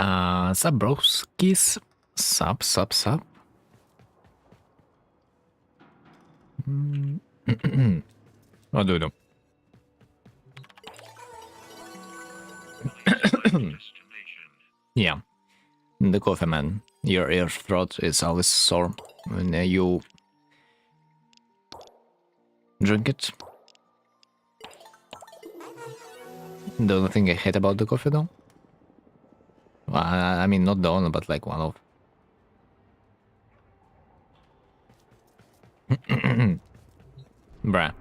Sup, broskis? Sup. What do we do? Yeah, the coffee man. Your throat is always sore when you drink it. The only thing I hate about the coffee, though. Well, I mean, not the only, but like one of. Bruh.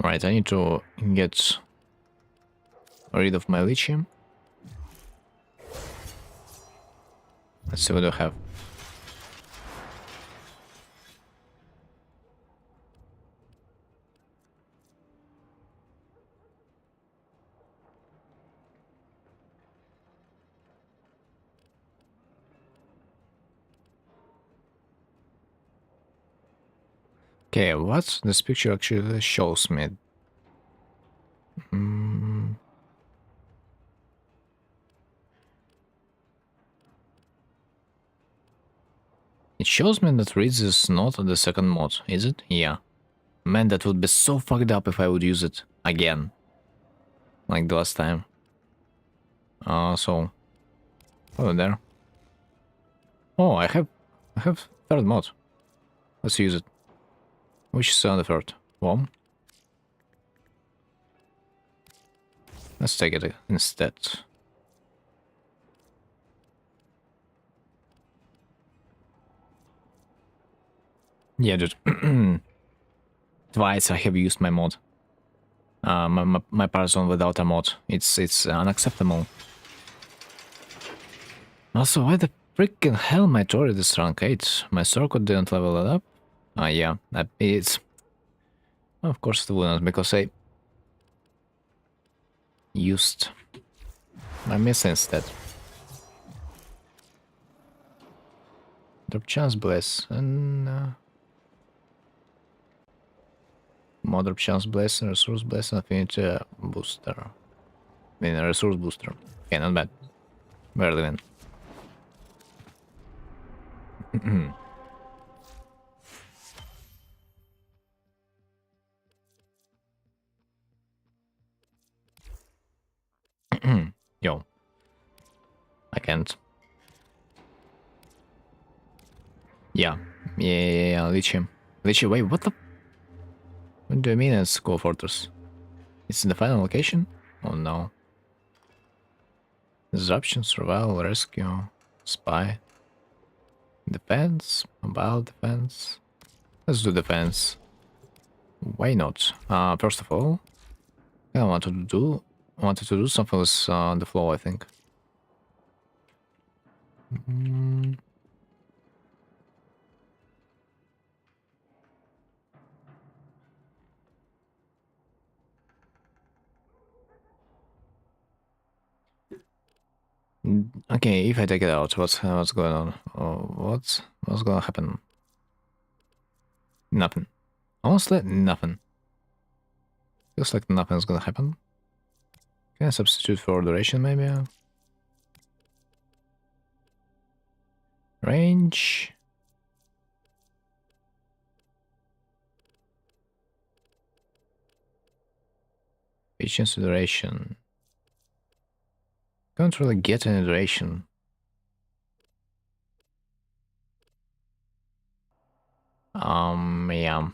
Right, I need to get rid of my lithium. Let's see what I have. Okay, what this picture actually shows me? It shows me that Reeds is not the second mod, is it? Yeah. Man, that would be so fucked up if I would use it again. Like the last time. So... Oh, there. Oh, I have third mod. Let's use it. Which is on the third? Bomb? Let's take it instead. Yeah, dude. Twice I have used my mod. My person without a mod. It's unacceptable. Also, why the freaking hell my turret is rank 8? My circuit didn't level it up? Yeah, it's... Of course it wouldn't, because I used my miss instead. Drop chance bless and more drop chance bless and resource bless and affinity booster. I mean a resource booster. Okay, not bad. Barely win. Yo. I can't. Yeah, lithium. Lithium, wait, what the? What do you mean it's Go Fortress? It's in the final location? Oh no. Disruption, survival, rescue, spy. Defense, mobile defense. Let's do defense. Why not? First of all, I wanted to do something with the flow, I think. Okay, if I take it out, what's going on? What's gonna happen? Nothing. Honestly, nothing. Feels like nothing's gonna happen. Can I substitute for duration, maybe? Range. Patience duration. Can't really get any duration. Yeah.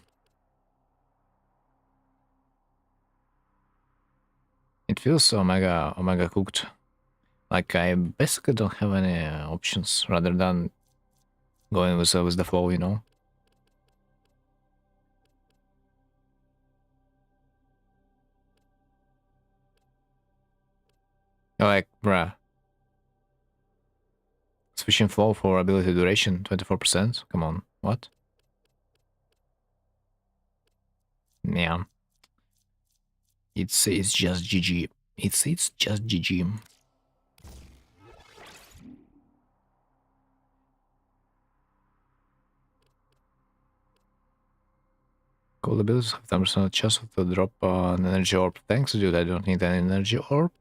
It feels omega cooked. Like I basically don't have any options rather than going with the flow, you know. Like, bruh. Switching flow for ability duration, 24%. Come on, what? Yeah. It's just GG. It's just GG. Cool abilities have 10% chance to drop an energy orb. Thanks, dude. I don't need an energy orb.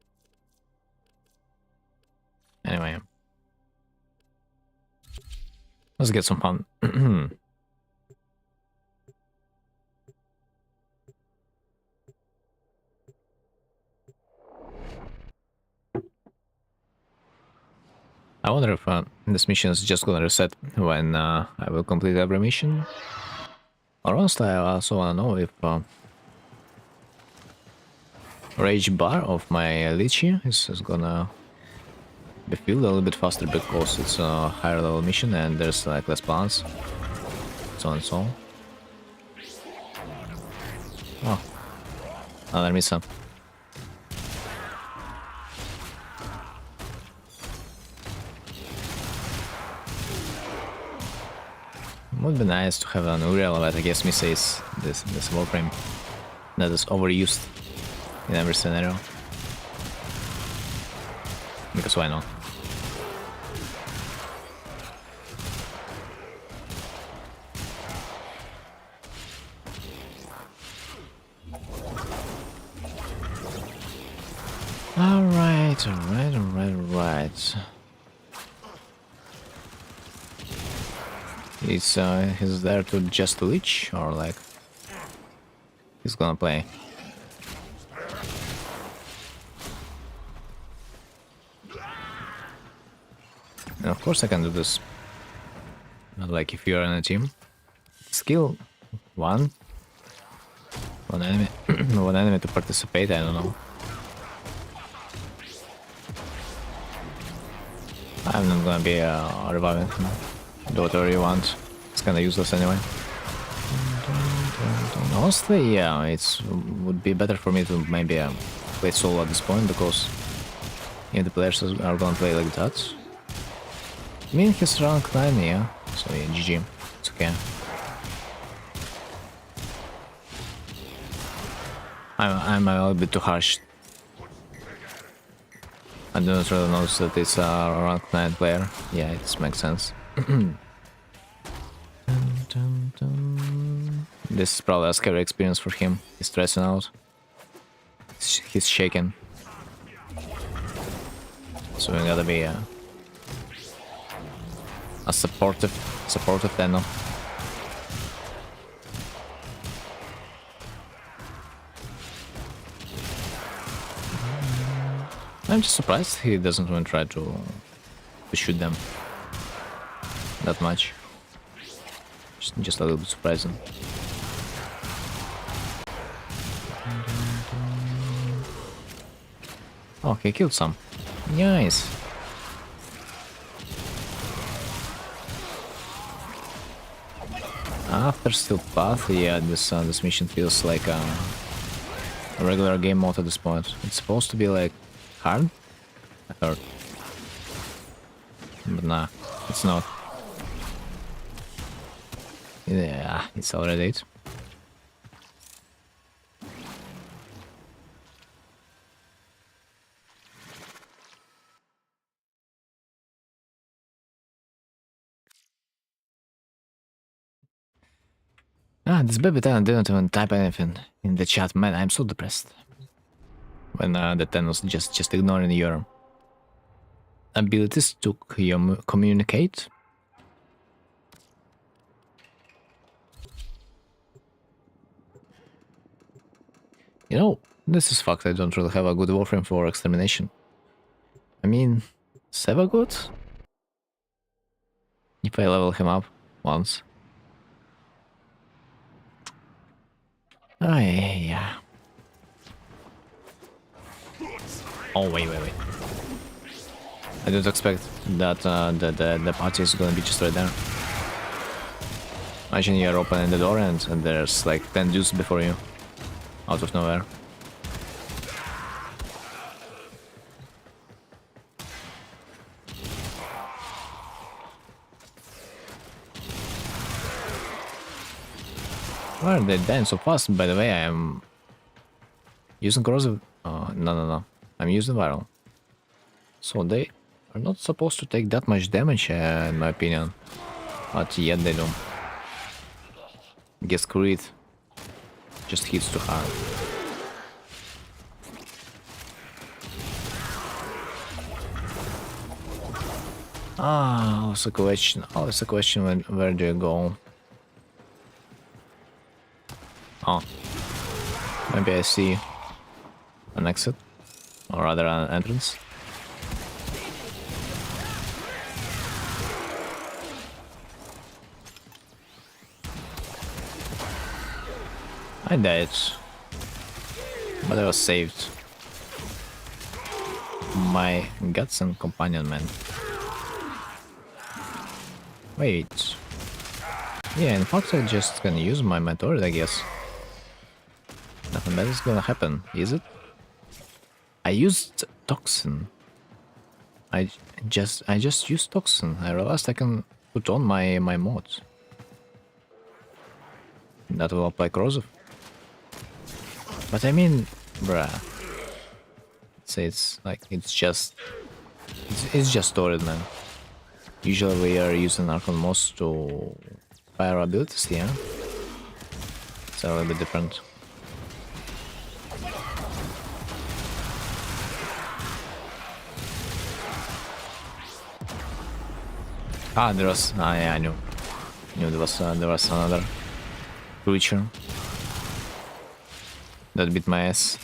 Anyway. Let's get some fun. I wonder if this mission is just gonna reset when I will complete every mission. Or honestly, I also wanna know if rage bar of my Lychee is gonna be filled a little bit faster because it's a higher level mission and there's like less plants. So and so. Oh, another missile. Would be nice to have an Uriel, but I guess Misa is this warframe that is overused in every scenario. Because why not? Alright. He's there to just leech, or like he's gonna play? And of course I can do this. Like if you're in a team. Skill 1. One enemy one enemy to participate, I don't know. I'm not gonna be reviving him. Do whatever you want. It's kinda useless anyway. Honestly, yeah, it would be better for me to maybe play solo at this point, because if the players are gonna play like that. I mean, he's rank 9, yeah. So yeah, GG. It's okay. I'm a little bit too harsh. I do not really notice that it's a rank 9 player. Yeah, it makes sense. This is probably a scary experience for him. He's stressing out. He's shaking. So we gotta be a supportive Tenno. I'm just surprised he doesn't even try to shoot them that much. Just a little bit surprising. Oh, he killed some. Nice. After Steel Path, yeah, this mission feels like a regular game mode at this point. It's supposed to be like hard, I heard. But nah, it's not. Yeah, it's already 8. This baby Tenno didn't even type anything in the chat. Man, I'm so depressed. When the Tenno's just ignoring your abilities to communicate. You know, this is fucked. I don't really have a good warframe for extermination. I mean, Seva good? If I level him up once. Oh, yeah. Oh, wait. I don't expect that the party is gonna be just right there. Imagine you're opening the door and there's like 10 dudes before you. Out of nowhere. Why are they dying so fast? By the way, I am using corrosive. No. I'm using viral. So they are not supposed to take that much damage, in my opinion. But yet they do. Guess Creed just hits too hard. Ah, also a question. Oh, it's a question where do you go? Oh, maybe I see an exit, or rather an entrance. I died, but I was saved. My guts and companion, man. Wait. Yeah, in fact, I just can use my Meteor, I guess. Nothing bad is gonna happen, is it? I used Toxin. I just used Toxin. I realized I can put on my mods. That will apply corrosive. But I mean, bruh. It's like it's just stored, man. Usually we are using Archon Moss to fire abilities, yeah. It's a little bit different. Ah, there was. Ah, yeah, I knew. Knew there was another creature that beat my ass.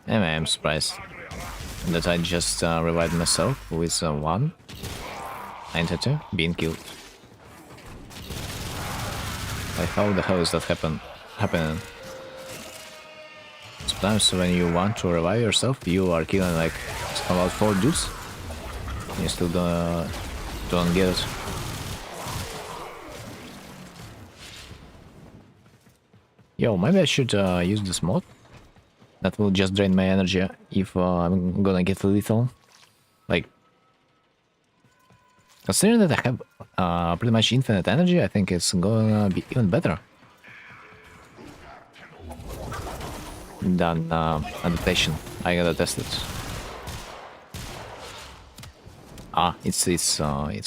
Anyway, I'm surprised that I just revived myself with one entity being killed. Like, how the hell is that happening? Sometimes when you want to revive yourself, you are killing like about 4 dudes. You still don't get it. Yo, maybe I should use this mod. That will just drain my energy if I'm gonna get lethal. Like, considering that I have pretty much infinite energy, I think it's gonna be even better than adaptation. I gotta test it. Ah, it's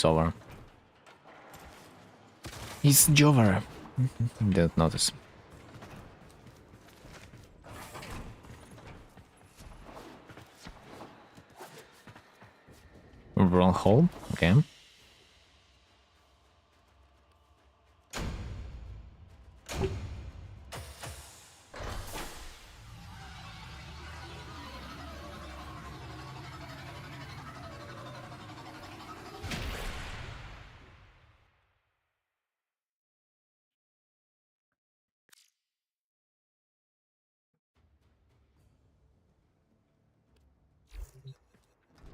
over. It's Jover. Didn't notice. Wrong hole. Okay.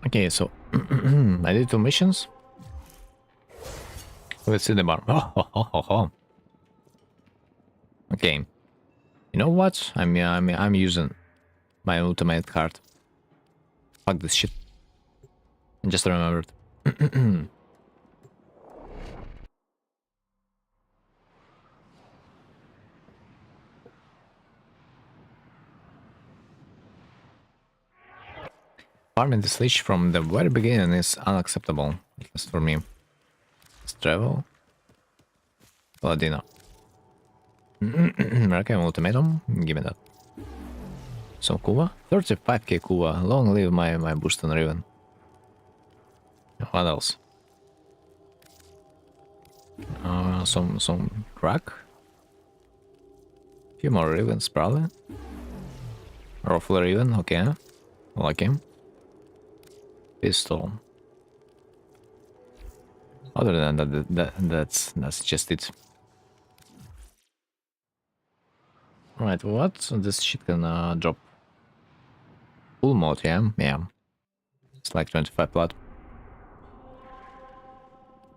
Okay, so I did 2 missions. Let's see the bar. Oh. Okay. You know what? I'm using my ultimate card. Fuck this shit. I just remembered. Farming this leech from the very beginning is unacceptable, at least for me. Let's travel. Paladino. Requiem ultimatum. Give me that. Some Kuva. 35k Kuva. Long live my boost on Riven. What else? Some crack. Few more Rivens probably. Ruffler Riven, okay. Like him. Pistol. Other than that, that's just it. Right, what? This shit can drop. Full mode, yeah? Yeah. It's like 25 plat.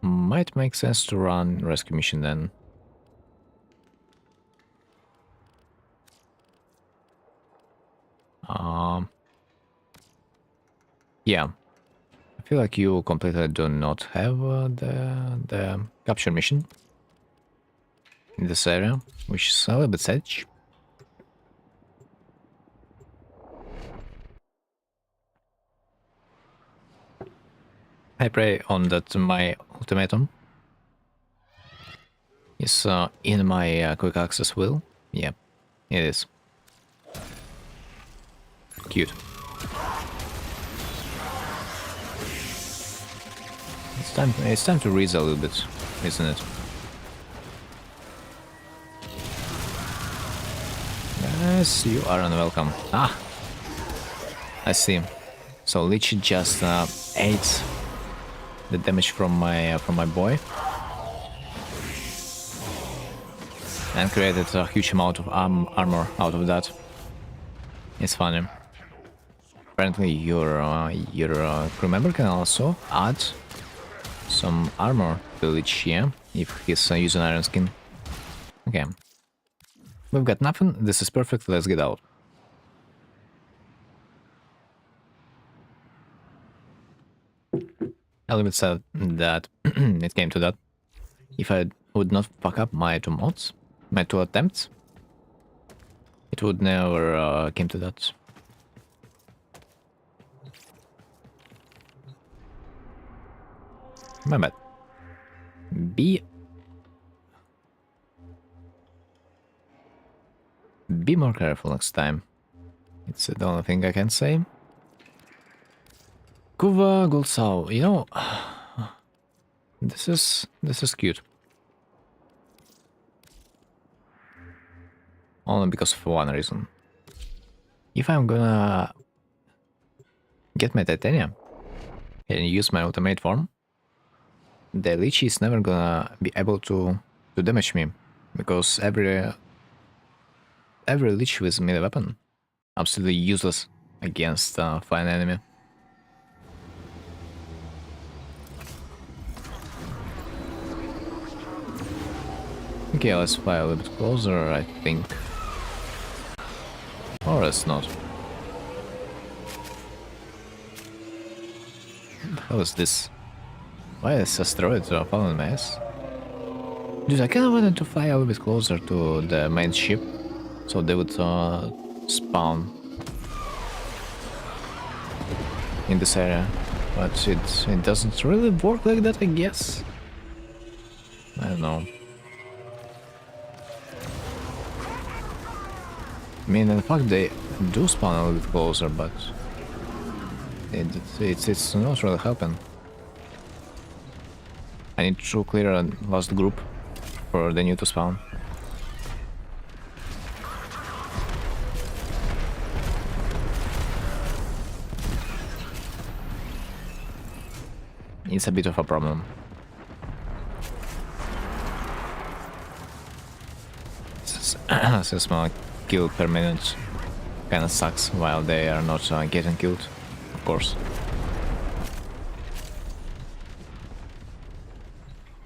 Might make sense to run rescue mission then. Yeah. I feel like you completely do not have the capture mission in this area, which is a little bit sad. I pray on that my ultimatum is in my quick access will. Yeah, it is. Cute. It's time to read a little bit, isn't it? Yes, you are unwelcome. Ah, I see. So Lich just ate the damage from my boy and created a huge amount of armor out of that. It's funny. Apparently, your crew member can also add some armor to Lich, yeah, if he's using Iron Skin. Okay. We've got nothing. This is perfect. Let's get out. Element said that it came to that. If I would not fuck up my two mods, my two attempts, it would never came to that. My bad. Be more careful next time. It's the only thing I can say. Kuva Gulsao, you know, this is cute. Only because of one reason. If I'm gonna get my titanium and use my ultimate form, the Lich is never gonna be able to damage me, because every Lich with melee weapon absolutely useless against flying enemy. Okay, let's fly a little bit closer, I think. Or let's not. What the hell is this? Why is asteroid following my ass? Dude, I kinda wanted to fly a little bit closer to the main ship, so they would spawn in this area. But it doesn't really work like that, I guess. I don't know. I mean, in fact, they do spawn a little bit closer, but it's not really helping. I need to clear a last group for the new to spawn. It's a bit of a problem. Since my kill per minute kinda sucks while they are not getting killed, of course.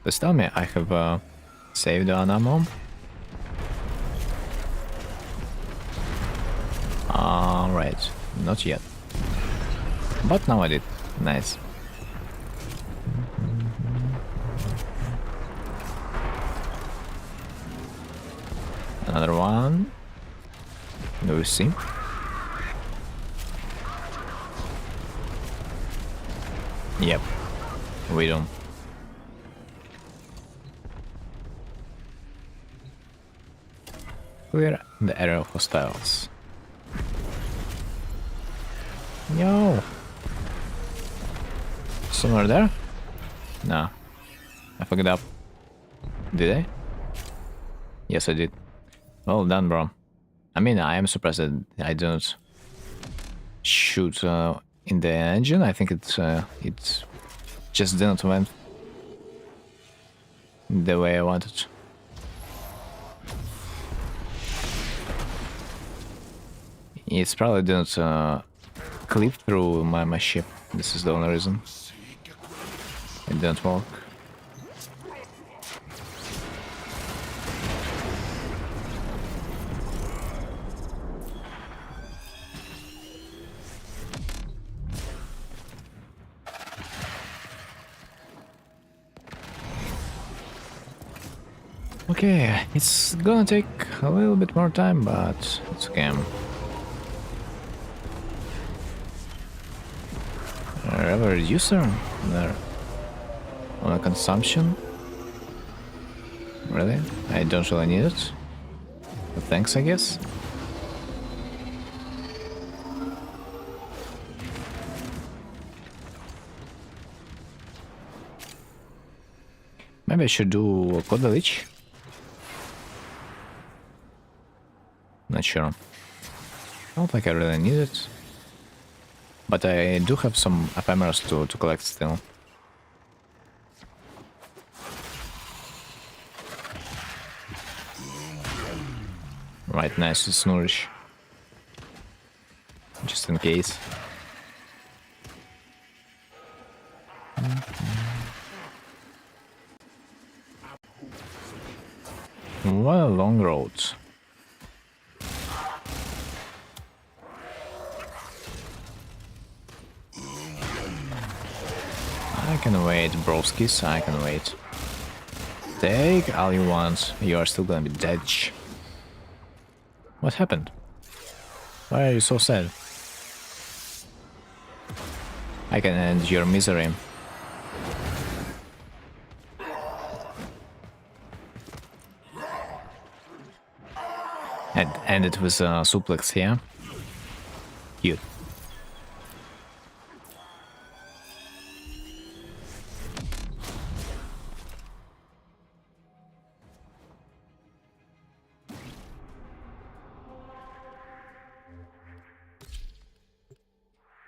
Please tell me I have saved an ammo. Alright, not yet. But now I did. Nice. Another one. Do we see? Yep, we don't. Clear the area of hostiles. Yo! Somewhere there? No. I fucked up. Did I? Yes, I did. Well done, bro. I mean, I am surprised that I don't shoot in the engine. I think it just didn't went the way I wanted. It's probably didn't clip through my ship. This is the only reason. It didn't work. Okay, it's gonna take a little bit more time, but it's okay. Level reducer there on a consumption. Really? I don't really need it. But thanks, I guess. Maybe I should do Code the Lich? Not sure. I don't think I really need it. But I do have some ephemerals to collect still. Right, nice, it's nourish. Just in case. What a long road. I can wait, broskis, I can wait. Take all you want, you are still gonna be dead. What happened? Why are you so sad? I can end your misery. And end it with a suplex, yeah? Cute.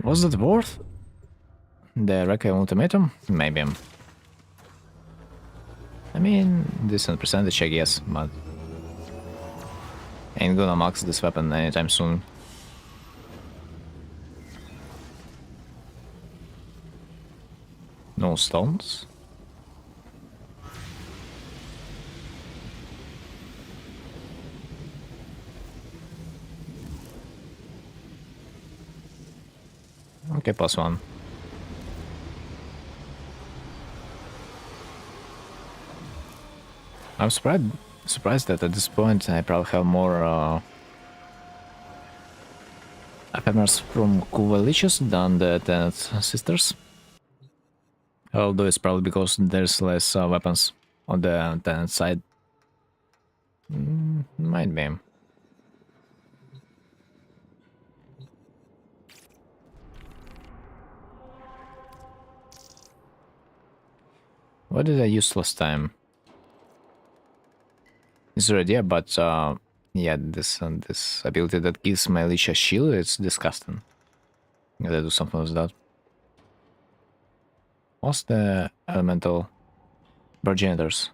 Was it worth the Requiem ultimatum? Maybe. I mean, decent percentage, I guess, but ain't gonna max this weapon anytime soon. No stones? Okay, +1. I'm surprised that at this point I probably have more ephemerals from Kuvalicious than the Tenet Sisters. Although it's probably because there's less weapons on the Tenet side. Might be. What did I use last time? It's already, yeah, but yeah, this ability that gives my Lich a shield, it's disgusting. Gotta do something with that. What's the elemental progenitors?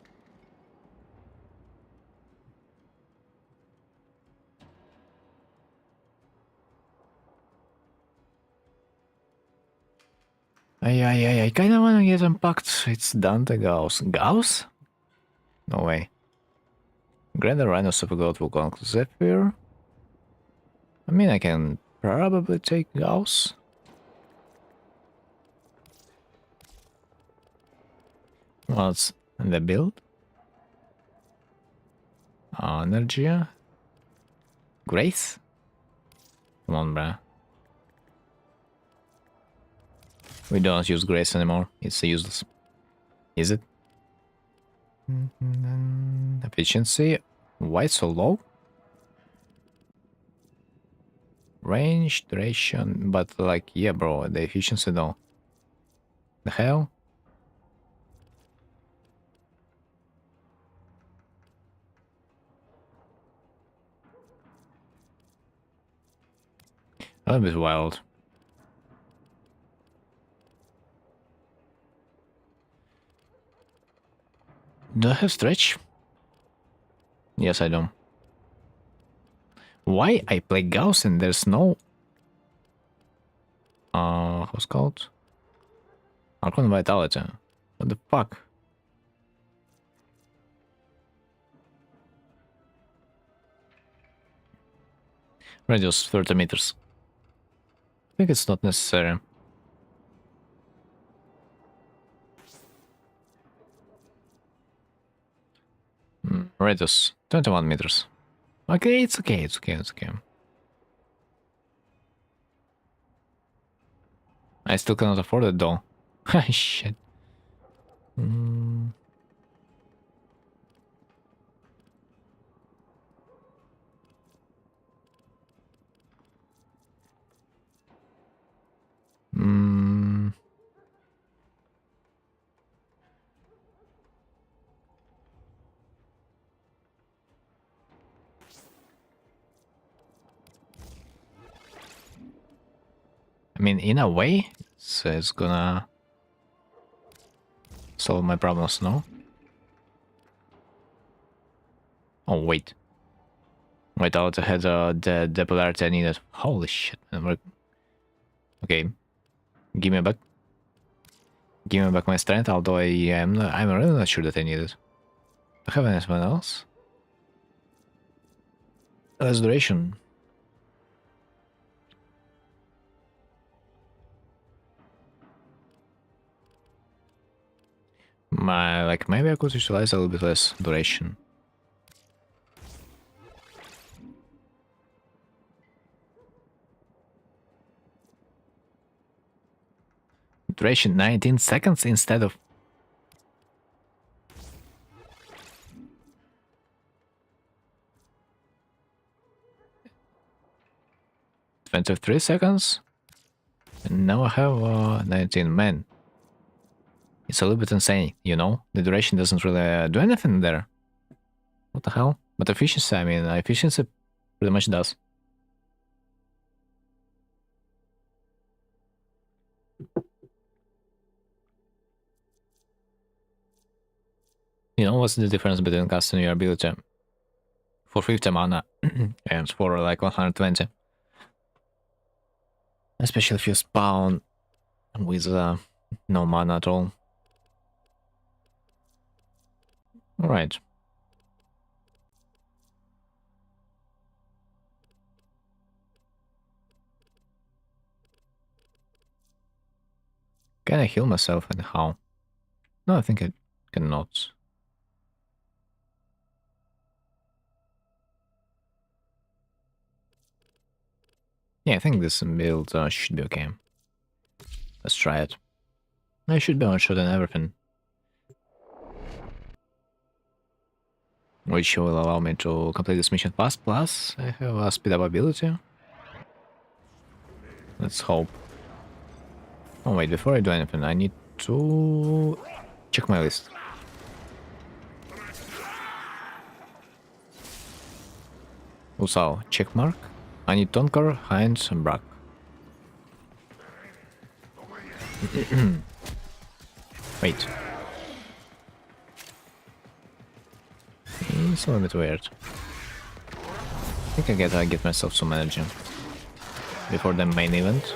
I kinda wanna get unpacked. It's Dante Gauss. Gauss? No way. Grander Rhino Supergoat will conquer Zephyr. I mean, I can probably take Gauss. What's the build? Energia? Grace? Come on, bruh. We don't use Grace anymore. It's useless. Is it? Efficiency? Why so low? Range, duration, but like, yeah, bro, the efficiency though. The hell? A little bit wild. Do I have stretch? Yes, I do. Why I play Gauss and there's no... what's it called? Arcon Vitality. What the fuck? Radius 30 meters. I think it's not necessary. Radius 21 meters. Okay, it's okay, it's okay, it's okay. I still cannot afford it though. Shit. Mm. Mm. mean, in a way, it's gonna solve my problems, no? Oh, wait. Wait, I had the polarity I needed. Holy shit, man. Okay. Give me back. Give me back my strength, although I'm really not sure that I need it. Do I have anything else? Less duration. Maybe I could utilize a little bit less duration. Duration 19 seconds instead of 23 seconds. And now I have 19 men. It's a little bit insane, you know? The duration doesn't really do anything there. What the hell? But efficiency, I mean, efficiency pretty much does. You know what's the difference between casting your ability for 50 mana and for like 120? Especially if you spawn with no mana at all. Alright. Can I heal myself and how? No, I think I cannot. Yeah, I think this build should be okay. Let's try it. I should be one-shot and everything. Which will allow me to complete this mission fast, plus I have a speed up ability. Let's hope. Oh wait, before I do anything, I need to check my list. Also, check mark. I need Tonkar, Heinz, and Brack. Wait. It's a little bit weird. I think I gotta get myself some energy before the main event.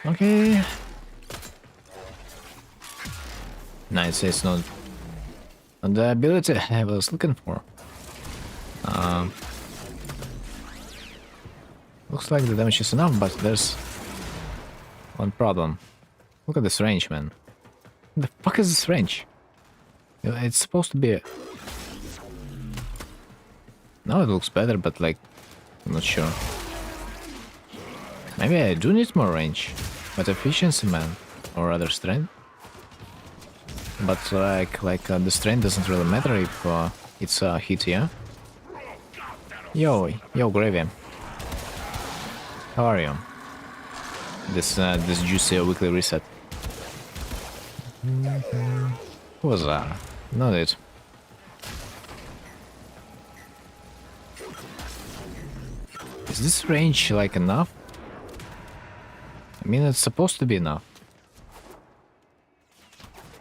Okay. Nice, it's not the ability I was looking for. Looks like the damage is enough, but there's one problem. Look at this range, man. What the fuck is this range? It's supposed to be... Now it looks better, but like, I'm not sure. Maybe I do need more range. But efficiency, man. Or rather strength. But the strength doesn't really matter if it's a hit, yeah? Yo, Gravy. How are you? This juicy weekly reset. Who was that? Not it. Is this range like enough? I mean, it's supposed to be enough.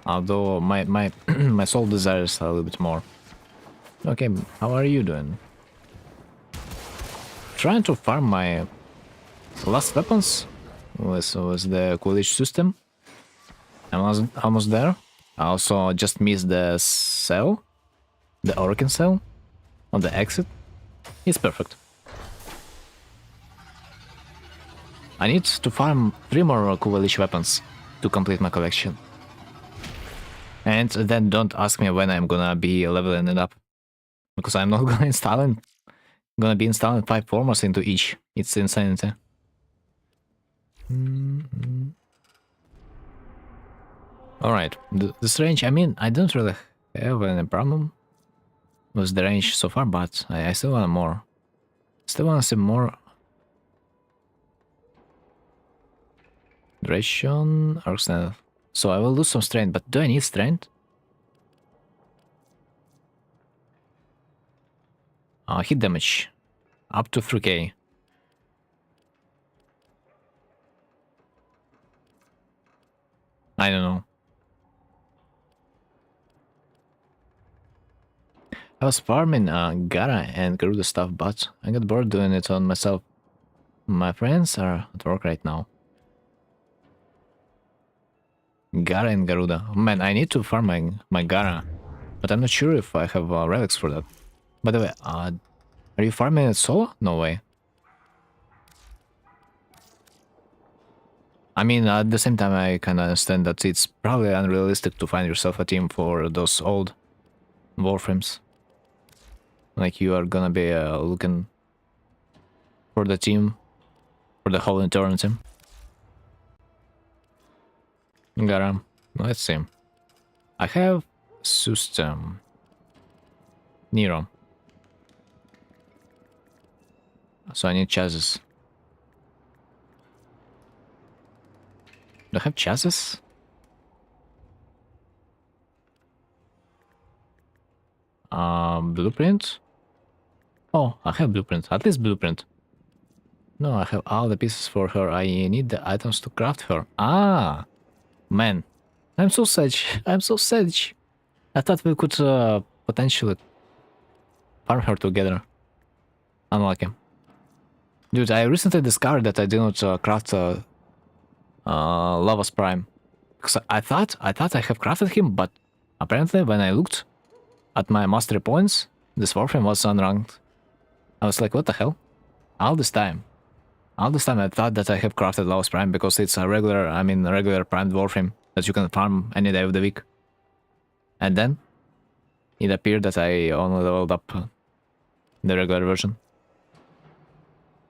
Although my my soul desires a little bit more. Okay, how are you doing? Trying to farm my last weapons with the coolidge system. I'm almost there. I also just missed the cell, the Orokin cell, on the exit. It's perfect. I need to farm 3 more coolidge weapons to complete my collection. And then don't ask me when I'm gonna be leveling it up, because I'm not gonna be installing 5 formers into each. It's insanity. Alright, this range, I mean, I don't really have any problem with the range so far, but I still want more. Still wanna see more. Duration, arc stand. So I will lose some strength, but do I need strength? Hit damage. Up to 3k. I don't know. I was farming Gara and Garuda stuff, but I got bored doing it on myself. My friends are at work right now. Gara and Garuda. Man, I need to farm my Gara, but I'm not sure if I have relics for that. By the way, are you farming it solo? No way. I mean, at the same time, I kind of understand that it's probably unrealistic to find yourself a team for those old Warframes. Like, you are gonna be looking for the team for the whole eternity. Gara, let's see. I have system. Nero. So I need chassis. Do I have chassis? Blueprint? Oh, I have blueprint. At least blueprint. No, I have all the pieces for her. I need the items to craft her. Ah! Man. I'm so sad. I'm so sad. I thought we could potentially farm her together. Unlucky. Dude, I recently discovered that I did not craft Lavas Prime. Because I thought I have crafted him, but apparently when I looked at my mastery points, this Warframe was unranked. I was like, what the hell? All this time I thought that I have crafted Lavas Prime because it's a regular primed Warframe that you can farm any day of the week. And then it appeared that I only leveled up the regular version.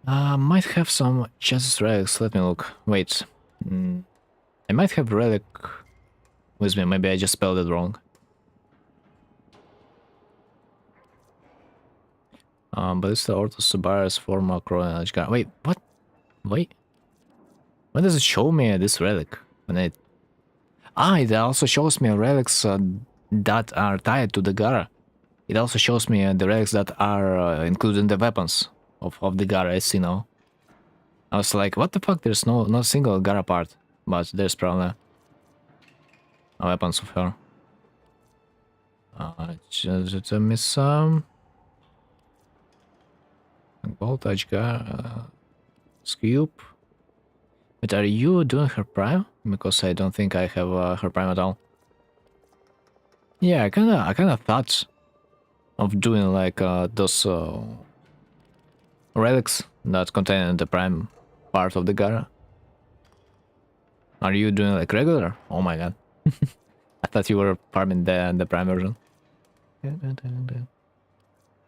Might have some chassis relics. Let me look. Wait. I might have relic with me. Maybe I just spelled it wrong. But it's the Orthos Subaris Forma Corona. Wait, what? Wait. When does it show me this relic? When it also shows me relics that are tied to the Gara. It also shows me the relics that are included in the weapons of the Gara, I see now. I was like, what the fuck? There's no single Gara part, but there's probably weapons of her. Just miss some. Voltage Gara. Scoop. But are you doing her prime? Because I don't think I have her prime at all. Yeah, I kinda thought of doing like those relics that contain the prime part of the Gara. Are you doing like regular? Oh my god. I thought you were farming the prime version.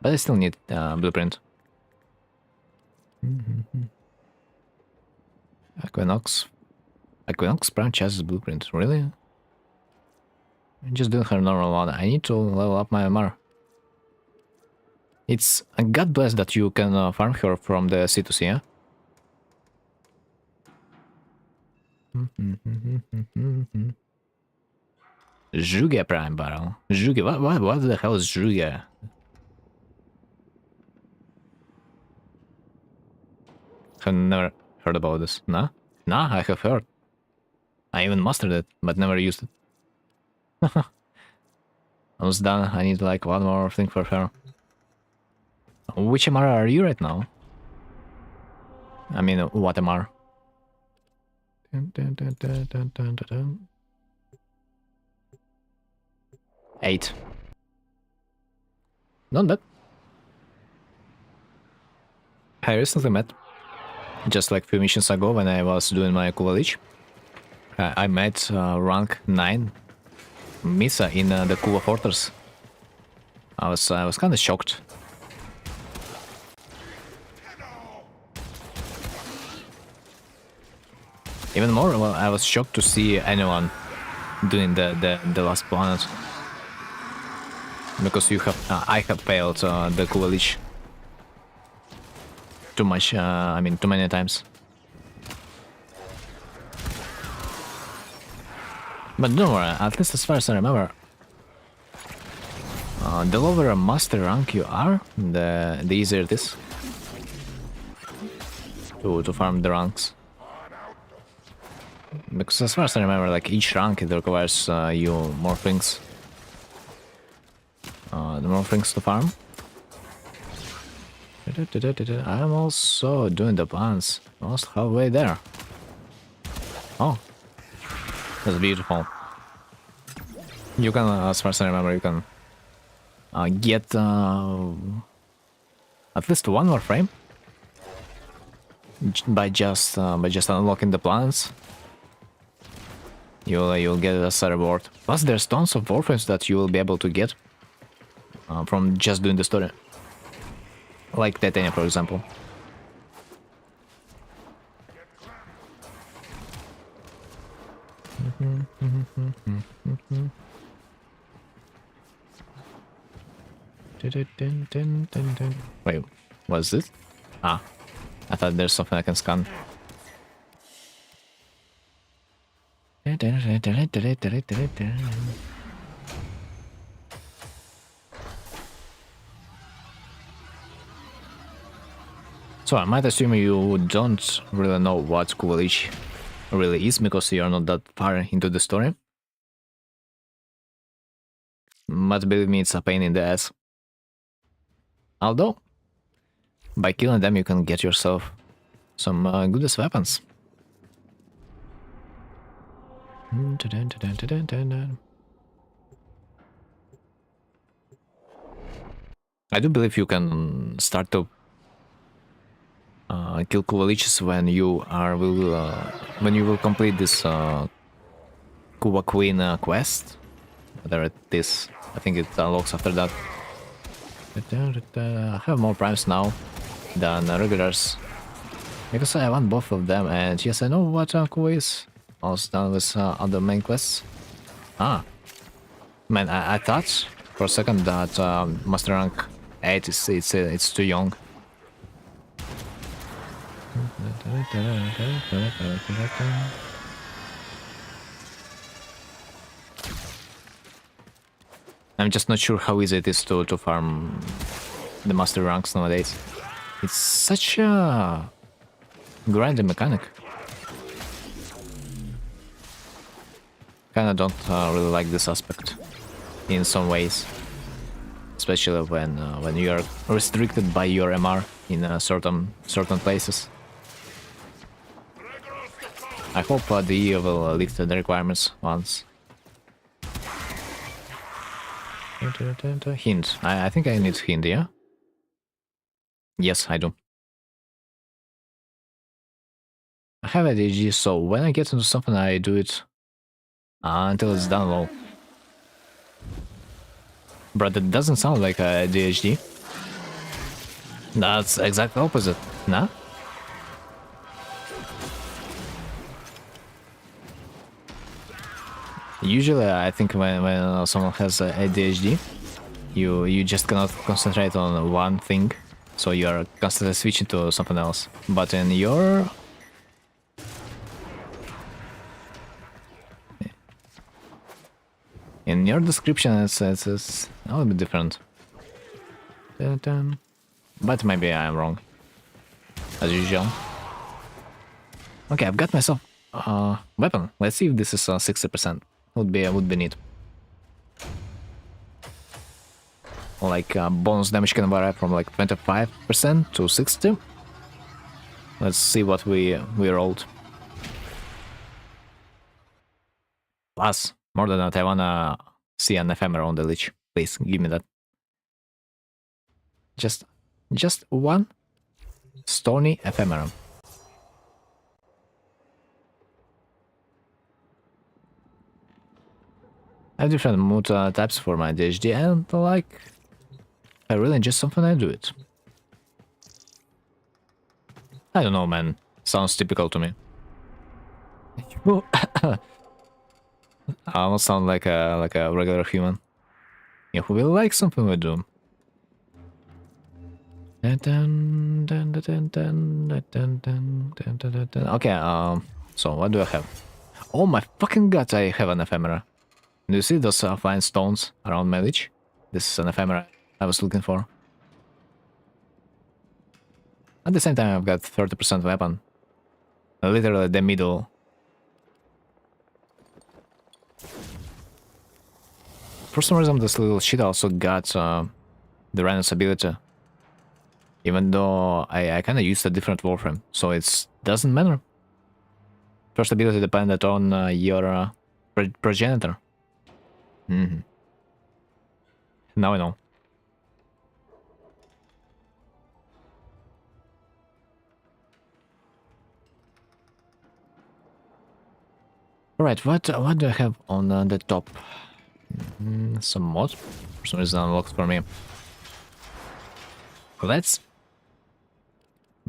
But I still need blueprint. Equinox prime chassis blueprint, really? I'm just doing her normal one. I need to level up my MR. It's a god bless that you can farm her from the C2C, yeah? Zhuge Prime Barrel. Zhuge, what the hell is Zhuge? I've never heard about this. Nah? Nah, I have heard. I even mastered it, but never used it. Almost done. I need like one more thing for her. Which MR are you right now? I mean, what MR? Eight. Not bad. I recently met, just like few missions ago when I was doing my Kuva Lich, I met rank 9 Misa in the Kuva Fortress. I was kind of shocked. Even more, well, I was shocked to see anyone doing the last planet. Because I have failed the Kuva Lich. too much, I mean, too many times. But don't worry, at least as far as I remember, the lower a master rank you are, the easier it is to farm the ranks. Because as far as I remember, like each rank it requires you more things. The more things to farm. I'm also doing the plans. Almost halfway there. Oh, that's beautiful. You can, as far as I remember, you can get at least one more frame by just unlocking the plans. You'll get as a reward. Plus, there's tons of warframes that you will be able to get from just doing the story, like Titania, for example. Wait, what's this? Ah, I thought there's something I can scan. So I might assume you don't really know what Kuvalich really is because you're not that far into the story. But believe me, it's a pain in the ass. Although, by killing them you can get yourself some goodest weapons. I do believe you can start to kill Kuvaliches when you will complete this Kuva Queen quest. Whatever it is, I think it unlocks after that. I have more primes now than regulars because I want both of them, and yes, I know what Kuva is. Almost done with other main quests. Ah, man, I thought for a second that Master Rank 8 it's too young. I'm just not sure how easy it is to farm the master ranks nowadays. It's such a grinding mechanic. Kinda don't really like this aspect in some ways, especially when you are restricted by your MR in certain places. I hope the EU will lift the requirements once. Hint. I think I need hint, yeah? Yes, I do. I have a DG, so when I get into something, I do it until it's done low. But it doesn't sound like a DHD. That's exactly opposite, nah? Usually, I think when someone has a ADHD, you just cannot concentrate on one thing, so you are constantly switching to something else. But in your description, it's a little bit different. But maybe I'm wrong, as usual. Okay, I've got myself a weapon. Let's see if this is 60%. Would be neat. Like bonus damage can vary from like 25% to 60. Let's see what we rolled. Plus, more than that, I wanna see an ephemera on the Lich. Please give me that. Just one stony ephemera. I have different mood types for my DHD, and like, if I really enjoy something, I do it. I don't know, man. Sounds typical to me. I almost sound like a regular human. If we like something, we do. Okay, so what do I have? Oh my fucking god, I have an ephemera. Do you see those fine stones around my lich? This is an ephemera I was looking for. At the same time, I've got 30% weapon. Literally the middle. For some reason, this little shit also got the Rhino's ability. Even though I kind of used a different Warframe, so it doesn't matter. First ability depended on your progenitor. Now I know. Alright, what do I have on the top? Some mods. For some reason unlocked for me. Let's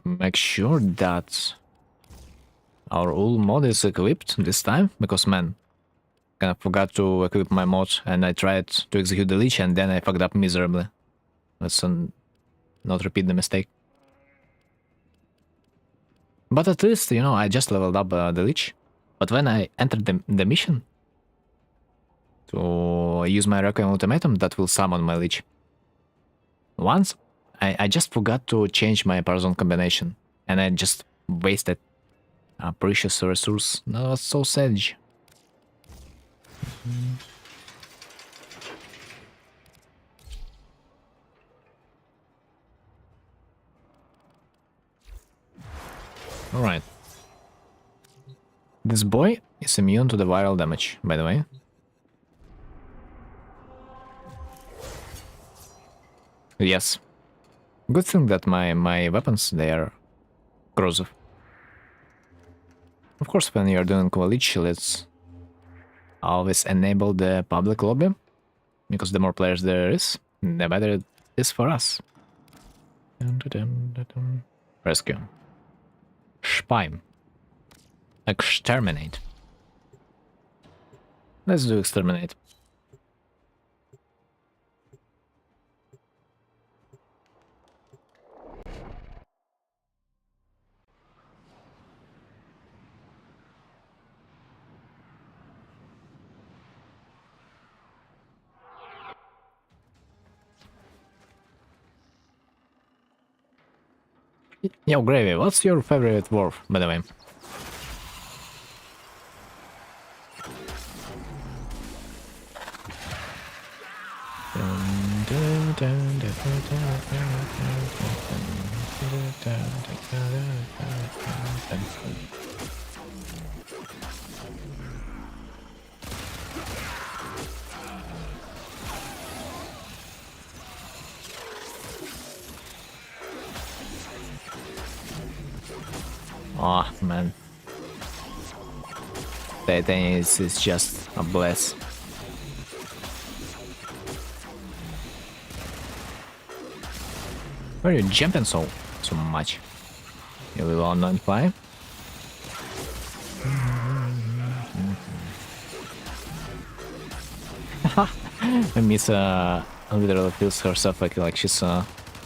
make sure that our old mod is equipped this time, because man, kind of forgot to equip my mod and I tried to execute the leech and then I fucked up miserably. Let's not repeat the mistake. But at least, you know, I just leveled up the leech. But when I entered the mission to use my Requiem Ultimatum, that will summon my leech. Once, I just forgot to change my Parazone combination, and I just wasted a precious resource. That was so sad. Alright. This boy is immune to the viral damage, by the way. Yes. Good thing that my weapons, they are corrosive. Of course, when you're doing Leech, let's always enable the public lobby, because the more players there is, the better it is for us. Rescue. Spime. Exterminate. Let's do exterminate. Yo, Gravy, what's your favorite dwarf, by the way? Oh man, that thing is just a bless. Why are you jumping so much? You will not fly? Miss literally feels herself like she's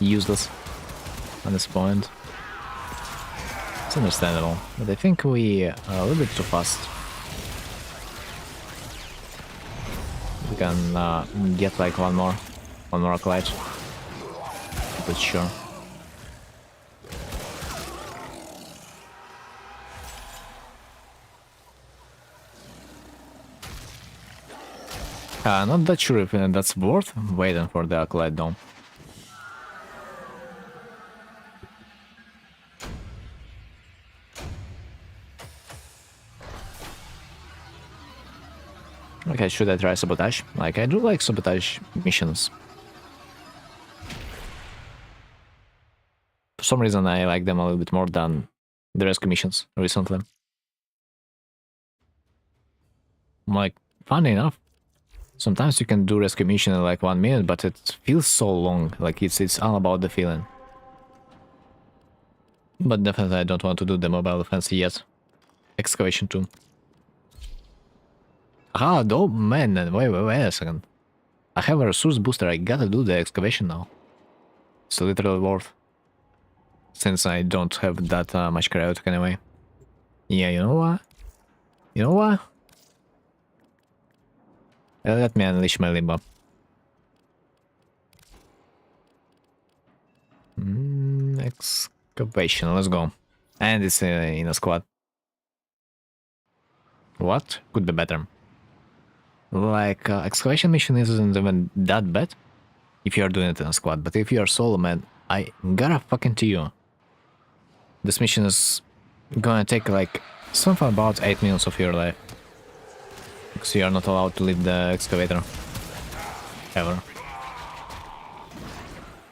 useless at this point. It's understandable, but I think we are a little bit too fast. We can get like one more Acolyte. But sure. Not that sure if that's worth waiting for the Acolyte though. Okay, should I try Sabotage? Like, I do like Sabotage missions. For some reason, I like them a little bit more than the rescue missions recently. Like, funny enough, sometimes you can do rescue mission in like 1 minute, but it feels so long. Like, it's all about the feeling. But definitely I don't want to do the mobile defense yet. Excavation 2. Ah, oh man, wait a second. I have a resource booster, I gotta do the excavation now. It's literally worth. since I don't have that much chaotic anyway. Yeah, you know what? You know what? Let me unleash my limbo. Excavation, let's go. And it's in a squad. What could be better? Like, excavation mission isn't even that bad if you're doing it in a squad, but if you're solo, man, I gotta fucking tell you. This mission is gonna take like something about 8 minutes of your life. Because you are not allowed to leave the excavator. Ever.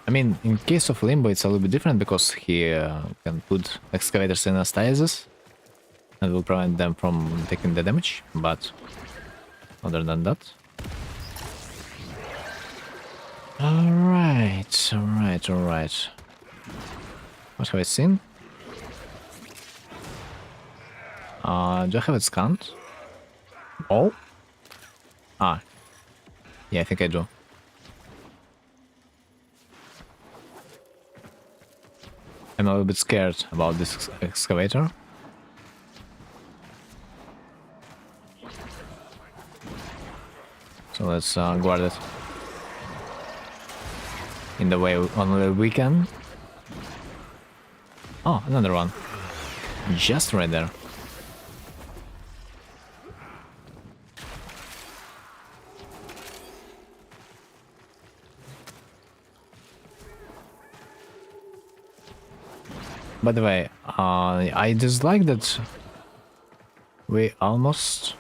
I mean, in case of Limbo, it's a little bit different because he can put excavators in a stasis and will prevent them from taking the damage, but other than that. Alright, alright, alright. What have I seen? Do I have it scanned? Oh? Ah. Yeah, I think I do. I'm a little bit scared about this excavator. So let's guard it. In the way only we can. Oh, another one. Just right there. By the way, I dislike that we almost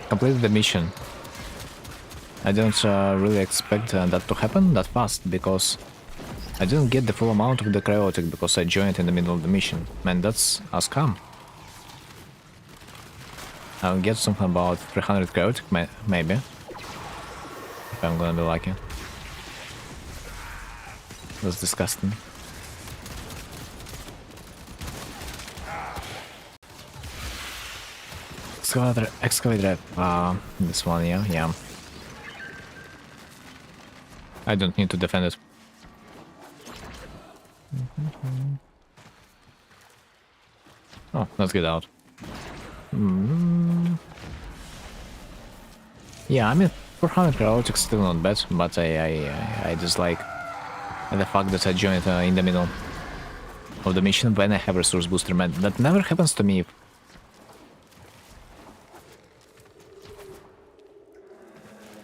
completed the mission. I don't really expect that to happen that fast, because I didn't get the full amount of the chaotic because I joined in the middle of the mission. Man, that's a scam. I'll get something about 300 chaotic, maybe. If I'm gonna be lucky. That's disgusting. Excavator, this one, yeah. I don't need to defend it. Oh, let's get out. Yeah, I mean, 400 chaotic still not bad, but I dislike the fact that I joined in the middle of the mission when I have resource booster. Man, that never happens to me.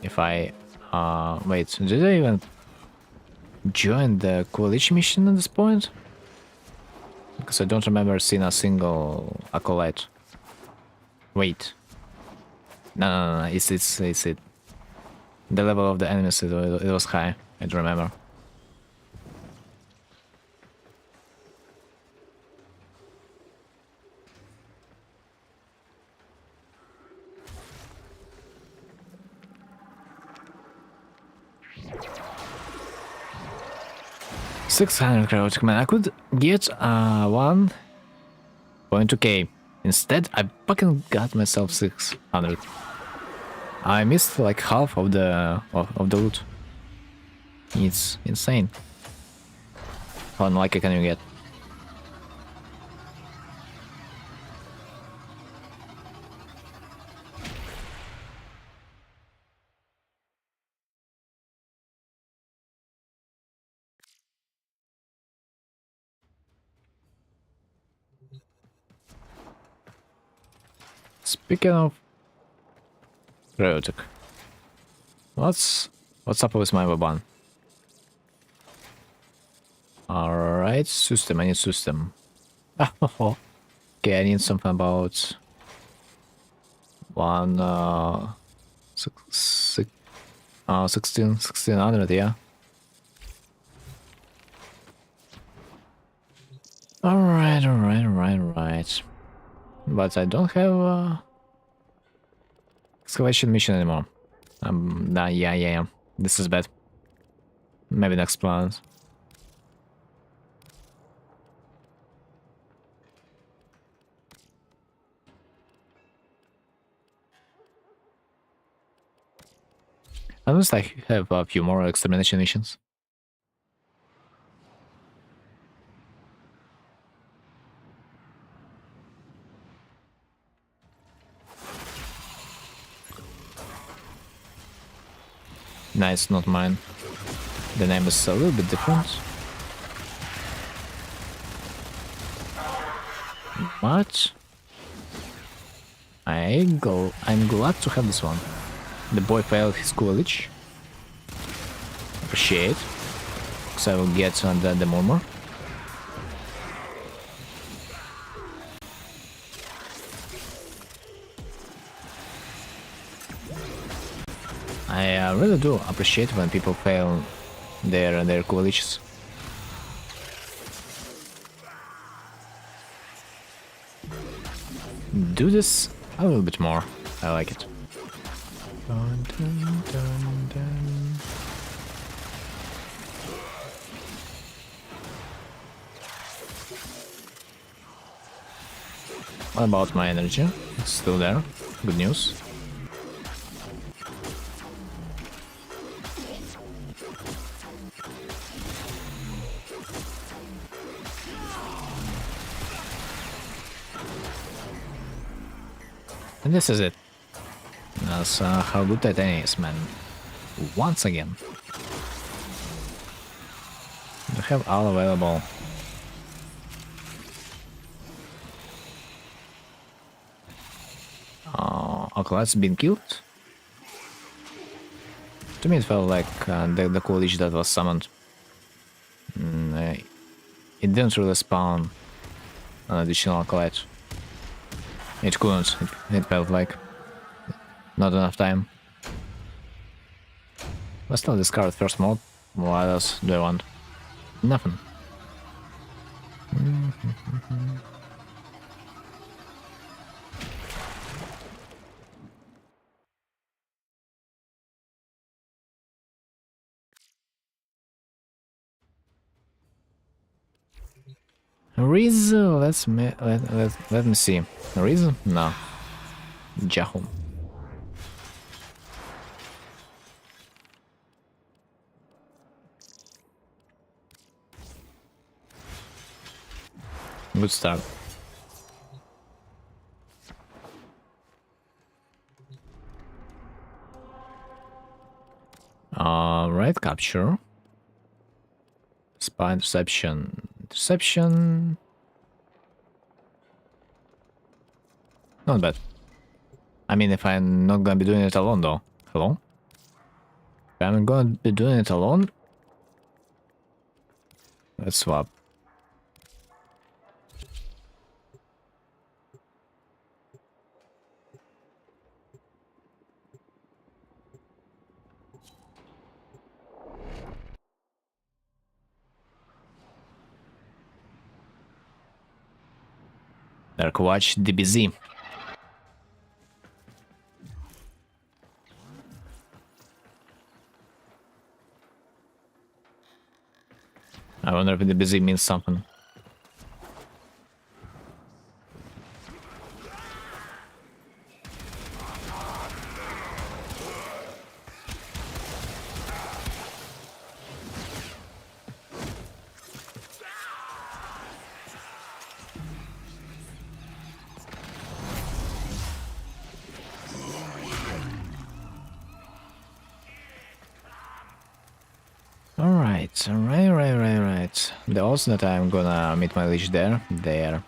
If I wait, did I even join the coalition mission at this point? Because I don't remember seeing a single acolyte. Wait. No, it's it. The level of the enemies, it was high, I don't remember. $600 chaotic, man. I could get 1.2k. Instead, I fucking got myself 600. I missed like half of the loot. It's insane. How unlucky can you get? Speaking of chaotic, what's up with my weapon? Alright, system, I need system. Okay, I need something about 1600, yeah. Alright. But I don't have excavation mission anymore. Yeah. This is bad. Maybe next plan. At least I have a few more extermination missions. Nah, it's not mine. The name is a little bit different. But I'm glad to have this one. The boy failed his college. Appreciate. Because I will get the murmur. I really do appreciate when people fail their colleges. Do this a little bit more. I like it. Dun, dun, dun, dun. What about my energy? It's still there. Good news. And this is it. That's how good Titania is, man. Once again. We have all available. Acolyte's been killed? To me it felt like the college that was summoned. It didn't really spawn an additional acolyte. It couldn't. It felt like not enough time. But still discard first mode. What else do I want? Nothing. Rizzo, let me see. Rizzo? No. Jahum. Good start. Right, capture. Spy interception. Interception. Not bad. I mean, if I'm not gonna be doing it alone, though. Hello? If I'm gonna be doing it alone, let's swap. Dark Watch DBZ. I wonder if DBZ means something. Right. The odds that I'm gonna meet my leash there, they're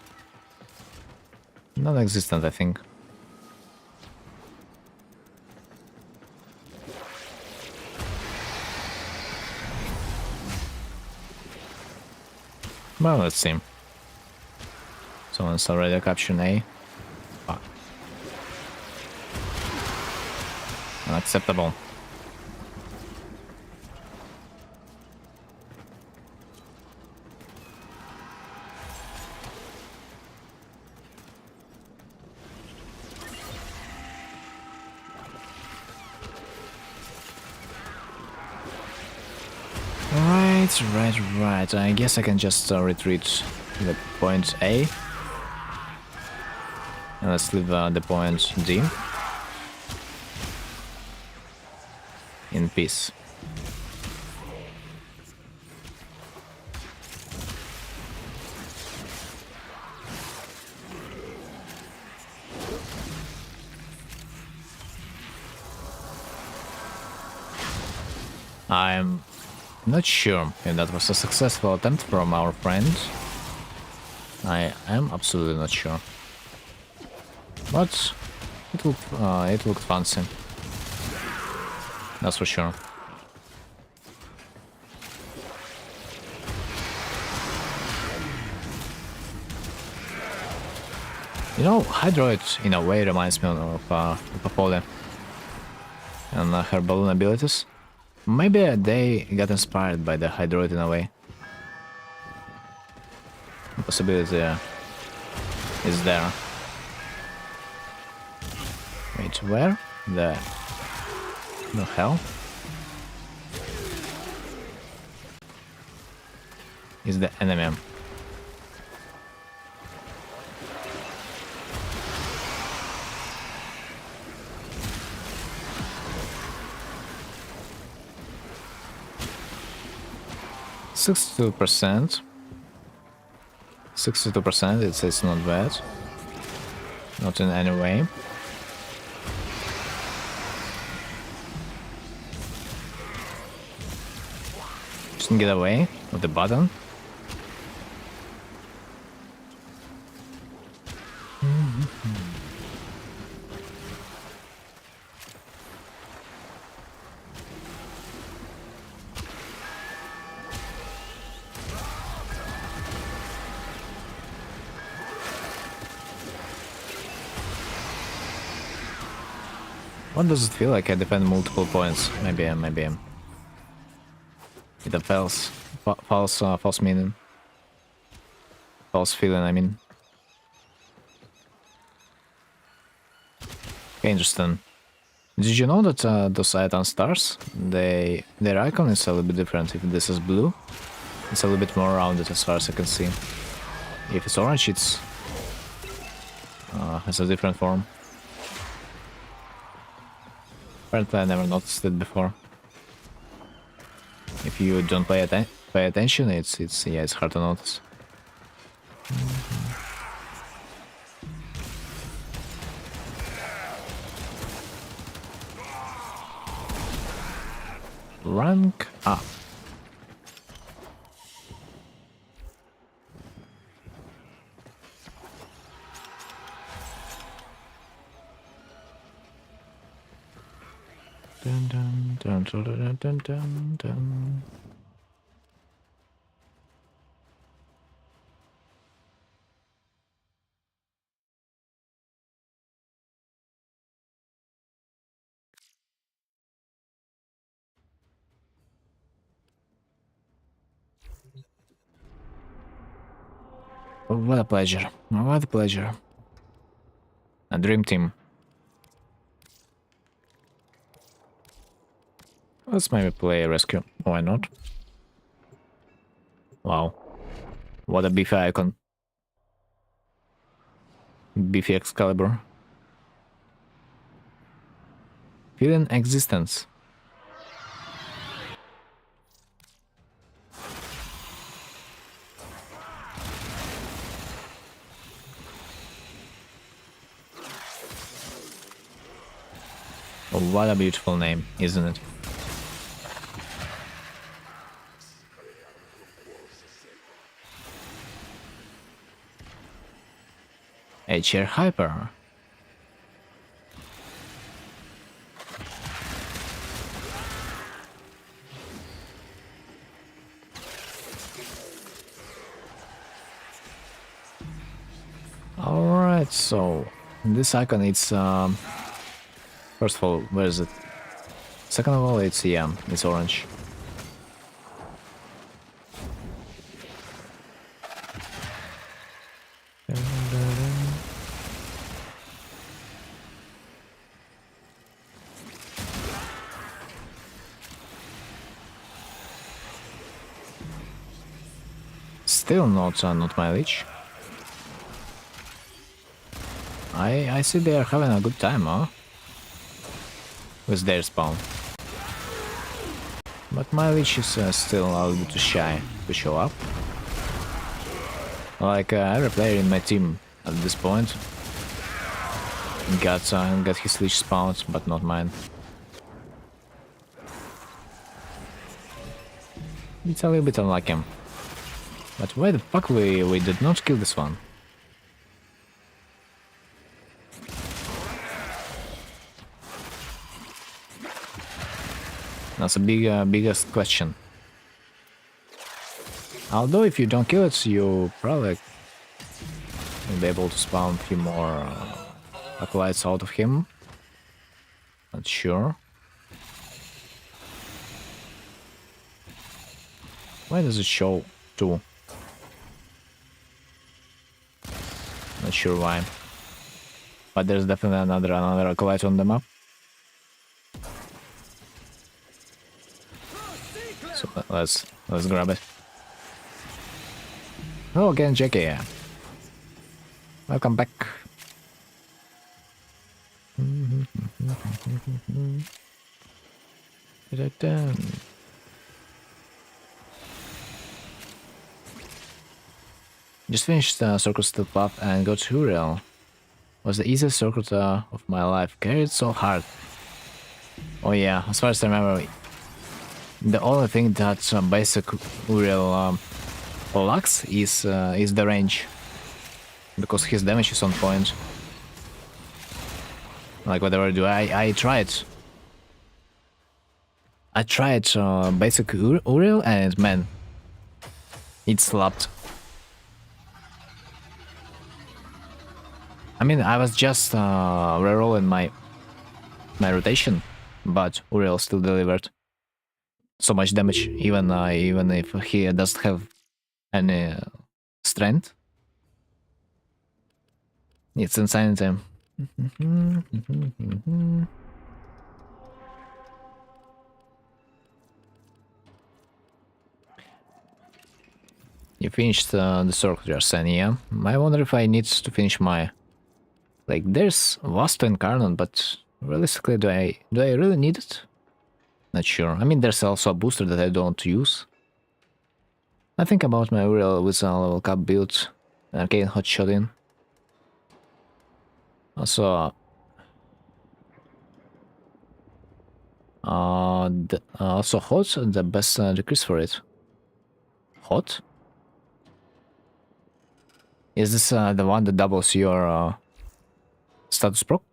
non-existent, I think. Well, let's see. Someone's already capturing A. Fuck. Unacceptable. Right. I guess I can just retreat the point A. And let's leave the point D in peace. I'm not sure if that was a successful attempt from our friend. I am absolutely not sure. But it looked fancy. That's for sure. You know, Hydroid in a way reminds me of Apollo and her balloon abilities. Maybe they got inspired by the Hydroid in a way. The possibility is there. Wait, where? The hell? Is the enemy? %. 62%, it's not bad. Not in any way. Just get away with the button. What does it feel like? I defend multiple points. Maybe. It a false meaning. False feeling, I mean. Okay, interesting. Did you know that those Iton stars, their icon is a little bit different. If this is blue, it's a little bit more rounded as far as I can see. If it's orange, it's has a different form. Apparently I never noticed it before. If you don't pay attention, it's hard to notice. Rank up. Dun, dun, dun, dun, dun, dun, dun, dun. What a pleasure. What a pleasure. A dream team. Let's maybe play rescue. Why not? Wow. What a beefy icon. Beefy Excalibur. Feeling existence. Oh, what a beautiful name, isn't it? HR Hyper. Alright, so this icon, it's first of all, where is it? Second of all, it's orange. Still not my leech. I see they are having a good time, huh? With their spawn. But my leech is still a little bit too shy to show up. Like every player in my team at this point got his leech spawned, but not mine. It's a little bit unlucky. But why the fuck we did not kill this one? That's a biggest question. Although if you don't kill it, you probably will be able to spawn a few more acolytes out of him. Not sure. Why does it show 2? Not sure why. But there's definitely another acolyte on the map. So let's grab it. Oh, again, Jackie. Welcome back. Just finished Circle Steel Path and got to Uriel. Was the easiest circuit of my life. Carried so hard. Oh yeah, as far as I remember, the only thing that basic Uriel lacks is the range, because his damage is on point. Like whatever I do, I tried basic Uriel and man, it slapped. I mean, I was just rerolling my rotation, but Uriel still delivered so much damage, even if he doesn't have any strength. It's insanity. You finished the circle, you're saying, yeah? I wonder if I need to finish my... Like, there's Vasto and Carnon, but realistically, do I really need it? Not sure. I mean, there's also a booster that I don't use. I think about my Uriel with a level cap build, Arcane Hotshot in. Also, also Hot, the best decrease for it. Hot? Is this the one that doubles your status proc?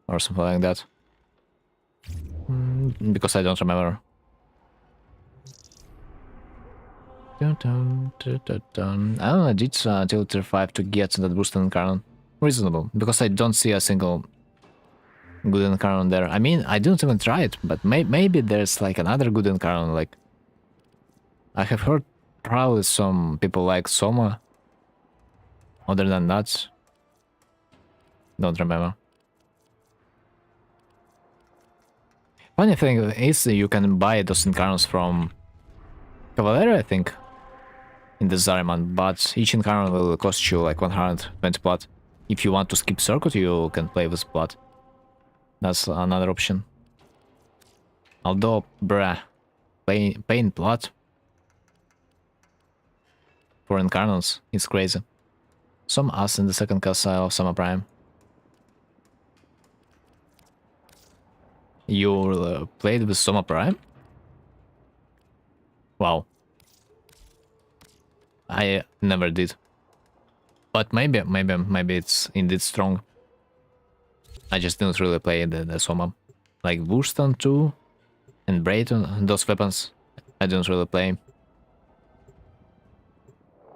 Or something like that? Because I don't remember. I don't know, I did till tier 5 to get that boost in Carnon. Reasonable, because I don't see a single good Incarnon there. I mean, I didn't even try it, but maybe there's like another good Incarnon. Like, I have heard probably some people like Soma. Other than that, don't remember. Funny thing is, you can buy those Incarnons from Cavalera, I think, in the Zariman, but each Incarnon will cost you like 120 plat. If you want to skip circuit, you can play with plat. That's another option. Although, bruh, paying plat for Incarnons is crazy. Some Us in the second cast of Summer Prime. You played with Soma Prime? Wow. I never did. But maybe it's indeed strong. I just didn't really play the Soma. Like Wurston 2 and Brayton, those weapons, I didn't really play.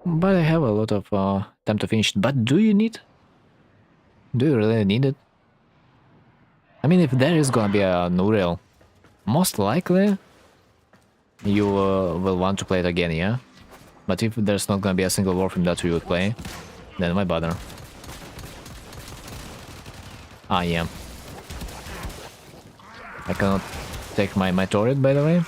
But I have a lot of time to finish. But do you need? Do you really need it? I mean, if there is gonna be a Uriel, most likely you will want to play it again, yeah? But if there's not gonna be a single Warframe that you would play, then why bother? Ah, yeah. I cannot take my turret, by the way.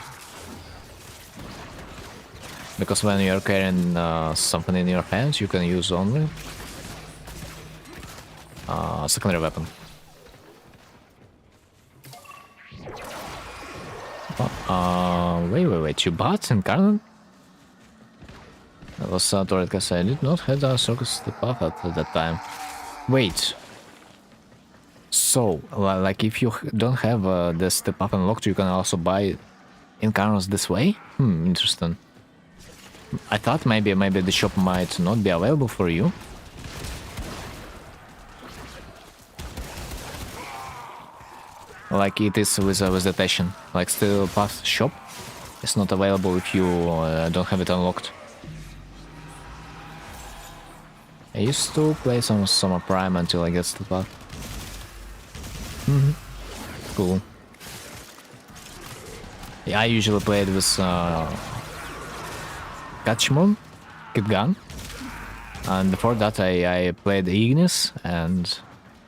Because when you're carrying something in your hands, you can use only secondary weapon. Wait, you bought Incarnate? That was turret because I did not have a Circus the path at that time. Wait. So, like if you don't have the step up unlocked, you can also buy Incarnos this way? Interesting. I thought maybe the shop might not be available for you. Like it is with the Teshin. Like Steel Path shop is not available if you don't have it unlocked. I used to play some Summer Prime until I get Steel Path. Cool. Yeah, I usually played with Gatchmoon, Kitgan, and before that I played Ignis and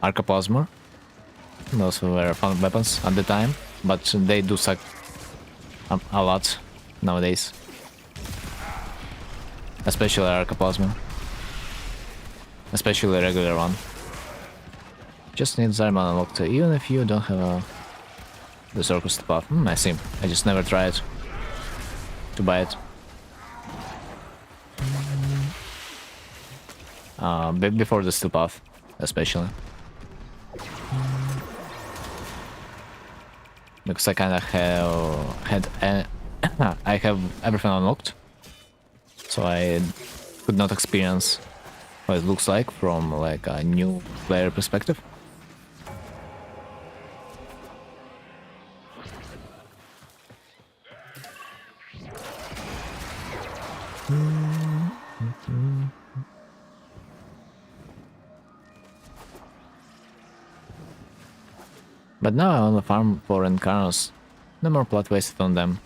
Arcaplasma. Those were fun weapons at the time, but they do suck a lot nowadays. Especially Arcaplasma. Especially a regular one. Just need Zarman unlocked, even if you don't have the Circus Path. I see. I just never tried to buy it. Before the Steel Path, especially. Because I kind of I have everything unlocked, so I could not experience what it looks like from like a new player perspective. But now I want to farm for Incarnos. No more plot wasted on them.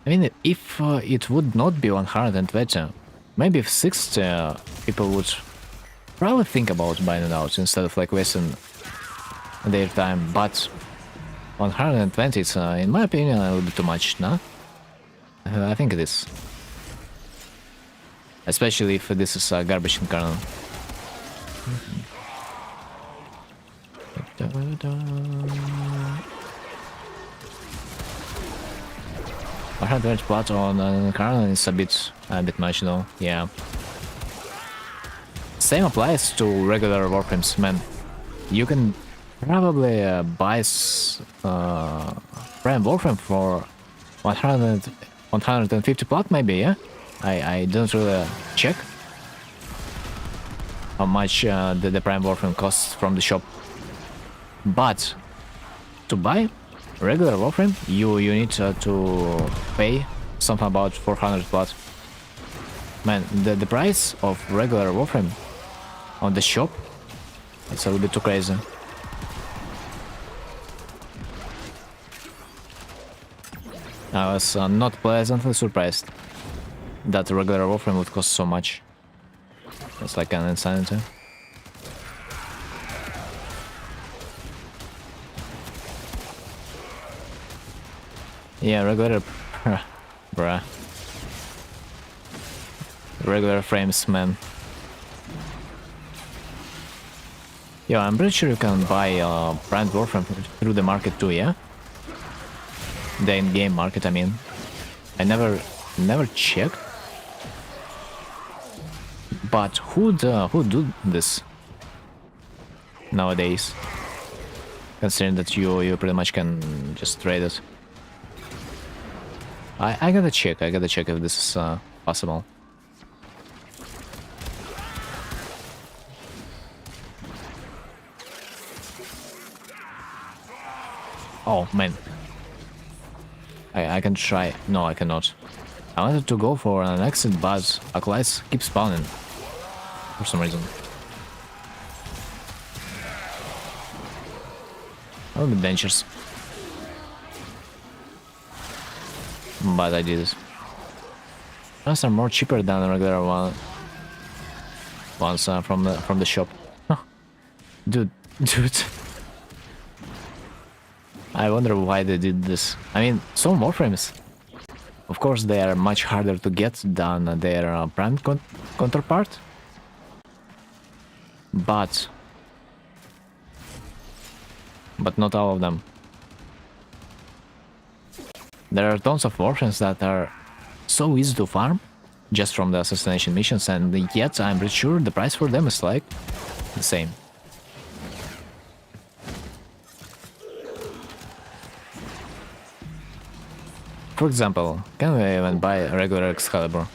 I mean, if it would not be 120, maybe if 60 people would probably think about buying it out instead of like wasting their time. But 120 is, in my opinion, a little bit too much, no? I think it is. Especially if this is a garbage Incarno. 120 plot on Incarno is a bit much though, yeah. Same applies to regular Warframes, man. You can probably buy Prime Warframe for 150 plot maybe, yeah? I don't really check how much the Prime Warframe costs from the shop. But to buy regular Warframe, you need to pay something about 400 plot. Man, the price of regular Warframe on the shop, it's a little bit too crazy. I was not pleasantly surprised that regular Warframe would cost so much. It's like an insanity. Yeah, regular... bruh. Regular frames, man. Yeah, I'm pretty sure you can buy Prime Warframe through the market too, yeah? The in-game market, I mean. I never checked. But who do this nowadays? Considering that you pretty much can just trade it. I gotta check if this is possible. Oh man, I can try. No, I cannot. I wanted to go for an exit, but Acolytes keep spawning for some reason. A little bit dangerous. But I did it. Those are more cheaper than the regular ones from the shop. Dude. I wonder why they did this. I mean, some Warframes, of course, they are much harder to get than their Prime counterpart. But not all of them. There are tons of Warframes that are so easy to farm just from the assassination missions, and yet I'm pretty sure the price for them is like the same. For example, can we even buy a regular Excalibur?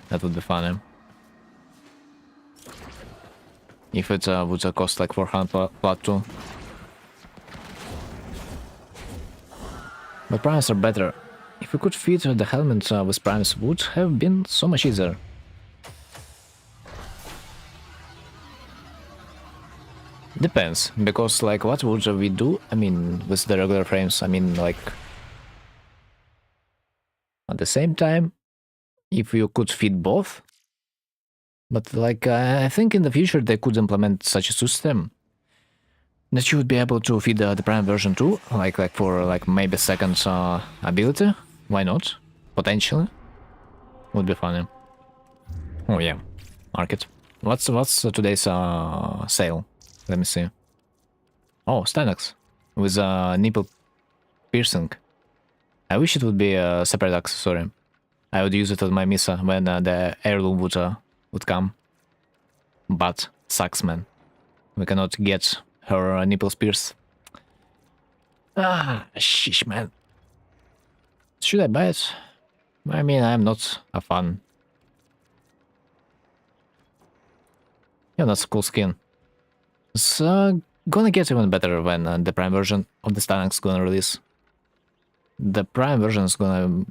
That would be funny. If it would cost like 400 plat too. But primes are better. If we could fit the helmet with primes, would have been so much easier. Depends, because like what would we do? I mean, with the regular frames, I mean like at the same time, if you could fit both. But like I think in the future they could implement such a system that you would be able to feed the prime version too, like for like maybe second ability. Why not? Potentially, would be funny. Oh yeah, market. What's today's sale? Let me see. Oh, Stynax with nipple piercing. I wish it would be a separate accessory. I would use it on my Misa when the heirloom would come. But sucks, man. We cannot get her nipples pierced. Ah, sheesh, man. Should I buy it? I mean, I'm not a fan. Yeah, that's a cool skin. It's gonna get even better when the prime version of the Stynax gonna release. The prime version is gonna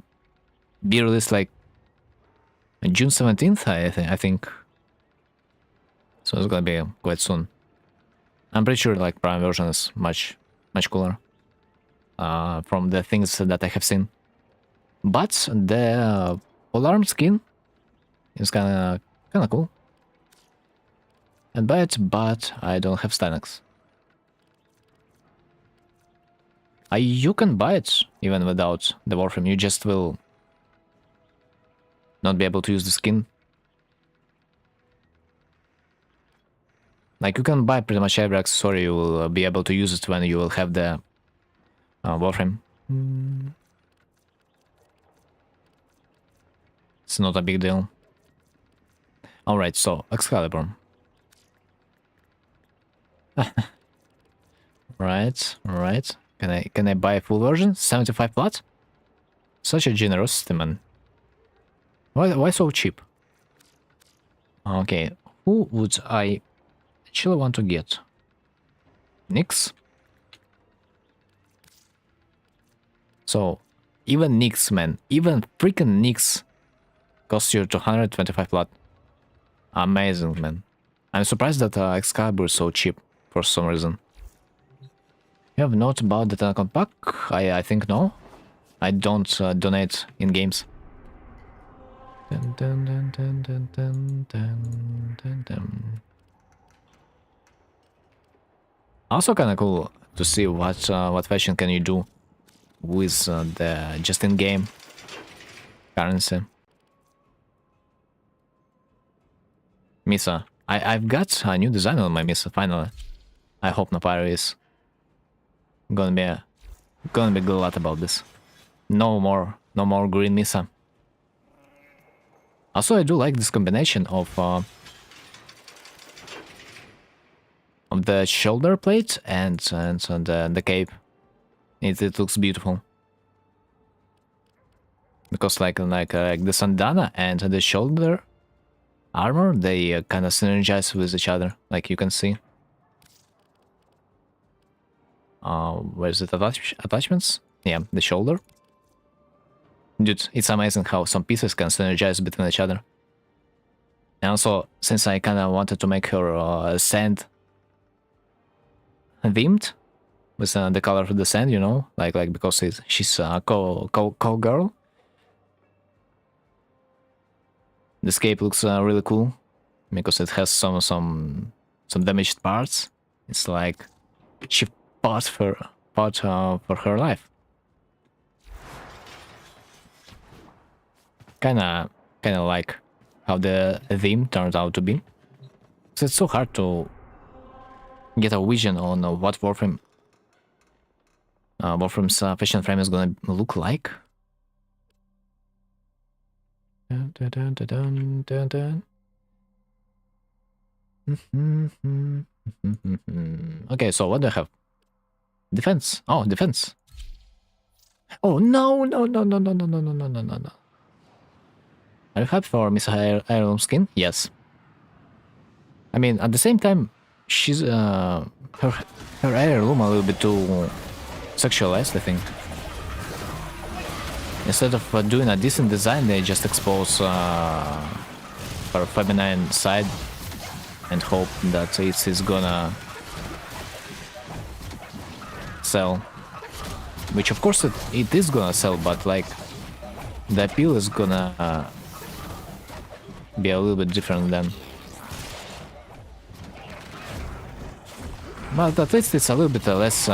be released like June 17th, I think. So it's gonna be quite soon. I'm pretty sure like prime version is much cooler from the things that I have seen. But the polearm skin is kinda cool. And buy it, but I don't have Stynax. You can buy it even without the Warframe, you just will not be able to use the skin. Like you can buy pretty much every accessory, you will be able to use it when you will have the Warframe. It's not a big deal. Alright, so Excalibur. Right. Can I buy a full version? 75 plat? Such a generosity, man. Why so cheap? Okay, who would I actually want to get? Nyx? So, even Nyx, man. Even freaking Nyx costs you 225 plat. Amazing, man. I'm surprised that Excalibur is so cheap for some reason. You have notes about the Tenacon pack? I think no. I don't donate in games. Also kind of cool to see what fashion can you do with the just in game currency. Misa, I've got a new design on my Misa finally. I hope Noparo is gonna be glad about this. No more green Misa. Also, I do like this combination of the shoulder plate and the cape. It looks beautiful. Because like the Sandana and the shoulder armor, they kind of synergize with each other, like you can see. Where's it? Attachments? Yeah, the shoulder. Dude, it's amazing how some pieces can synergize between each other. And also, since I kind of wanted to make her sand themed with the color of the sand, you know, like because she's a call girl. This cape looks really cool because it has some damaged parts. It's like she fought for her life. Kinda like how the theme turned out to be. So it's so hard to get a vision on what Warframe's fashion frame is gonna look like. Okay, so what do I have? Defense. Oh, defense. Oh no, no, no, no, no, no, no, no, no, no, no, no. Are you happy for Miss Heirloom skin? Yes. I mean, at the same time, she's her heirloom a little bit too sexualized, I think. Instead of doing a decent design, they just expose her feminine side and hope that it's gonna sell. Which of course it is gonna sell, but like the appeal is gonna be a little bit different then. But at least it's a little bit less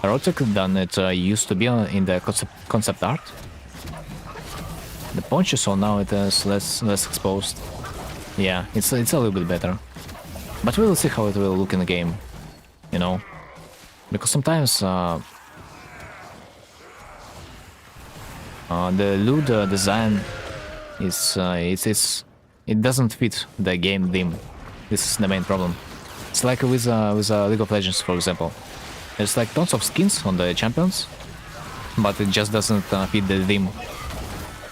erotic than it used to be in the concept art. The poncho, so now it is less exposed. Yeah, it's a little bit better. But we will see how it will look in the game, you know, because sometimes the lewd design is it doesn't fit the game theme. This is the main problem. It's like with League of Legends, for example. There's like tons of skins on the champions, but it just doesn't fit the theme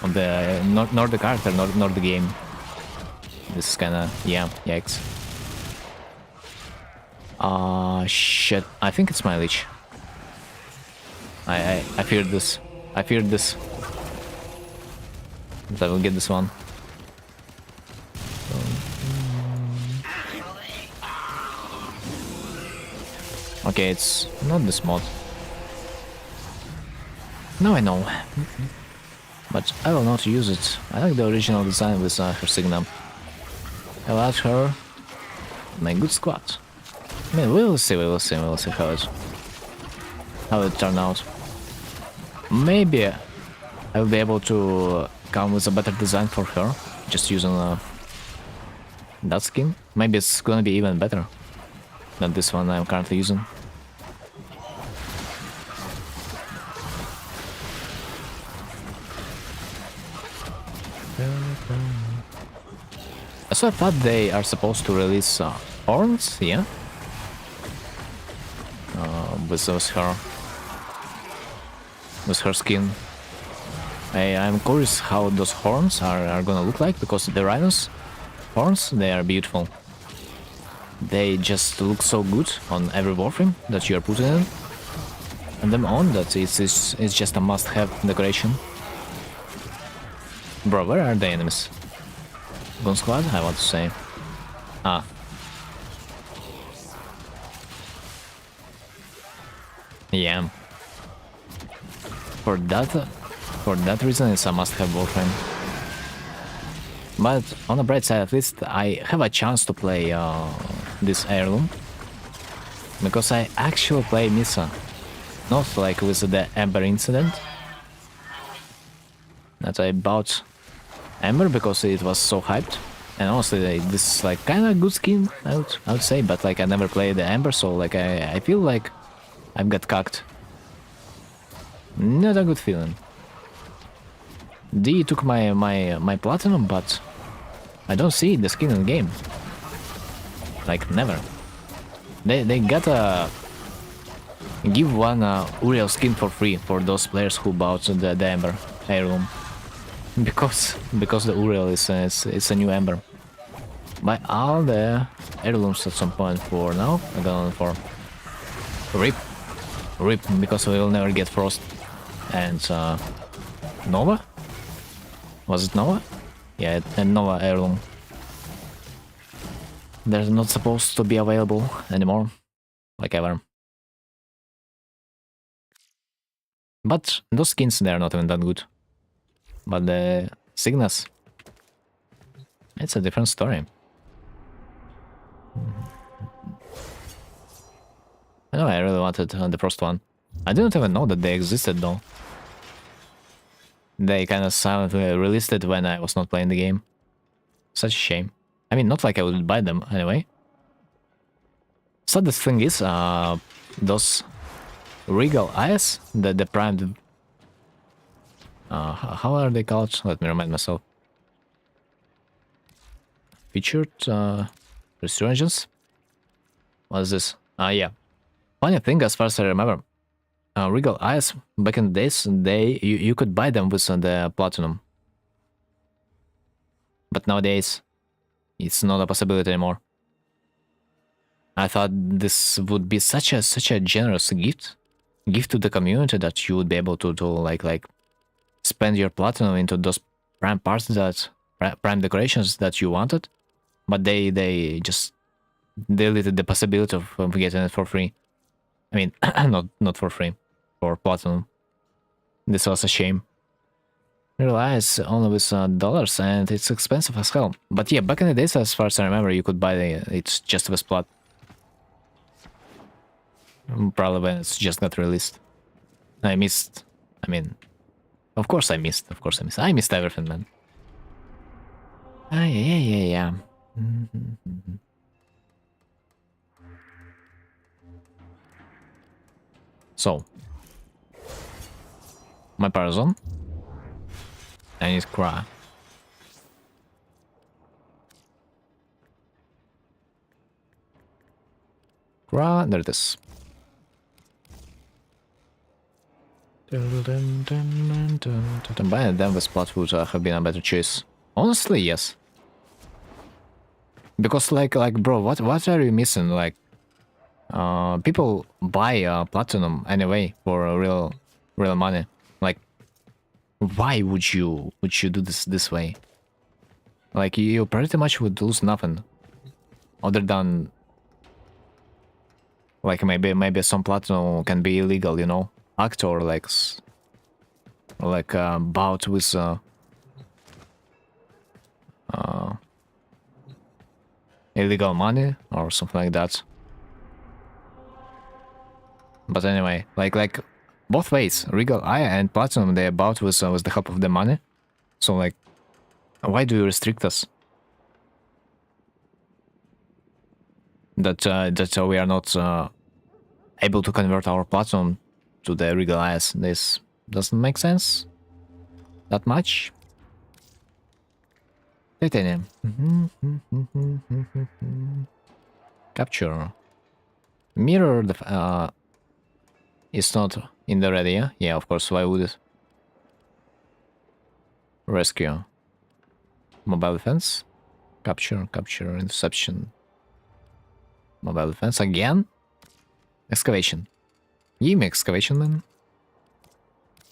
of the nor the character nor the game. This is kinda, yeah, yikes. Shit. I think it's my leech. I feared this. I feared this. But I will get this one. Okay, it's not this mod. Now I know. But I will not use it. I like the original design with her Signum. I like her. My good squad. I mean, we will see how it turned out. Maybe I will be able to come with a better design for her, just using that skin. Maybe it's gonna be even better than this one I'm currently using. So I thought they are supposed to release horns, yeah? With her skin. I'm curious how those horns are gonna look like, because the rhinos horns, they are beautiful. They just look so good on every warframe that you are putting in. And them on, that it's just a must-have decoration. Bro, where are the enemies? Gun squad, I want to say. Ah. Yeah. For that reason, it's a must-have warframe. But on the bright side, at least I have a chance to play this heirloom, because I actually play Misa, not like with the Ember incident. That I bought Ember because it was so hyped, and honestly, this is like kind of good skin, I would say. But like I never played the Ember, so like I feel like I've got cocked. Not a good feeling. D took my platinum, but I don't see the skin in the game. Like never. They gotta give one Uriel skin for free for those players who bought the Ember heirloom, because the Uriel is a new Ember. Buy all the heirlooms at some point. For now, I'm going for rip, because we will never get Frost and Nova. Was it Nova? Yeah, and Nova heirloom. They're not supposed to be available anymore, like ever. But those skins, they are not even that good. But the Cygnus, it's a different story. I know I really wanted the Frost one. I didn't even know that they existed though. They kind of silently released it when I was not playing the game. Such a shame. I mean, not like I would buy them anyway. So the thing is, those Regal Eyes, the primed... how are they called? Let me remind myself. Featured resurgence? What is this? Yeah. Funny thing, as far as I remember, Regal Eyes, back in the days, you could buy them with the platinum. But nowadays, it's not a possibility anymore. I thought this would be such a generous gift to the community, that you would be able to like spend your platinum into those prime parts, that prime decorations that you wanted, but they just deleted the possibility of getting it for free. I mean, not for free, for platinum. This was a shame. Realize only with dollars, and it's expensive as hell. But yeah, back in the days, as far as I remember, you could buy it just with plat. Probably when it's just got released. I missed. I mean, of course I missed. Of course I missed. I missed everything, man. Yeah. So, my Parazon. I need Kra. Kra, there it is. Buying them with Splat would have been a better choice. Honestly, yes. Because like bro, what are you missing? Like, people buy platinum anyway for real money. Like, why would you do this way? Like, you pretty much would lose nothing, other than like maybe some platinum can be illegal, you know, actor like bout with illegal money or something like that. But anyway, like both ways, Regal Eye and Platinum, they bought with the help of the money. So like, why do you restrict us? That we are not able to convert our Platinum to the Regal Eyes. This doesn't make sense that much. Titanium. Capture. Mirror the it's not in the ready, yeah? Yeah, of course, why would it? Rescue. Mobile defense. Capture, interception. Mobile defense again? Excavation. Give me excavation, man.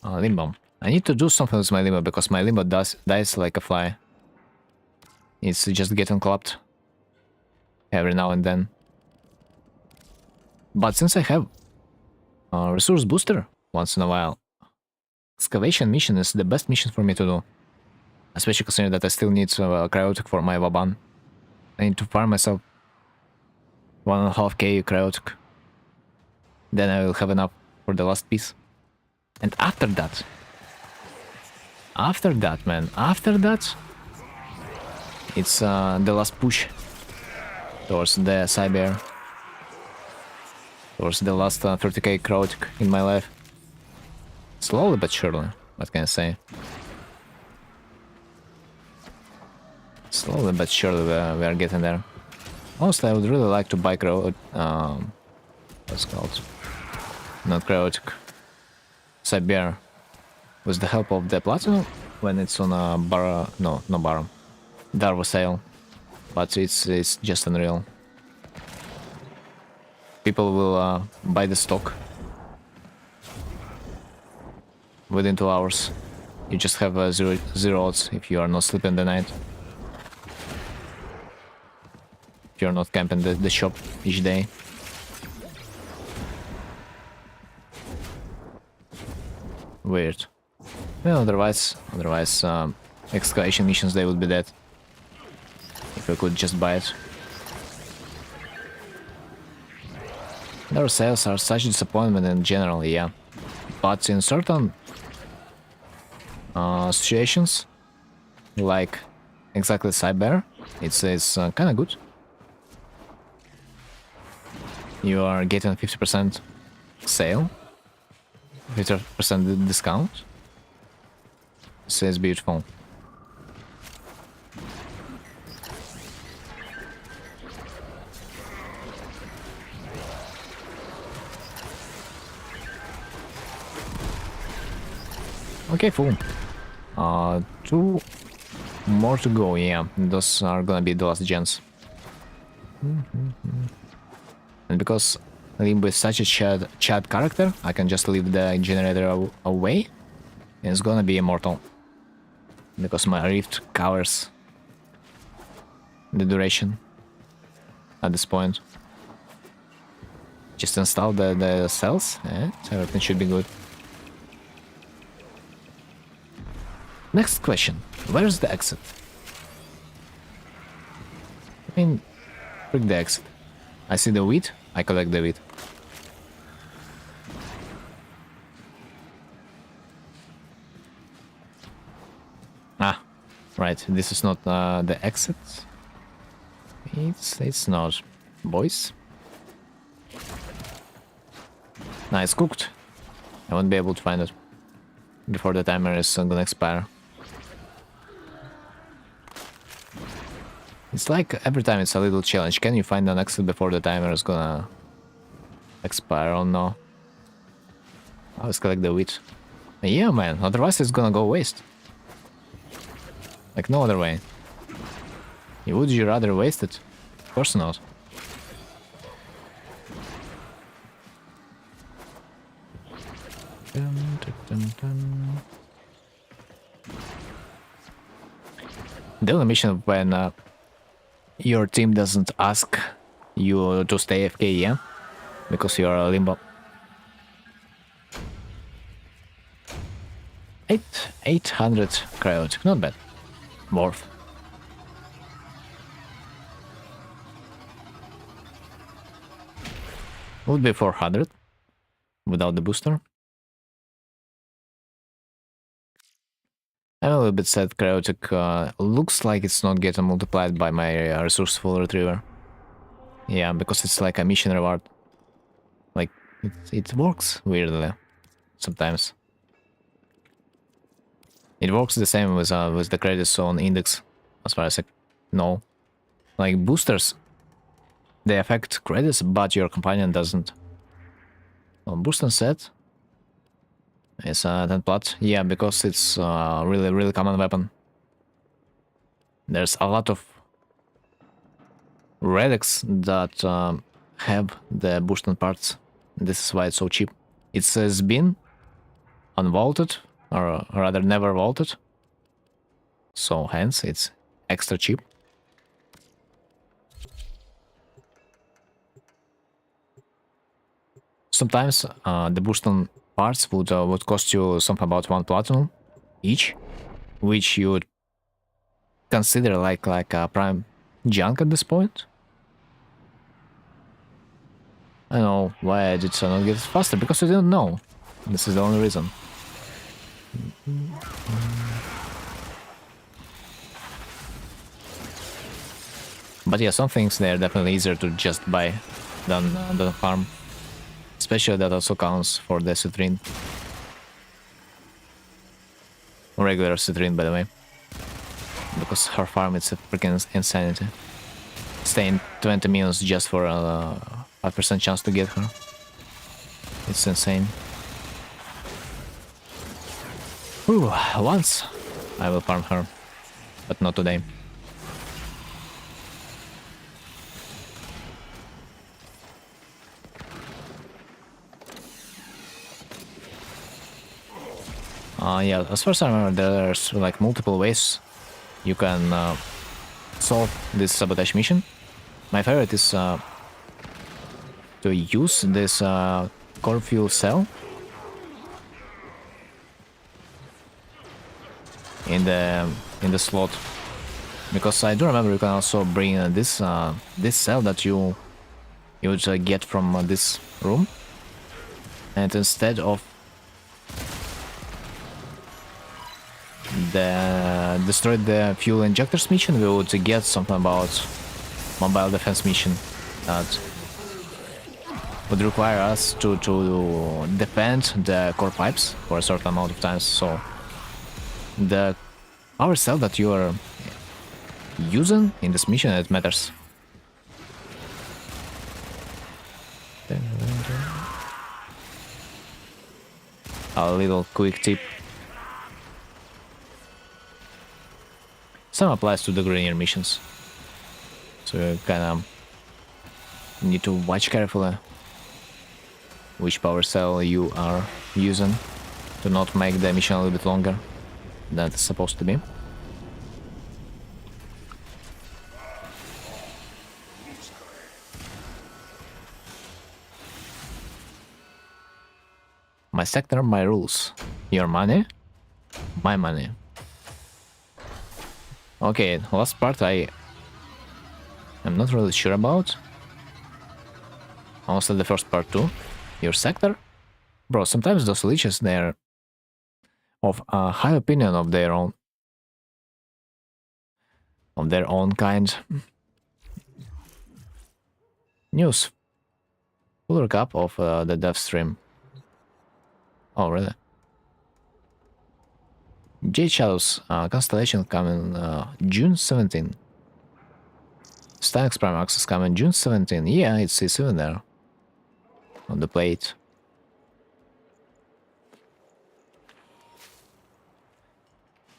Limbo. I need to do something with my Limbo, because my Limbo dies like a fly. It's just getting clapped every now and then. But since I have resource booster once in a while, excavation mission is the best mission for me to do. Especially considering that I still need cryotic for my Waban. I need to farm myself 1.5k cryotic. Then I will have enough for the last piece. And after that, man, after that, it's the last push towards the Cyber. Towards the last 30k cryotic in my life. Slowly but surely, what can I say? Slowly but surely we are getting there. Honestly, I would really like to buy what's it called? Not cryotic. Cyber. With the help of the platinum when it's on a bar. No, no bar. Darvo sale. But it's just unreal. People will buy the stock within 2 hours. You just have zero odds if you are not sleeping the night. If you're not camping the shop each day. Weird. Well, otherwise, excavation missions, they would be dead. If we could just buy it. Their sales are such disappointment in general, yeah. But in certain situations, like exactly Cyber, it's kind of good. You are getting 50% sale, 50% discount. So it's beautiful. Okay, full. Two more to go, yeah. Those are gonna be the last gens. And because Limbo is such a chat character, I can just leave the generator away, and it's gonna be immortal. Because my rift covers the duration at this point. Just install the cells, and everything should be good. Next question, where's the exit? I mean, frick the exit. I see the wheat, I collect the wheat. Ah, right, this is not the exit. It's not. Boys? Nah, it's cooked. I won't be able to find it before the timer is gonna expire. It's like every time it's a little challenge. Can you find an exit before the timer is gonna expire or no? I'll just collect the wheat. Yeah, man, otherwise it's gonna go waste. Like no other way. Would you rather waste it? Of course not. The only mission when your team doesn't ask you to stay AFK, yeah? Because you're a limbo. 800 cryotic, not bad. Worth. Would be 400 without the booster. I'm a little bit sad cryotic looks like it's not getting multiplied by my resourceful retriever. Yeah, because it's like a mission reward. Like, it works weirdly sometimes. It works the same with the credits on index, as far as I know. Like boosters, they affect credits, but your companion doesn't. Well, booster set is 10 plat, yeah, because it's a really common weapon. There's a lot of relics that have the boosting parts. This is why it's so cheap. It has been unvaulted, or rather never vaulted, so hence it's extra cheap. Sometimes the boosting parts would cost you something about 1 platinum each, which you would consider like a prime junk at this point. I know why I did not get it faster, because I didn't know. This is the only reason. But yeah, some things they're definitely easier to just buy than farm. Especially that also counts for the citrine. Regular citrine, by the way. Because her farm is a freaking insanity. Staying 20 minutes just for a 5% chance to get her. It's insane. Ooh, once I will farm her, but not today. Yeah, as far as I remember, there's like multiple ways you can solve this sabotage mission. My favorite is to use this core fuel cell in the slot, because I do remember you can also bring this cell that you would get from this room, and instead of the destroy the fuel injectors mission, we would get something about mobile defense mission that would require us to defend the core pipes for a certain amount of time. So the power cell that you are using in this mission, it matters. A little quick tip same applies to the Grenier missions. So you kinda need to watch carefully which power cell you are using to not make the mission a little bit longer than it's supposed to be. My sector, my rules. Your money, my money. Okay, last part I'm not really sure about. Also the first part too. Your sector? Bro, sometimes those leeches, they're of a high opinion of their own. Of their own kind. News. Full recap of the dev stream. Oh, really? Jade Shadows Constellation coming June 17. Styx Prime Access coming June 17. Yeah, it's even there. On the plate.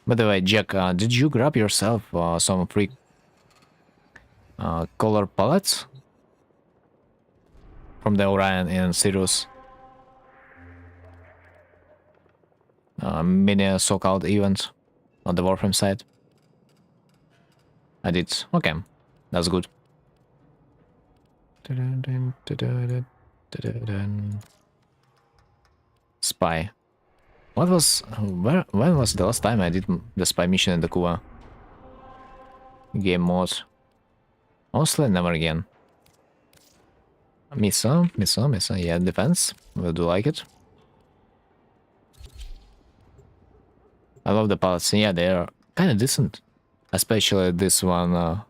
By the way, Jack, did you grab yourself some free color palettes? From the Orion and Sirius mini so-called event on the Warframe side? I did. Okay, that's good. Spy. What was... when was the last time I did the spy mission in the Kua? Game mode. Honestly, never again. Misa, yeah, defense. We do like it. I love the palettes. Yeah, they are kind of decent. Especially this one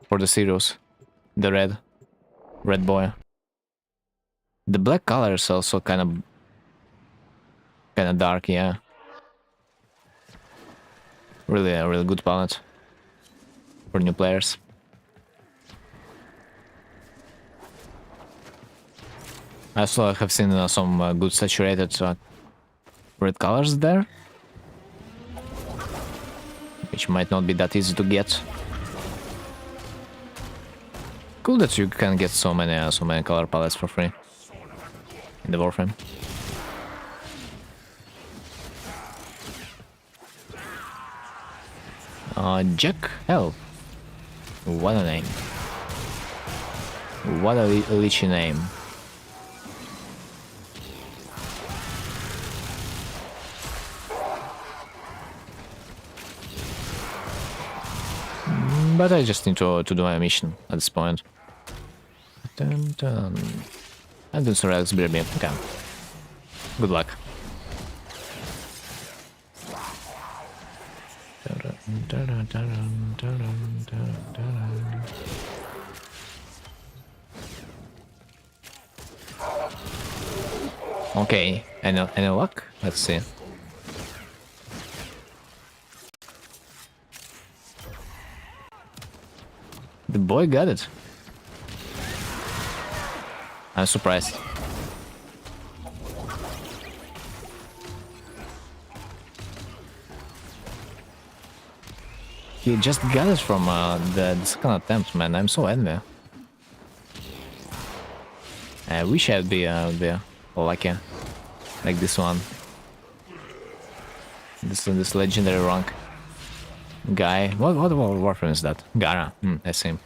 for the Sirius. The red boy. The black color is also kind of dark, yeah. Really a really good palette for new players. I also have seen some good saturated red colors there, which might not be that easy to get. Cool that you can get so many color palettes for free in the Warframe. Jack Hell. What a name. What a leechy name. But I just need to do my mission at this point. Dun, dun. I'm doing some Alex Birby. Okay. Good luck. Okay, any luck? Let's see. The boy got it. I'm surprised. He just got it from the second attempt, man. I'm so envy. I wish I'd be lucky like this one. This legendary rank guy. What Warframe is that? Gara. I see him.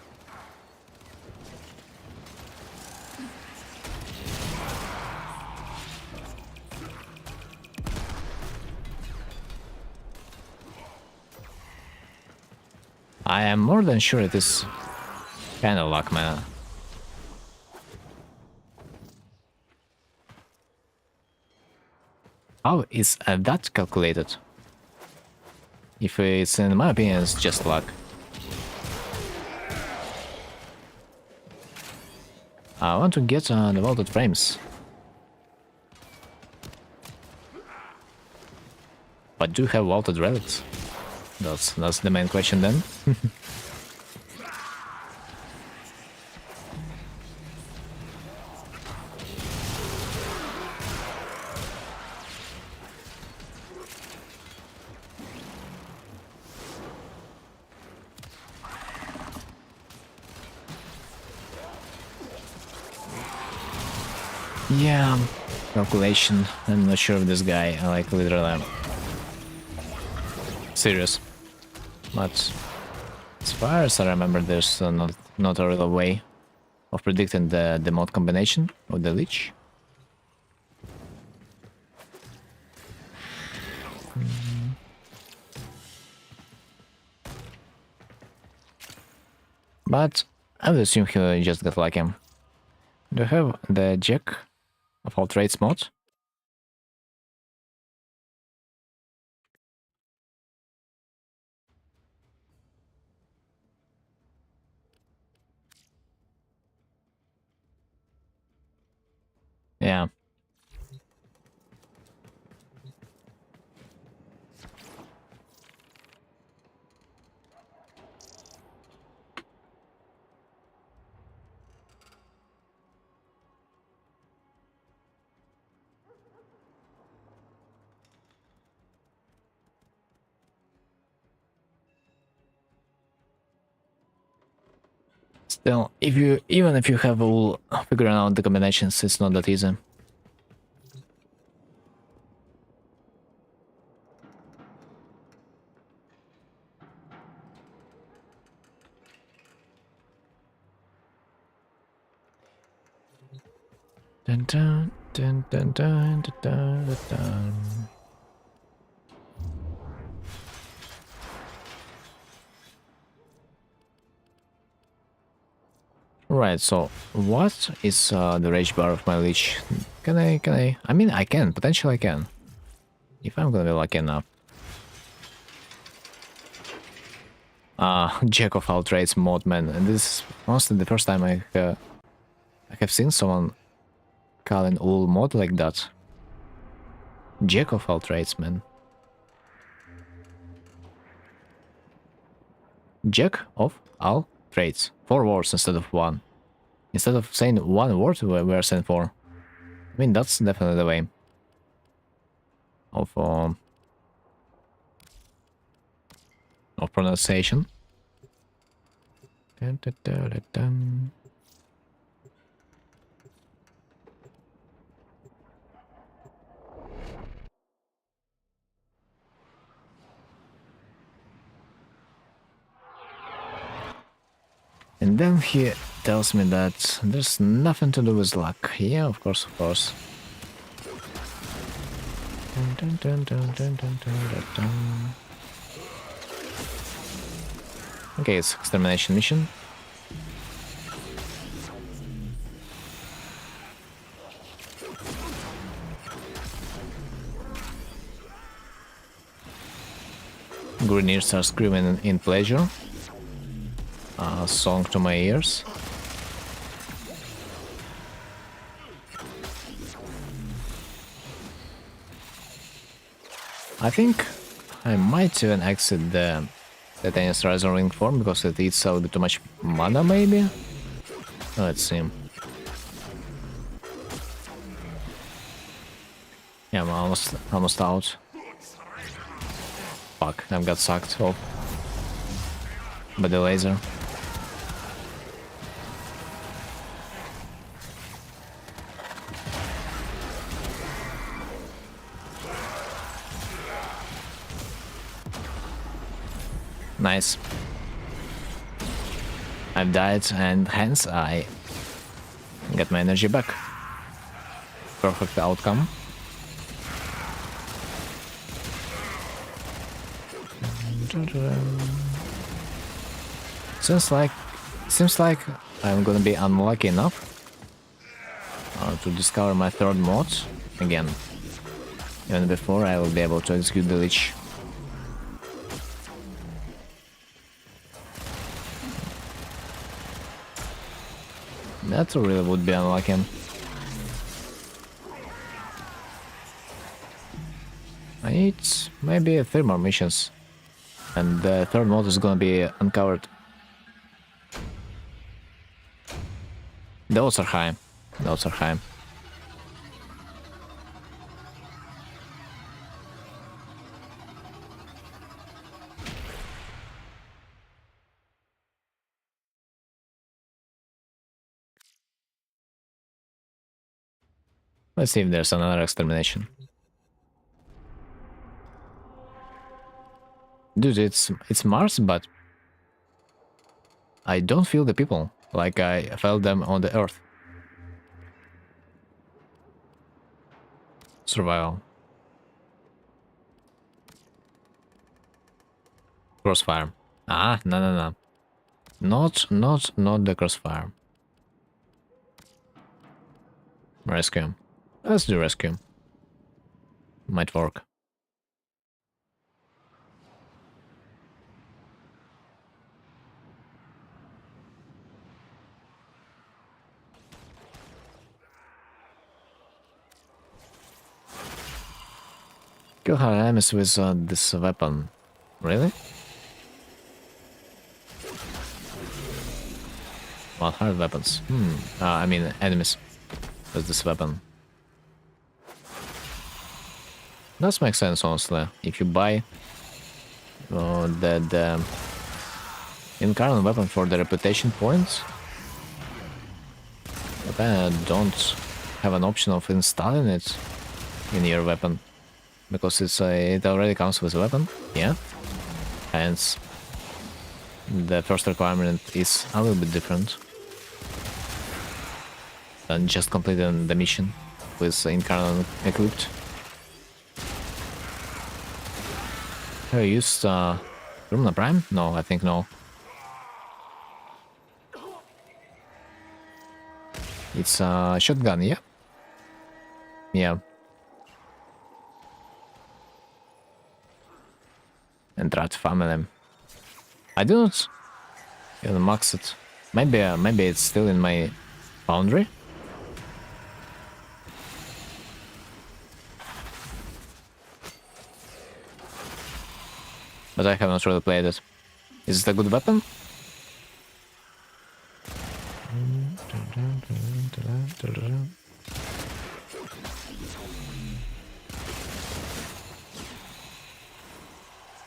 I am more than sure it is kind of luck, man. How is that calculated? If it's, in my opinion, it's just luck. I want to get the vaulted frames. But do you have vaulted relics? That's the main question then. Yeah, calculation. I'm not sure if this guy, like, literally serious. But as far as I remember, there's not a real way of predicting the mod combination of the Lich. But I would assume he just got lucky. Do you have the Jack of all trades mod? Yeah. Still, even if you have all figuring out the combinations, it's not that easy. Dun, dun, dun, dun, dun, dun, dun, dun. Right, so what is the rage bar of my Lich? Can I mean, I can, potentially I can. If I'm gonna be lucky enough. Jack of all trades mod, man, and this is honestly the first time I have seen someone call an all mod like that. Jack of all trades, man. Jack of all trades. 4 words instead of 1. Instead of saying 1 word, we're saying 4. I mean, that's definitely the way of pronunciation. Dun, dun, dun, dun, dun. And then he tells me that there's nothing to do with luck. Yeah, of course, of course. Dun, dun, dun, dun, dun, dun, dun, dun. Okay, it's extermination mission. Green ears are screaming in pleasure. A song to my ears. I think I might even exit the Titanius Riser Ring form because it eats a little bit too much mana, maybe? Let's see. Yeah, I'm almost out. Fuck, I've got sucked off by the laser. Nice. I've died and hence I get my energy back. Perfect outcome. Seems like I'm gonna be unlucky enough to discover my third mod again. Even before I will be able to execute the Lich. That really would be unlucky. I need maybe 3 more missions. And the third mod is gonna be uncovered. The odds are high. The odds are high. Let's see if there's another extermination. Dude, it's Mars, but I don't feel the people like I felt them on the Earth. Survival. Crossfire. Ah, no. Not the crossfire. Rescue. Let's do rescue. Might work. Kill her enemies with this weapon. Really? Well, hard weapons. I mean enemies with this weapon. Does make sense, honestly. If you buy the incarnate weapon for the reputation points, but I don't have an option of installing it in your weapon because it already comes with a weapon. Yeah. Hence, the first requirement is a little bit different than just completing the mission with incarnate equipped. Have I used Rumna Prime? No, I think no. It's a shotgun, yeah? Yeah. And Entrat family. I do not even max it. Maybe it's still in my foundry. But I have not really played it. Is it a good weapon?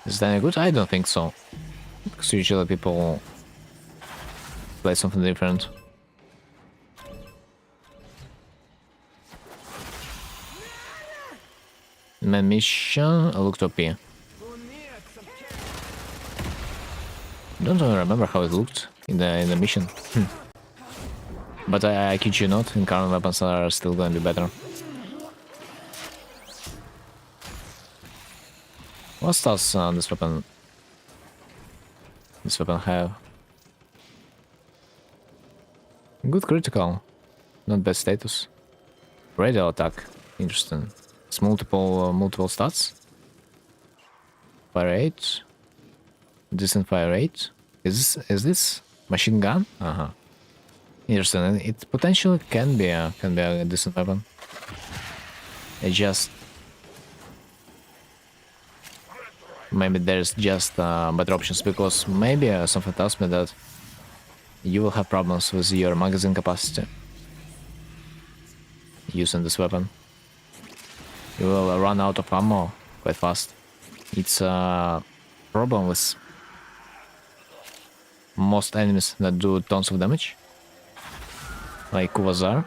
Is that any good? I don't think so. Because usually people play something different. My mission looked OP. Don't even remember how it looked in the mission. But I kid you not, incarnate weapons are still gonna be better. What does this weapon have? Good critical, not bad status. Radial attack, interesting. It's multiple stats. Fire rate, decent fire rate. Is this machine gun? Interesting. It potentially can be a decent weapon. It just maybe there's just better options because maybe something tells me that you will have problems with your magazine capacity using this weapon. You will run out of ammo quite fast. It's a problem with most enemies that do tons of damage, like Quasar,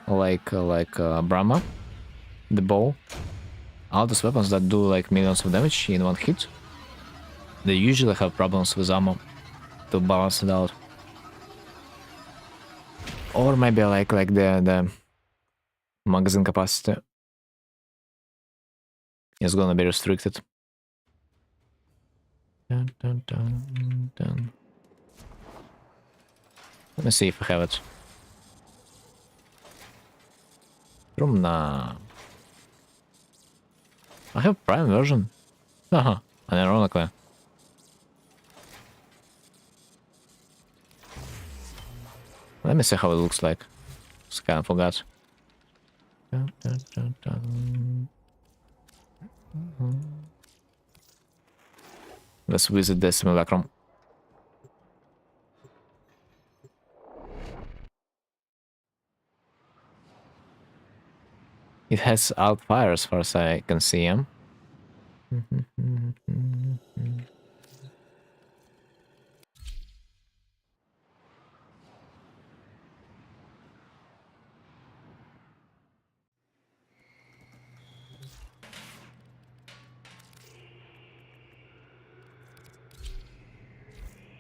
like Brahma, the bow. All those weapons that do like millions of damage in one hit, they usually have problems with ammo to balance it out. Or maybe like the magazine capacity is gonna be restricted. Dun, dun, dun, dun. Let me see if I have it. Rumna. I have Prime version. Ironically. Let me see how it looks like. Just kind of forgot. Dun, dun, dun, dun. Let's visit the simulacrum. It has alt fire as far as I can see him.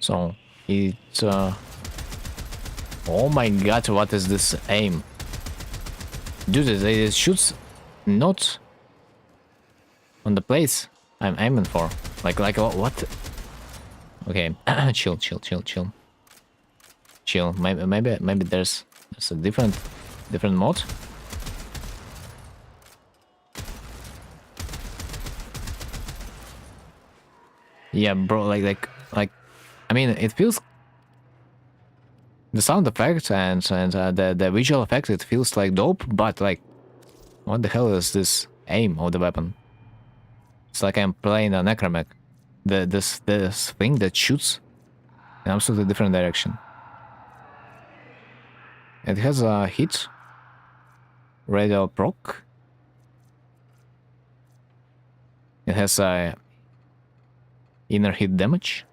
So it's oh my god, what is this aim? Dude, it shoots not on the place I'm aiming for. Like what? Okay, chill. Chill. Maybe there's a different mod. Yeah, bro. Like. I mean, it feels the sound effect and the visual effect. It feels like dope, but like, what the hell is this aim of the weapon? It's like I'm playing a necromech. This thing that shoots in absolutely different direction. It has a hit, radial proc. It has a inner hit damage.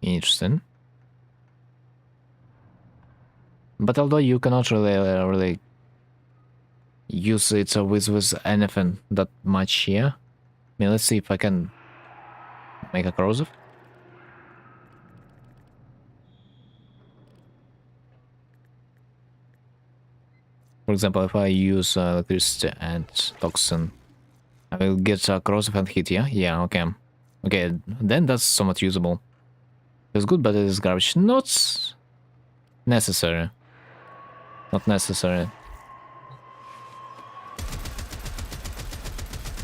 Interesting. But although you cannot really use it with anything that much here. I mean, let's see if I can make a corrosive. For example, if I use electricity and toxin, I will get a corrosive and hit, yeah? Yeah, okay. Okay, then that's somewhat usable. It's good, but it is garbage. Not necessary. Not necessary.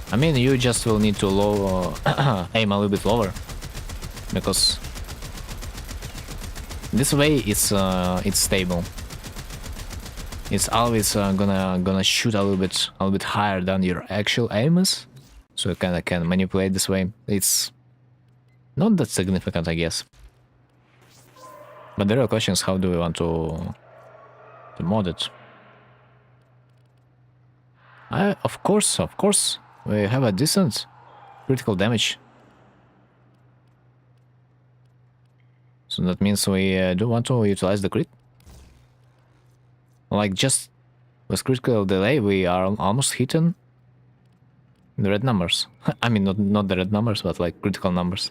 I mean, you just will need to aim a little bit lower, because this way it's stable. It's always gonna shoot a little bit higher than your actual aim is, so you kinda can manipulate this way. It's not that significant, I guess. But the real question is, how do we want to mod it? Of course, we have a decent critical damage. So that means we do want to utilize the crit. Like, just with critical delay, we are almost hitting the red numbers. I mean, not the red numbers, but like critical numbers.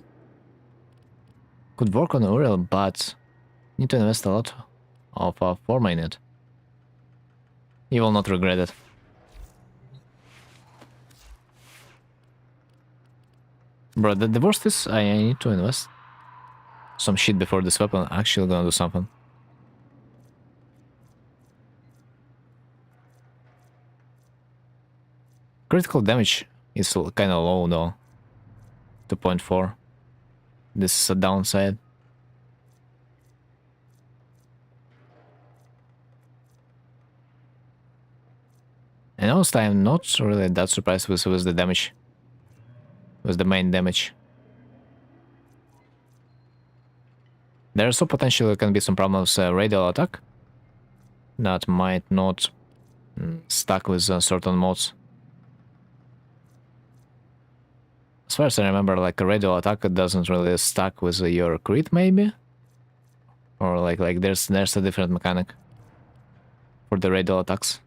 Could work on Uriel, but need to invest a lot of forma in it. You will not regret it. Bro, the worst is I need to invest some shit before this weapon actually gonna do something. Critical damage is kind of low though. 2.4. This is a downside. And honestly, I'm not really that surprised with the damage. With the main damage. There also potentially can be some problems with radial attack that might not stack with certain mods. As far as I remember, like a radial attack doesn't really stack with your crit, maybe, or like there's a different mechanic for the radial attacks.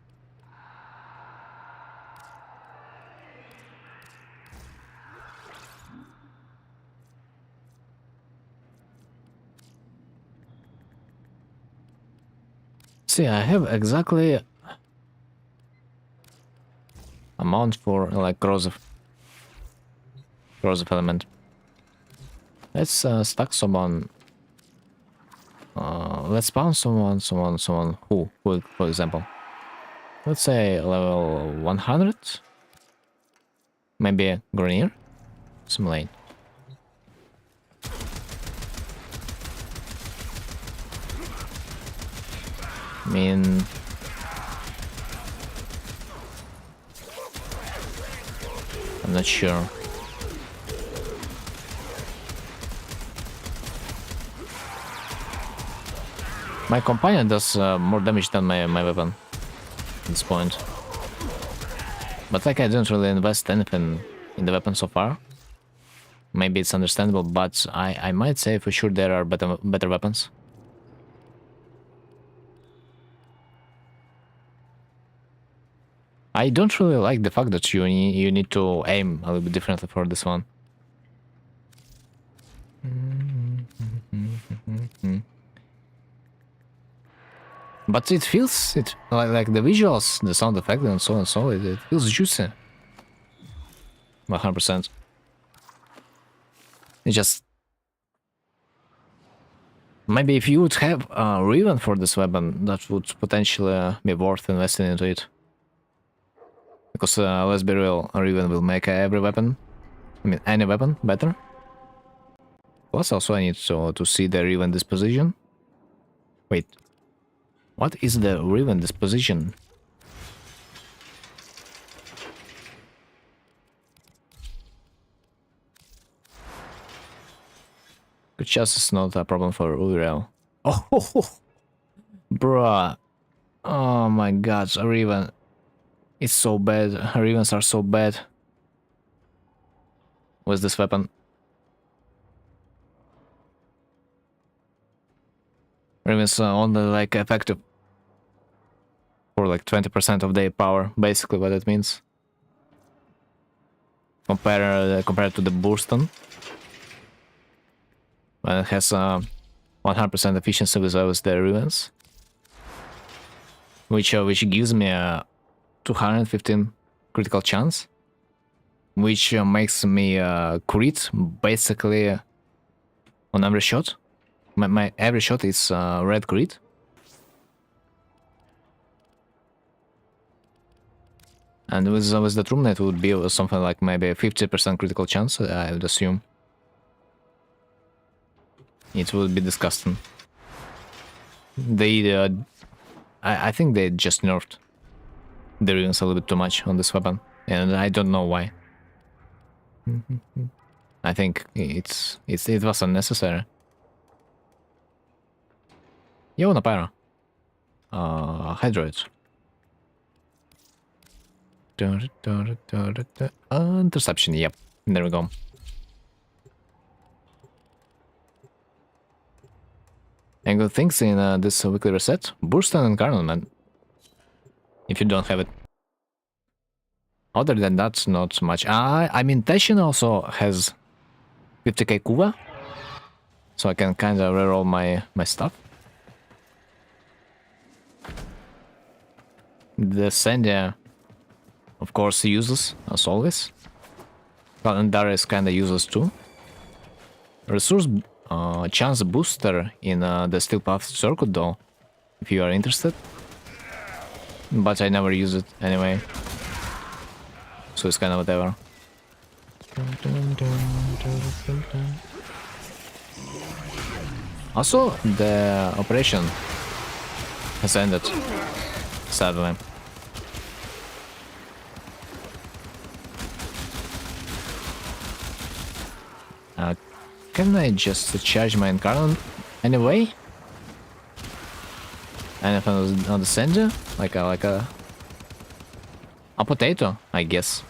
See, I have exactly amount for like corrosive element. Let's stack someone. Let's spawn someone who, for example, let's say level 100. Maybe a Grenier? Some lane. I mean, I'm not sure. My companion does more damage than my weapon at this point. But like, I didn't really invest anything in the weapon so far. Maybe it's understandable, but I might say for sure there are better weapons. I don't really like the fact that you need to aim a little bit differently for this one. But it feels it like the visuals, the sound effect, and so on and so. It feels juicy. 100%. It just maybe if you would have a Riven for this weapon, that would potentially be worth investing into it. Because let's be real, a Riven will make every weapon, I mean any weapon, better. Plus also I need to see the Riven disposition. Wait, what is the Riven disposition? Good chance is not a problem for Uriel. Oh, bruh. Oh my god, Riven. It's so bad. Rivens are so bad. What's this weapon? Rivens are only like effective for like 20% of their power, basically what it means. Compared to the Burston. When it has 100% efficiency with the Rivens. Which gives me a 215 critical chance. Which makes me crit basically on every shot. My every shot is red crit. And with the Trumnet it would be something like maybe a 50% critical chance, I would assume. It would be disgusting. They, I think they just nerfed the Rivens a little bit too much on this weapon, and I don't know why. I think it was unnecessary. Yo, Napyro. Hydroid. Interception, yep. There we go. And good things in this weekly reset. Burston and Carnal, man. If you don't have it. Other than that, not much. I mean, Teshin also has 50k Kuva. So I can kind of reroll my stuff. The Sandia, of course, useless, as always. And Dara is kinda useless too. Resource chance booster in the Steel Path Circuit though, if you are interested. But I never use it anyway. So it's kinda whatever. Also, the operation has ended, sadly. Can I just charge my Incarnate anyway? Anything on the center? Like a potato, I guess.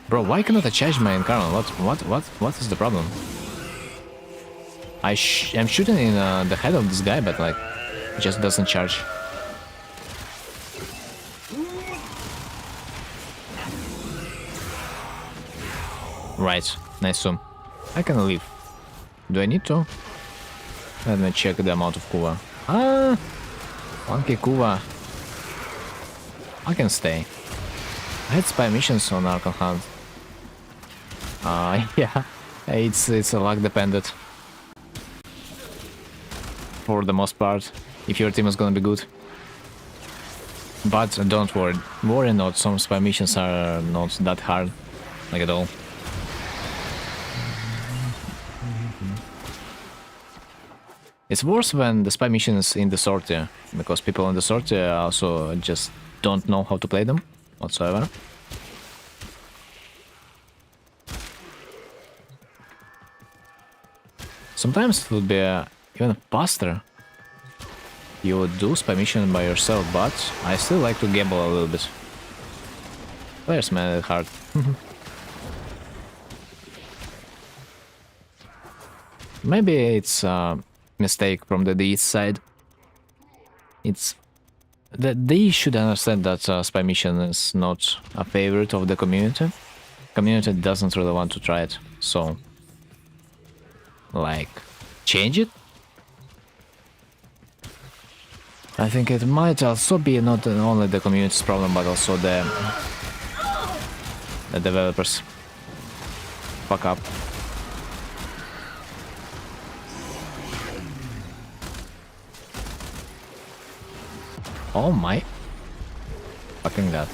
Bro, why cannot I charge my Incarnate? What is the problem? I'm shooting in the head of this guy, but like, it just doesn't charge. Right, nice zoom. I can leave. Do I need to? Let me check the amount of Kuva. 1k Kuva. I can stay. I had spy missions on Archon Hunt. Yeah, it's a luck dependent. For the most part, if your team is gonna be good. But don't worry not, some spy missions are not that hard, like at all. It's worse when the spy mission is in the sortie, because people in the sortie also just don't know how to play them whatsoever. Sometimes it would be even faster. You would do spy mission by yourself, but I still like to gamble a little bit. Players made it hard. Maybe it's a mistake from the DE side. It's that they should understand that spy mission is not a favorite of the community. Community doesn't really want to try it, so like change it. I think it might also be not only the community's problem, but also the developers. Fuck up. Oh my. Fucking that.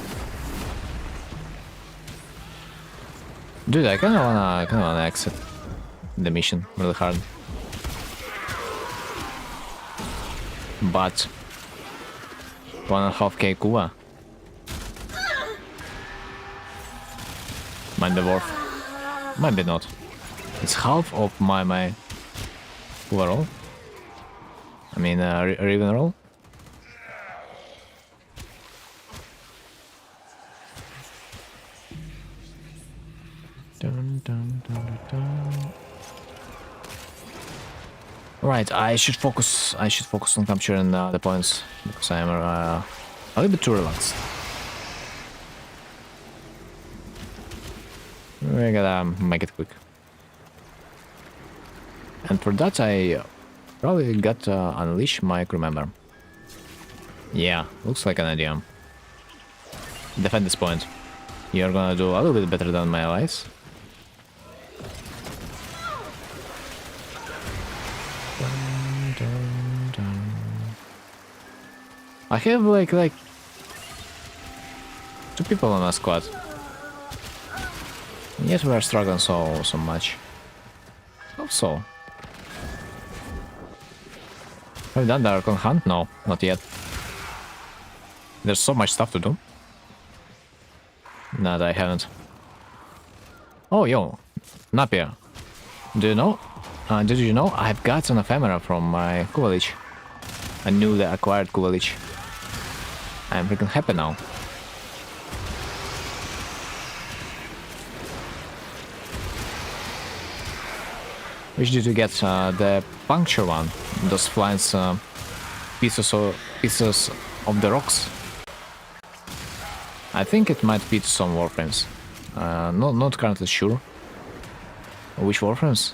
Dude, I kinda wanna exit the mission really hard. But 1.5k Kuwa. Mind the Wharf. Maybe not. It's half of my Kuwa roll. I mean, Riven roll. Dun, dun, dun, dun. Right, I should focus on capturing the points because I am a little bit too relaxed. We gotta make it quick. And for that I probably got to unleash my crew member. Yeah, looks like an idea. Defend this point. You're gonna do a little bit better than my allies. I have like 2 people on my squad. Yet we are struggling so much. Also, have you done the Archon Hunt? No, not yet. There's so much stuff to do. No, that I haven't. Oh, yo, Napier. Do you know? Did you know I've got an ephemera from my Kuvalich? A newly acquired Kuvalich. I'm freaking happy now. Which did you get? The puncture one. Those flying pieces of the rocks. I think it might be to some warframes. Not currently sure. Which warframes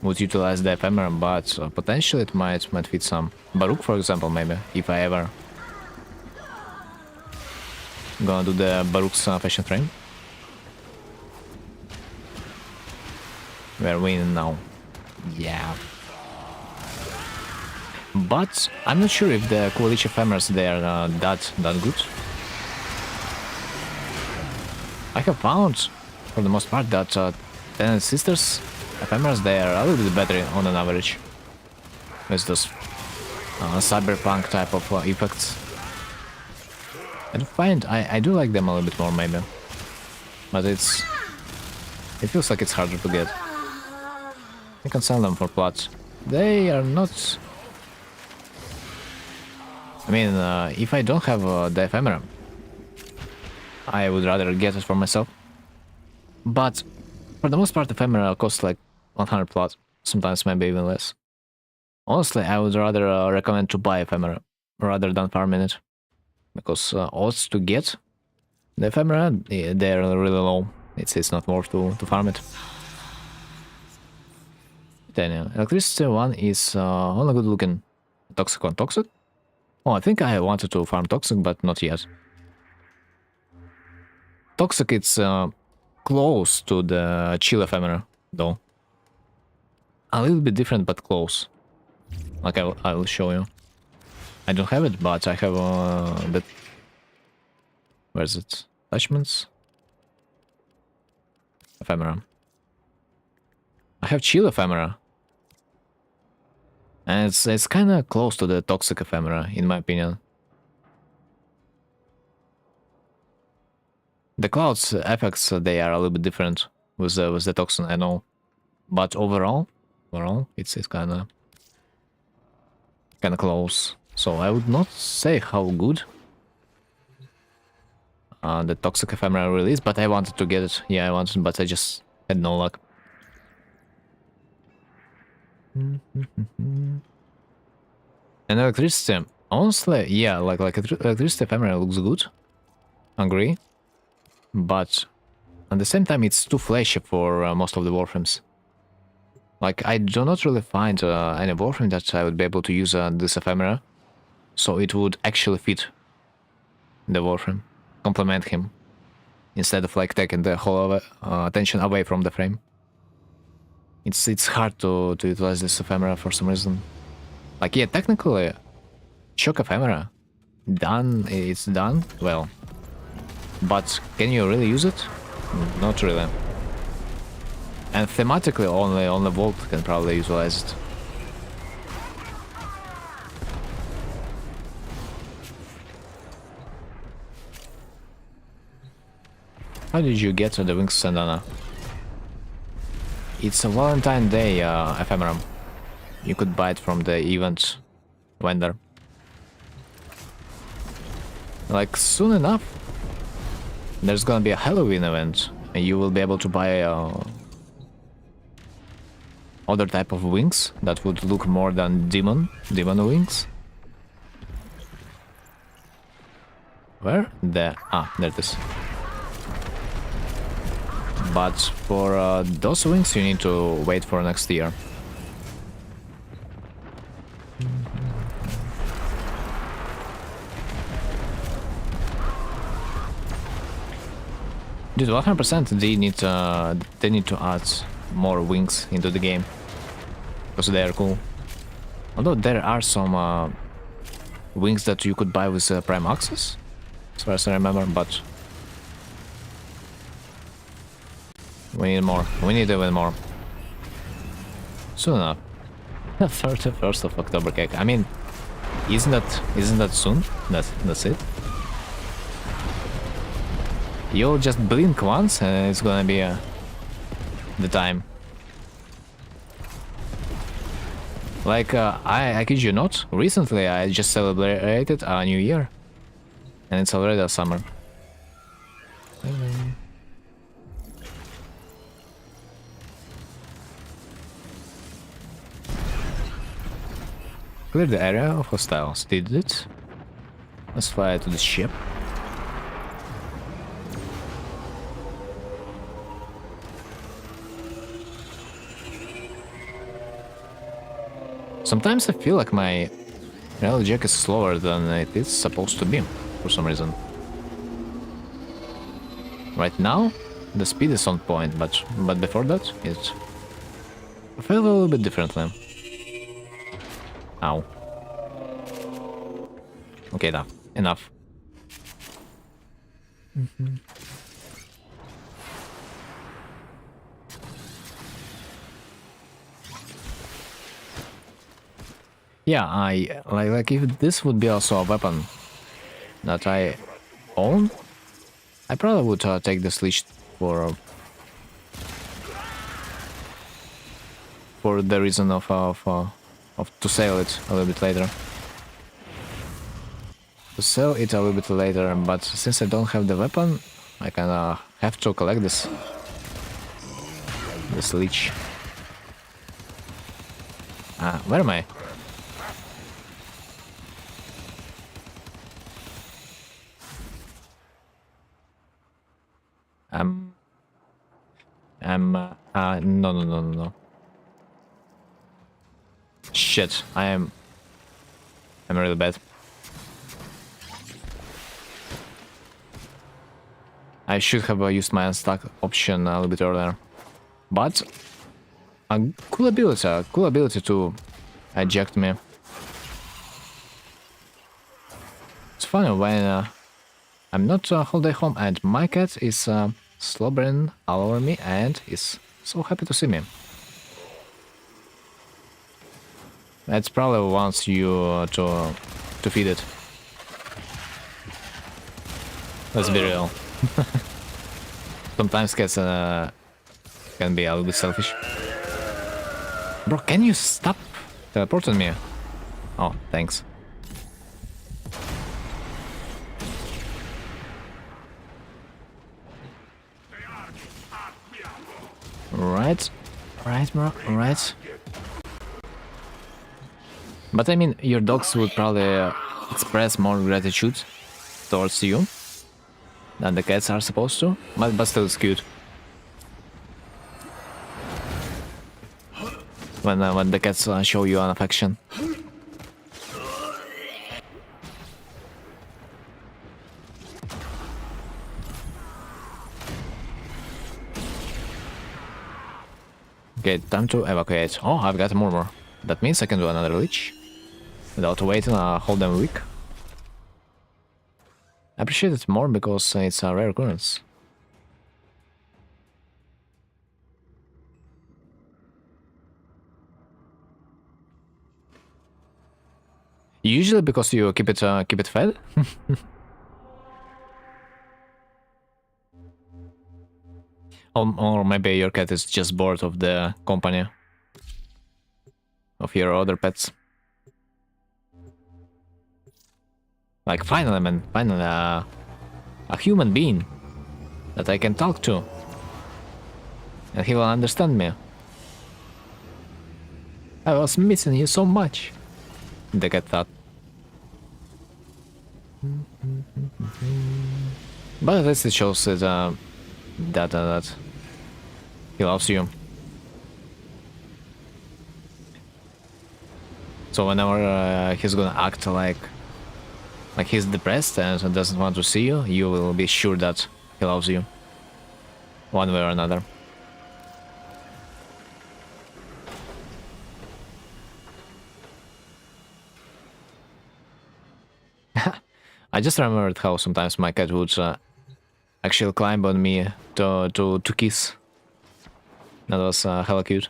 would utilize the ephemera, but potentially it might fit some. Baruch, for example, maybe, if I ever gonna do the Baruch's fashion frame. We're winning now. Yeah. But I'm not sure if the Kuvalich ephemeras they are that good. I have found, for the most part, that Ten Sisters ephemeras they are a little bit better on an average. With those cyberpunk type of effects. I do like them a little bit more maybe, but it feels like it's harder to get. I can sell them for plots. They are not. I mean, if I don't have the ephemera, I would rather get it for myself. But for the most part, ephemera costs like 100 plots, sometimes maybe even less. Honestly, I would rather recommend to buy ephemera rather than farming it. Because odds to get the ephemera, they're really low. It's not worth to farm it. Then electricity one is only good looking. Toxic one, toxic? Oh, I think I wanted to farm toxic, but not yet. Toxic, it's close to the chill ephemera, though. A little bit different, but close. Like I will show you. I don't have it, but I have the... Where's it? Attachments? Ephemera. I have chill ephemera. And it's kind of close to the toxic ephemera, in my opinion. The clouds effects, they are a little bit different with the toxin, I know. But overall, it's kind of close. So I would not say how good the toxic ephemera release, but I wanted to get it. Yeah, I wanted, but I just had no luck. And electricity, honestly, yeah, like electricity ephemera looks good. Agree. But at the same time, it's too flashy for most of the warframes. Like, I do not really find any warframe that I would be able to use this ephemera so it would actually fit the Warframe, complement him, instead of like taking the whole attention away from the frame. It's hard to utilize this ephemera for some reason. Like, yeah, technically, shock ephemera, it's done, well. But can you really use it? Not really. And thematically, only Volt can probably utilize it. How did you get to the Wings Sandana? It's a Valentine Day ephemera. You could buy it from the event vendor. Like, soon enough, there's gonna be a Halloween event, and you will be able to buy other type of wings that would look more than demon wings. Where? There. Ah, there it is. But for those wings, you need to wait for next year. Dude, 100% they need to add more wings into the game, because they are cool. Although there are some wings that you could buy with Prime Access, as far as I remember, but we need more. We need even more. Soon enough. 31st of October cake. I mean, isn't that soon? That's it. You'll just blink once and it's gonna be the time. Like, I kid you not, recently I just celebrated a new year. And it's already a summer. Clear the area of hostiles. Did it? Let's fly to the ship. Sometimes I feel like my reality check is slower than it is supposed to be, for some reason. Right now, the speed is on point, but before that, it felt a little bit differently. Ow. Okay, enough. Yeah, I like if this would be also a weapon that I own, I probably would take this leash for the reason of to sell it a little bit later. To sell it a little bit later, but since I don't have the weapon, I kinda have to collect this leech. Where am I? No. Shit, I'm really bad. I should have used my unstuck option a little bit earlier. But a cool ability to eject me. It's funny when I'm not holiday home and my cat is slobbering all over me and is so happy to see me. That's probably wants you to feed it. Let's be real. Sometimes cats can be a little bit selfish. Bro, can you stop teleporting me? Oh, thanks. Right, bro, right. But I mean, your dogs would probably express more gratitude towards you than the cats are supposed to, but still it's cute. When the cats show you an affection. Okay, time to evacuate. Oh, I've got a murmur. That means I can do another leech without waiting a whole damn week. I appreciate it more because it's a rare occurrence. Usually because you keep it fed. Or maybe your cat is just bored of the company of your other pets. Like finally, man, finally a human being that I can talk to. And he will understand me. I was missing you so much. The cat thought. But at least it shows it, that he loves you. So whenever he's gonna act like he's depressed and doesn't want to see you, you will be sure that he loves you. One way or another. I just remembered how sometimes my cat would actually climb on me to kiss. That was hella cute.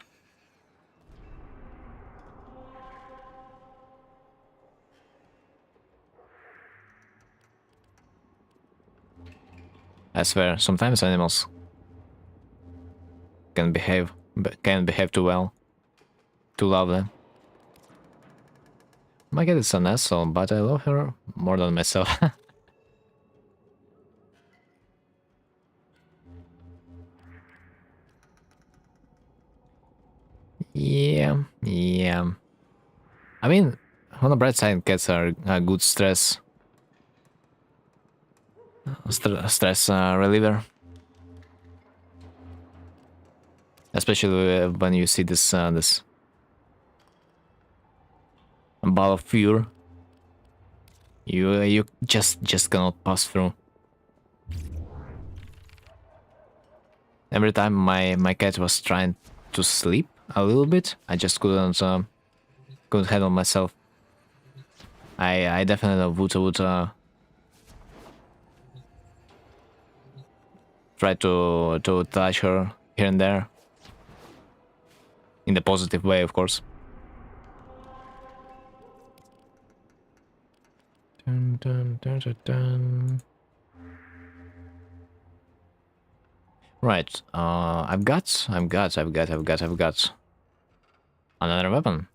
I swear, sometimes animals can behave too well, too lovely. My cat is an asshole, but I love her more than myself. Yeah. I mean, on the bright side, cats are a good stress reliever. Especially when you see this ball of fury, you just cannot pass through. Every time my cat was trying to sleep a little bit, I just couldn't handle myself. I definitely would try to touch her here and there, in the positive way, of course. Dun, dun, dun, dun, dun. Right. I've got another weapon.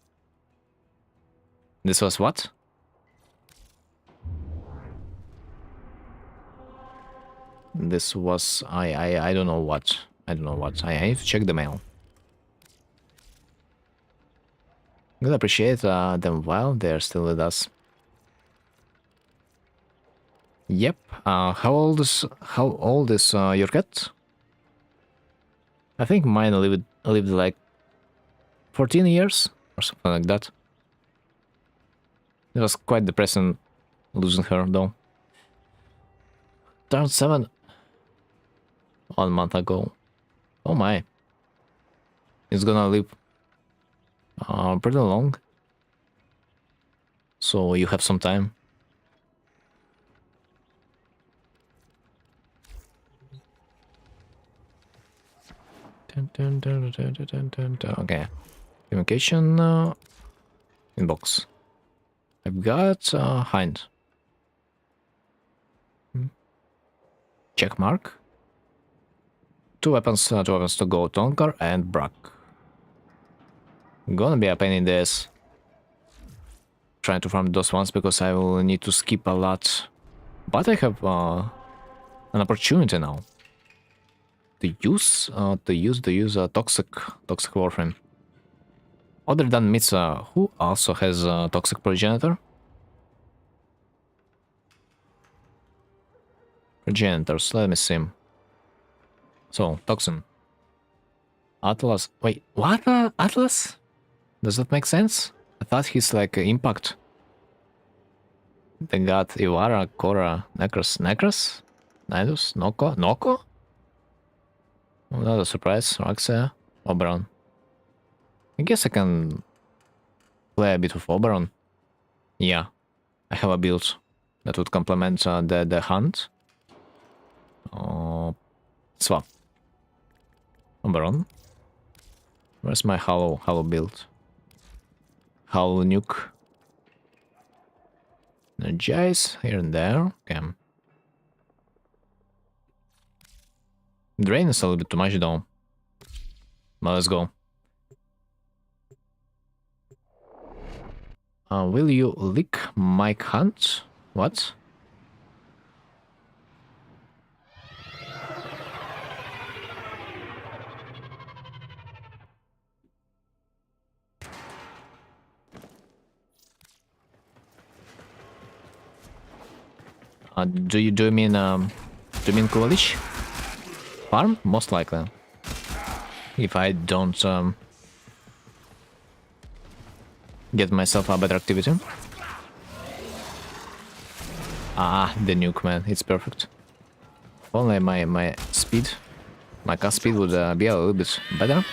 This was what? This was I don't know what. I don't know what. I need to check the mail. I'm gonna appreciate them while they're still with us. Yep. How old is your cat? I think mine lived like 14 years or something like that. It was quite depressing losing her though. Turned 7 1 month ago. Oh my. It's gonna live pretty long. So you have some time. Okay. Communication inbox. I've got Hind. Check mark. Two weapons to go, Tonkar and Brack. Gonna be a pain in this. Trying to farm those ones because I will need to skip a lot. But I have an opportunity now to use toxic warframe. Other than Mitsa, who also has a toxic progenitor. Progenitors, let me see. So, Toxin. Atlas. Wait, what? Atlas? Does that make sense? I thought he's like Impact. They got Ivara, Korra, Necros, Nidus, Noko? Oh, not a surprise. Raxia, Oberon. I guess I can play a bit of Oberon. Yeah, I have a build that would complement the hunt. Swap. Oberon. Where's my hollow build? Hollow nuke. Energize here and there. Okay. Drain is a little bit too much though. Well, let's go. Will you lick my hunt? What? Do you mean Kulich? Farm? Most likely. If I don't get myself a better activity. Ah, the nuke, man, it's perfect. If only my speed, my cast speed would be a little bit better.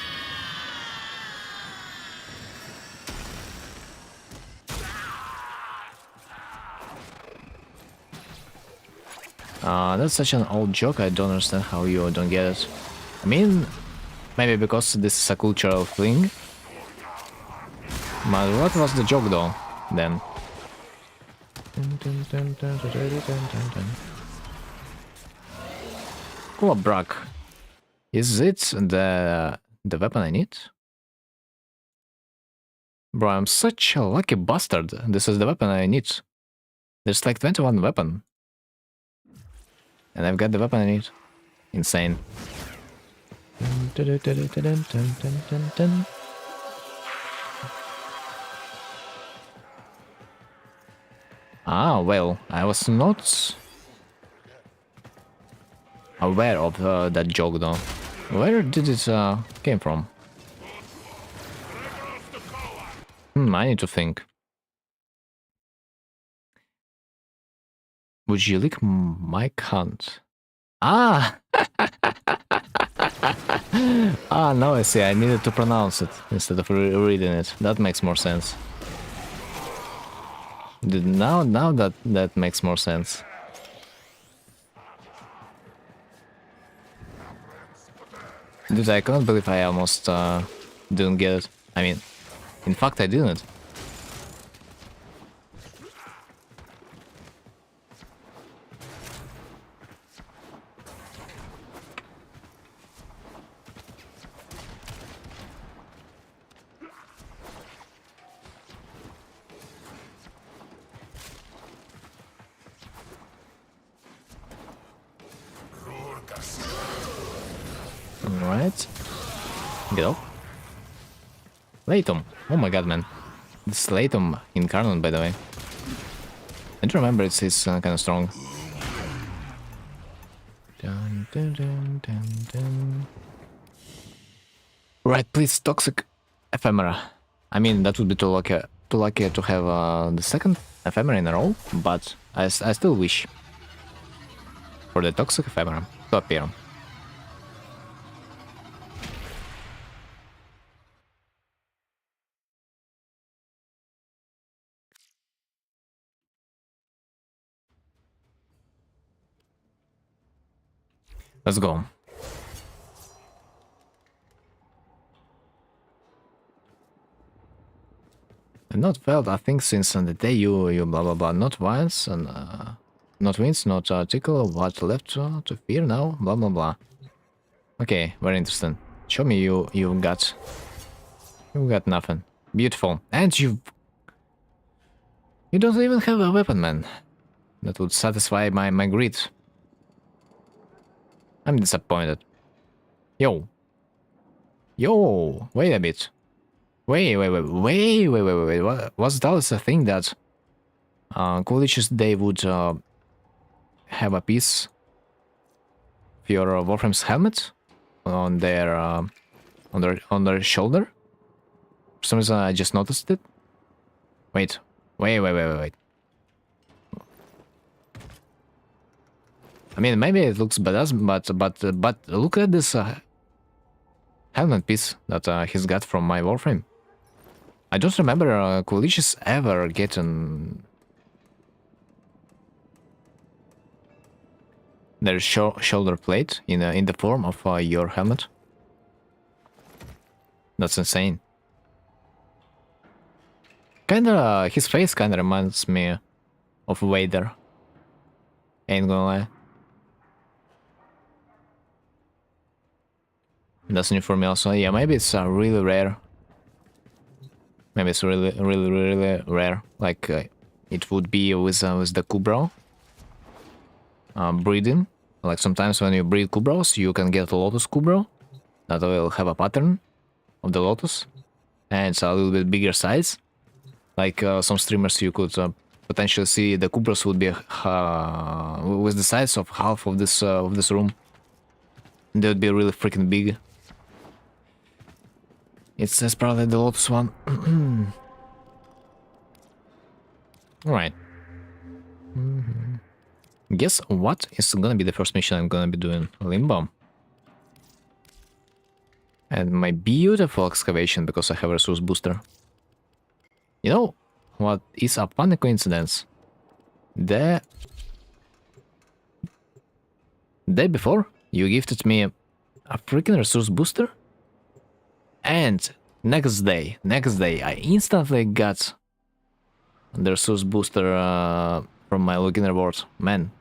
That's such an old joke, I don't understand how you don't get it. I mean, maybe because this is a cultural thing. But what was the joke though, then? Cool, Brack. Is it the weapon I need? Bro, I'm such a lucky bastard. This is the weapon I need. There's like 21 weapon. And I've got the weapon I need. Insane. Ah, well, I was not aware of that joke though. Where did it came from? I need to think. Would you lick my cunt? Ah! Ah, now I see. I needed to pronounce it instead of reading it. That makes more sense. Now that makes more sense. Dude, I can't believe I almost didn't get it. I mean, in fact, I didn't. Alright. Get up. Latham. Oh my god, man. This Latham incarnate, by the way. I do remember it's kind of strong. Dun, dun, dun, dun, dun. Right, please, Toxic Ephemera. I mean, that would be too lucky to have the second Ephemera in a row, but I still wish for the Toxic Ephemera to appear. Let's go. And not failed, I think, since on the day you blah blah blah. Not once and not wins, not tickle. What left to fear now? Blah blah blah. Okay, very interesting. Show me you got nothing. Beautiful, and you don't even have a weapon, man. That would satisfy my greed. I'm disappointed. Yo. Wait a bit. Wait. Was that a thing that colleges they would have a piece of your Warframe's helmet on their shoulder? For some reason I just noticed it. Wait. I mean, maybe it looks badass, but look at this helmet piece that he's got from my Warframe. I don't remember Coalitions ever getting their shoulder plate in the form of your helmet. That's insane. Kinda, his face kinda reminds me of Vader. Ain't gonna lie. That's new for me also. Yeah, maybe it's really rare. Maybe it's really rare. Like it would be with the Kubrow breeding. Like sometimes when you breed Kubrows, you can get a Lotus Kubrow that will have a pattern of the Lotus, and it's a little bit bigger size. Like some streamers, you could potentially see the Kubrows would be with the size of half of this room. They would be really freaking big. It says probably the Lotus one. Alright. Guess what is gonna be the first mission I'm gonna be doing? Limbo. And my beautiful excavation, because I have a resource booster. You know what is a funny coincidence? The day before, you gifted me a freaking resource booster, and next day, I instantly got the resource booster from my login reward. Man,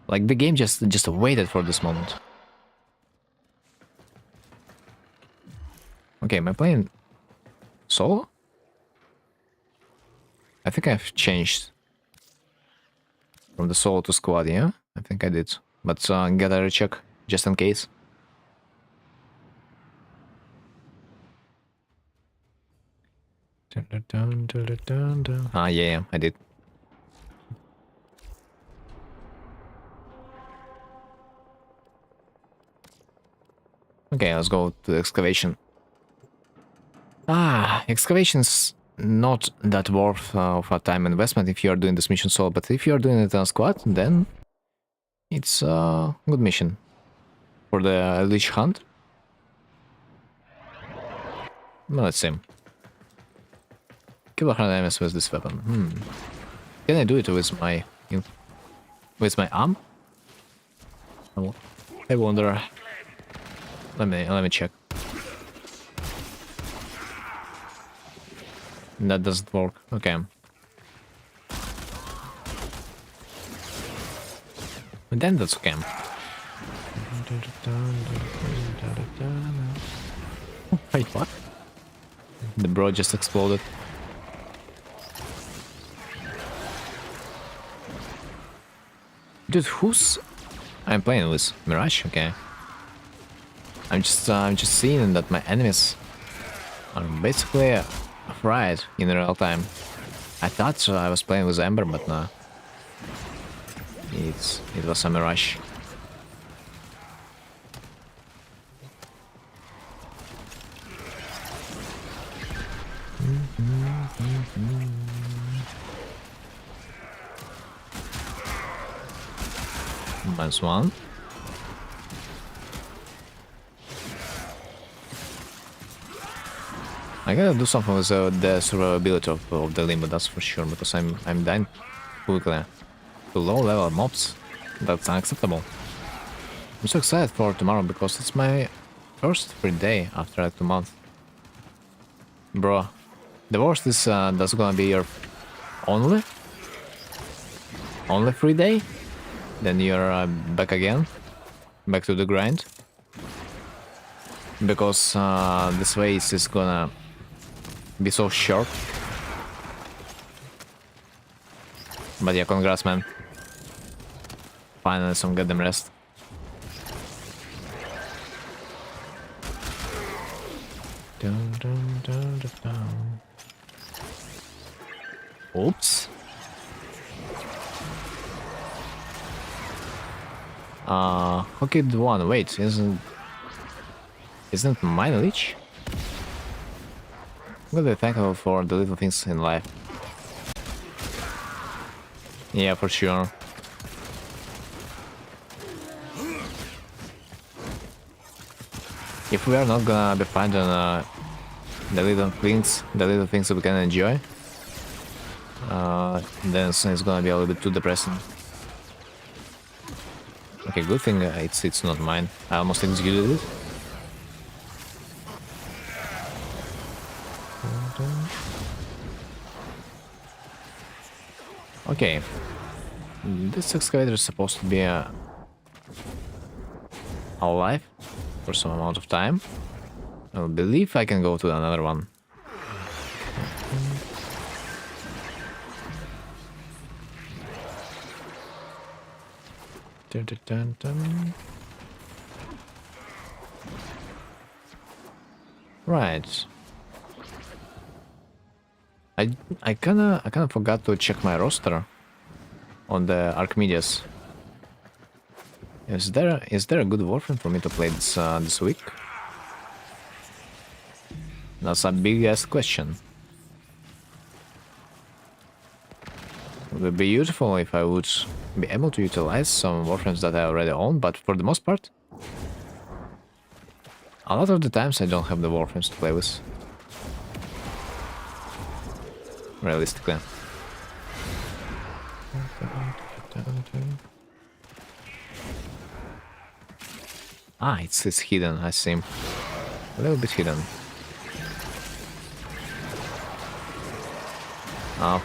like the game just waited for this moment. Okay, am I playing solo? I think I've changed from the solo to squad, yeah? I think I did. But gotta recheck, just in case. Ah, yeah, I did. Okay, let's go to the excavation. Excavation's not that worth of a time investment if you are doing this mission solo, but if you are doing it on squad, then it's a good mission. For the Lich Hunt. Well, let's see. Kill 100 enemies with this weapon. Can I do it with my arm? I wonder. Let me check. That doesn't work. Okay. But then that's okay. Wait, what? The bro just exploded. Dude, who's I'm playing with? Mirage? Okay. I'm just seeing that my enemies are basically fried in real time. I thought I was playing with Ember, but no. It was a Mirage. Minus one. I gotta do something with the survivability of the Limbo, that's for sure, because I'm dying quickly to low level mobs. That's unacceptable. I'm so excited for tomorrow because it's my first free day after like 2 months. Bro, the worst is that's gonna be your only free day. Then you're back again, back to the grind. Because this race is gonna be so short. But yeah, congrats, man. Finally, some goddamn rest. Oops. Okay, the one. Wait, isn't mine Lich? I'm gonna be thankful for the little things in life. Yeah, for sure. If we are not gonna be finding the little things that we can enjoy. Then it's gonna be a little bit too depressing. Okay, good thing it's not mine. I almost executed it. Okay, this excavator is supposed to be alive for some amount of time. I believe I can go to another one. Dun, dun, dun, dun. Right. I kinda forgot to check my roster on the Archimedes. Is there a good Warframe for me to play this week? That's a big ass question. It would be beautiful if I would be able to utilize some Warframes that I already own, but for the most part, a lot of the times I don't have the Warframes to play with. Realistically. Ah, it's hidden, I see. A little bit hidden.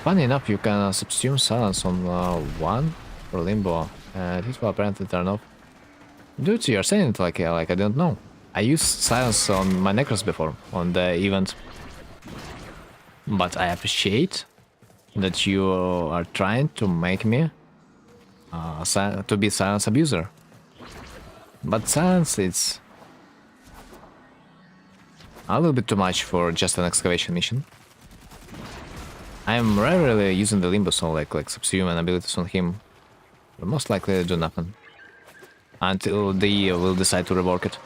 Funny enough, you can subsume silence on one for Limbo, and it will apparently turn off. Dude, you're saying it like I don't know. I used silence on my Necros before, on the event. But I appreciate that you are trying to make me to be silence abuser. But silence, it's a little bit too much for just an excavation mission. I'm rarely using the Limbo Soul like subhuman abilities on him. But most likely do nothing. Until they will decide to rework it.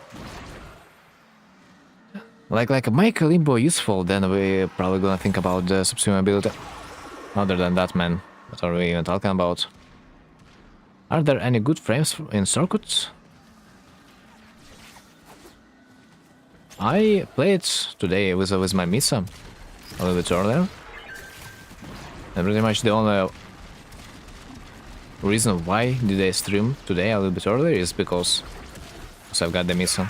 Like make Limbo useful, then we're probably gonna think about the subhuman ability. Other than that, man, what are we even talking about? Are there any good frames in circuits? I played today with my Misa a little bit earlier. And pretty much the only reason why did I stream today a little bit earlier is because I've got the Misa.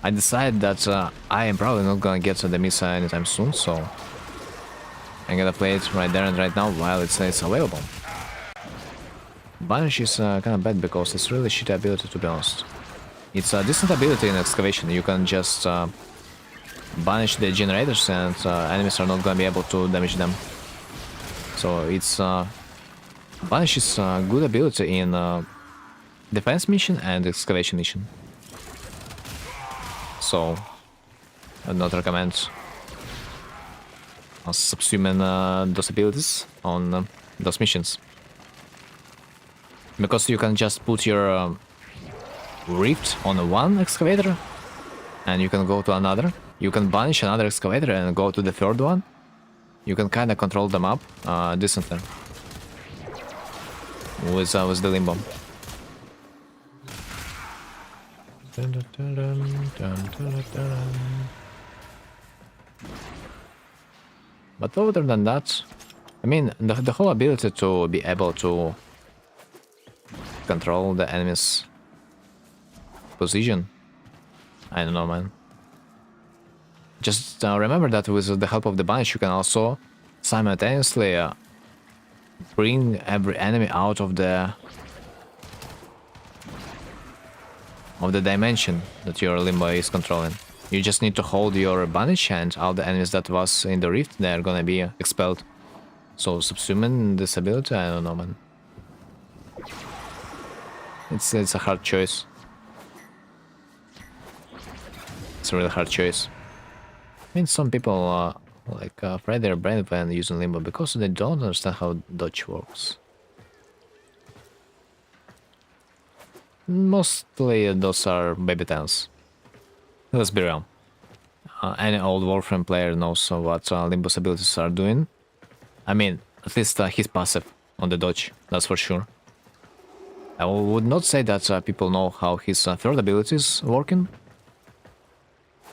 I decided that I am probably not gonna get to the Misa anytime soon, so I'm gonna play it right there and right now while it's available. Banish is kind of bad because it's really shitty ability, to be honest. It's a decent ability in excavation. You can just banish the generators and enemies are not gonna be able to damage them. So it's banish is a good ability in defense mission and excavation mission. So I'd not recommend subsuming those abilities on those missions. Because you can just put your rift on one excavator and you can go to another. You can banish another excavator and go to the third one. You can kind of control them up decently with the Limbo. But other than that, I mean, the whole ability to be able to control the enemy's position, I don't know, man. Just remember that with the help of the Banish, you can also simultaneously bring every enemy out of the dimension that your Limbo is controlling. You just need to hold your Banish and all the enemies that was in the rift, they're gonna be expelled. So subsuming this ability, I don't know, man. It's a hard choice. It's a really hard choice. I mean, some people fry their brain when using Limbo because they don't understand how dodge works. Mostly those are baby tans. Let's be real. Any old Warframe player knows what Limbo's abilities are doing. I mean, at least his passive on the dodge, that's for sure. I would not say that people know how his third ability is working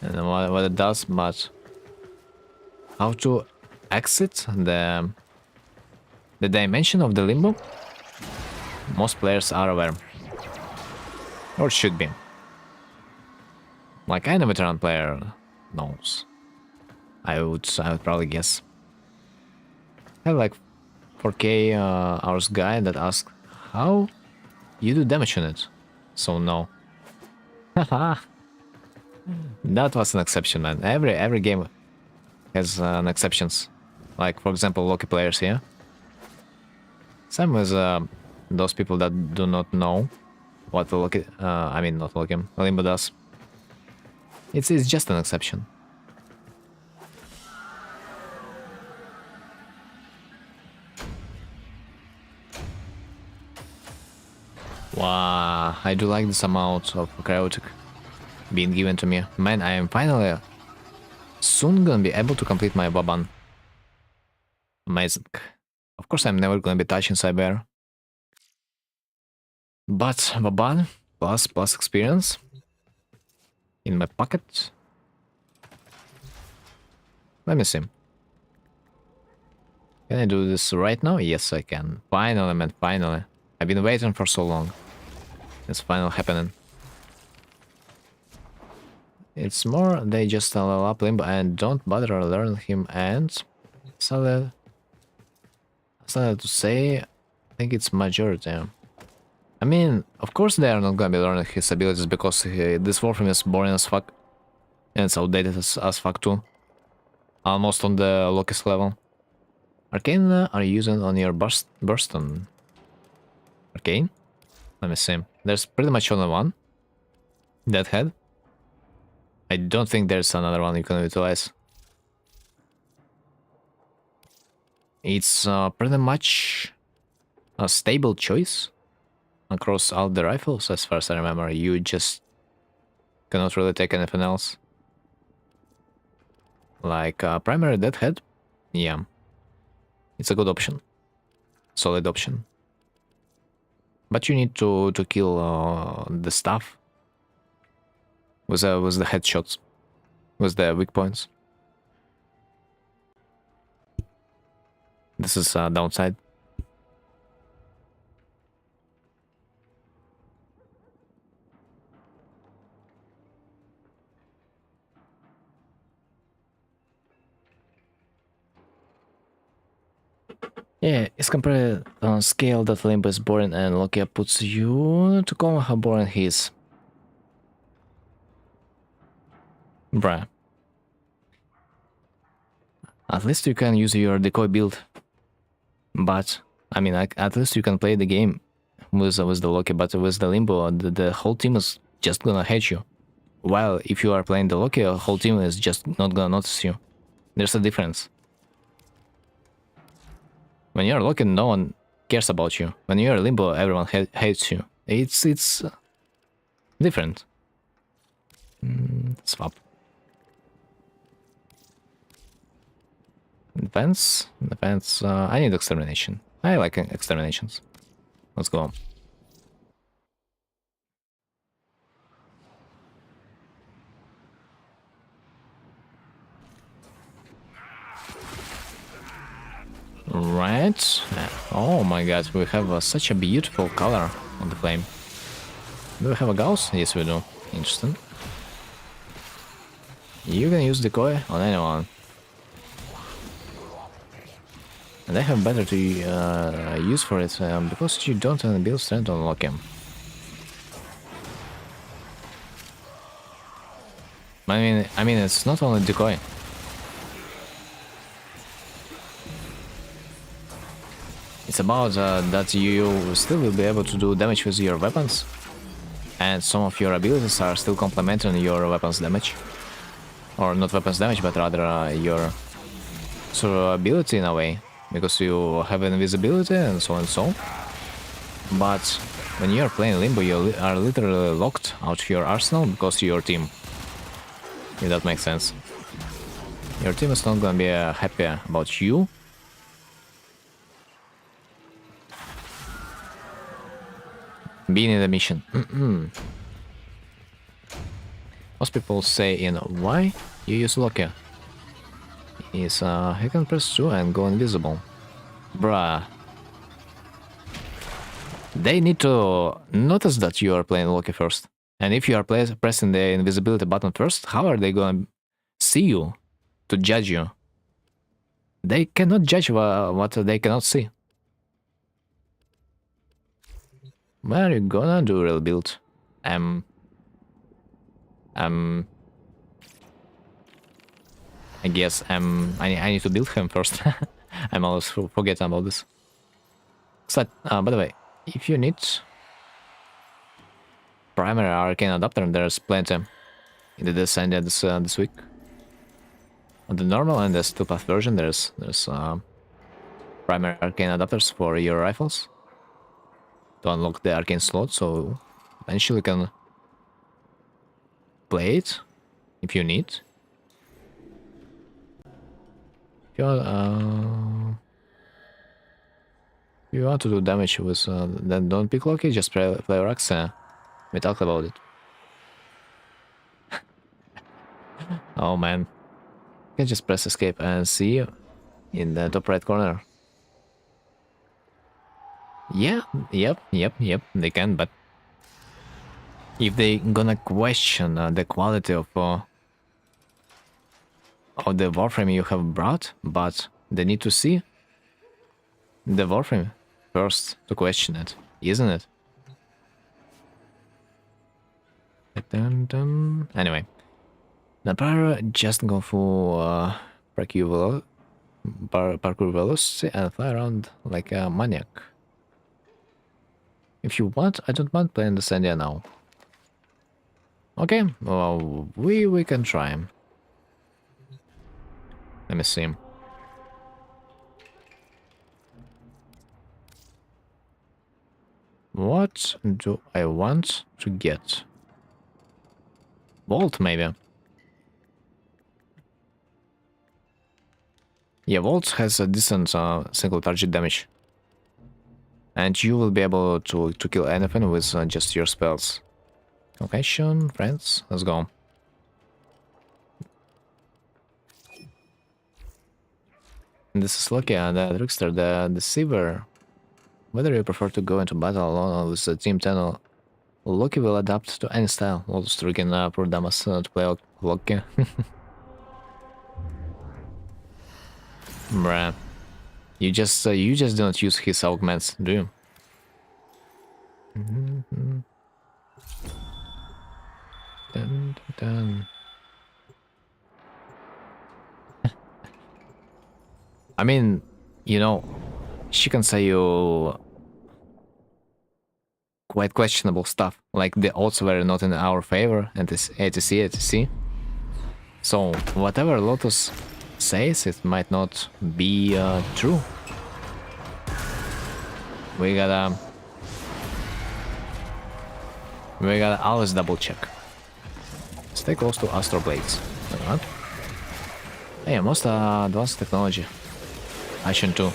and what it does, but how to exit the dimension of the limbo, most players are aware. Or should be. Like any veteran player knows. I would probably guess. I have like 4K hours guy that asks how you do damage on it. So no. Haha. That was an exception, man. Every game has an exceptions. Like for example, Loki players here. Same with those people that do not know what the Loki, I mean not Loki, Limbo does. It's just an exception. Wow, I do like this amount of chaotic being given to me. Man, I am finally soon gonna be able to complete my Vaban. Amazing. Of course, I'm never gonna be touching Cyber. But Vaban plus experience in my pocket. Let me see. Can I do this right now? Yes, I can. Finally, man, finally. I've been waiting for so long. It's finally happening. It's more they just level up Limbo and don't bother learn him and so to say I think it's majority. I mean, of course they are not gonna be learning his abilities because this Warframe is boring as fuck and it's outdated as fuck too. Almost on the Loki's level. Arcane are using on your Burston. Arcane? Let me see. There's pretty much only one. Deadhead. I don't think there's another one you can utilize. It's pretty much a stable choice across all the rifles, as far as I remember. You just cannot really take anything else. Like primary Deadhead, yeah. It's a good option. Solid option. But you need to kill the stuff with the headshots, with the weak points. This is a downside. Yeah, it's compared on scale that Limbo is boring and Loki puts you to comment how boring he is. Bruh. At least you can use your decoy build. But, I mean, at least you can play the game with the Loki, but with the Limbo, the whole team is just gonna hate you. While if you are playing the Loki, the whole team is just not gonna notice you. There's a difference. When you're Loki, no one cares about you. When you're Limbo, everyone hates you. It's different. Swap. Defense. I need extermination. I like exterminations. Let's go. Right. Oh my god, we have such a beautiful color on the flame. Do we have a Gauss? Yes, we do. Interesting. You can use decoy on anyone. And I have better to use for it because you don't have build strength to unlock him. I mean, it's not only decoy. It's about that you still will be able to do damage with your weapons, and some of your abilities are still complementing your weapons damage, or not weapons damage, but rather your survivability in a way. Because you have invisibility and so and so. But when you're playing Limbo, you are literally locked out of your arsenal because your team. If that makes sense. Your team is not gonna be happy about you. being in the mission. Most people say, why you use Loki? He can press 2 and go invisible. Bruh. They need to notice that you are playing Loki first. And if you are pressing the invisibility button first, how are they going to see you to judge you? They cannot judge what they cannot see. What are you gonna do, real build? I guess I need to build him first. I'm always forgetting about this. So, by the way, if you need primary arcane adapter, there's plenty in the Descended this week. On the normal and the steel path version, there's primary arcane adapters for your rifles to unlock the arcane slot, so eventually you can play it if you need. If you want to do damage with then don't pick Loki, just play Rax. We talked about it. Oh man. You can just press escape and see you in the top right corner. Yeah, yep, they can, but if they gonna question the quality of the Warframe you have brought, but they need to see the Warframe first to question it, isn't it? Anyway, Napara just go for parkour velocity and fly around like a maniac. If you want, I don't mind playing the Sandia now. Okay, well, we can try. Let me see. What do I want to get? Vault, maybe. Yeah, Vault has a decent single target damage. And you will be able to kill anything with just your spells. Okay, Sean, friends, let's go. This is Loki, the Trickster, the Deceiver. Whether you prefer to go into battle alone or with Team 10, Loki will adapt to any style. We'll stricken poor Damas to play Loki. Bruh. You just do not use his augments, do you? Dun, dun, dun. I mean, you know, she can say you quite questionable stuff, like the odds were not in our favor, and this etc. So whatever Lotus says, it might not be true. We gotta always double check. Stay close to Astro Blades. What? Hey, most advanced technology. I should too.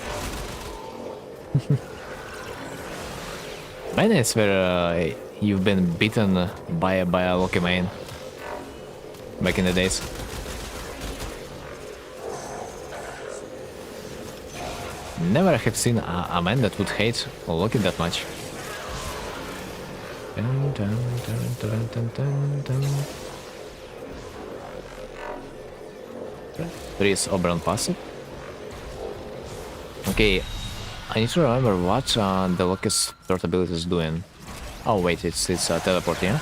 Many it's where you've been beaten by a Loki main back in the days. Never have seen a man that would hate Loki that much. Dun, dun, dun, dun, dun, dun. 3 is Oberon passive. Okay, I need to remember what the Loki's third ability is doing. Oh wait, it's teleport, yeah?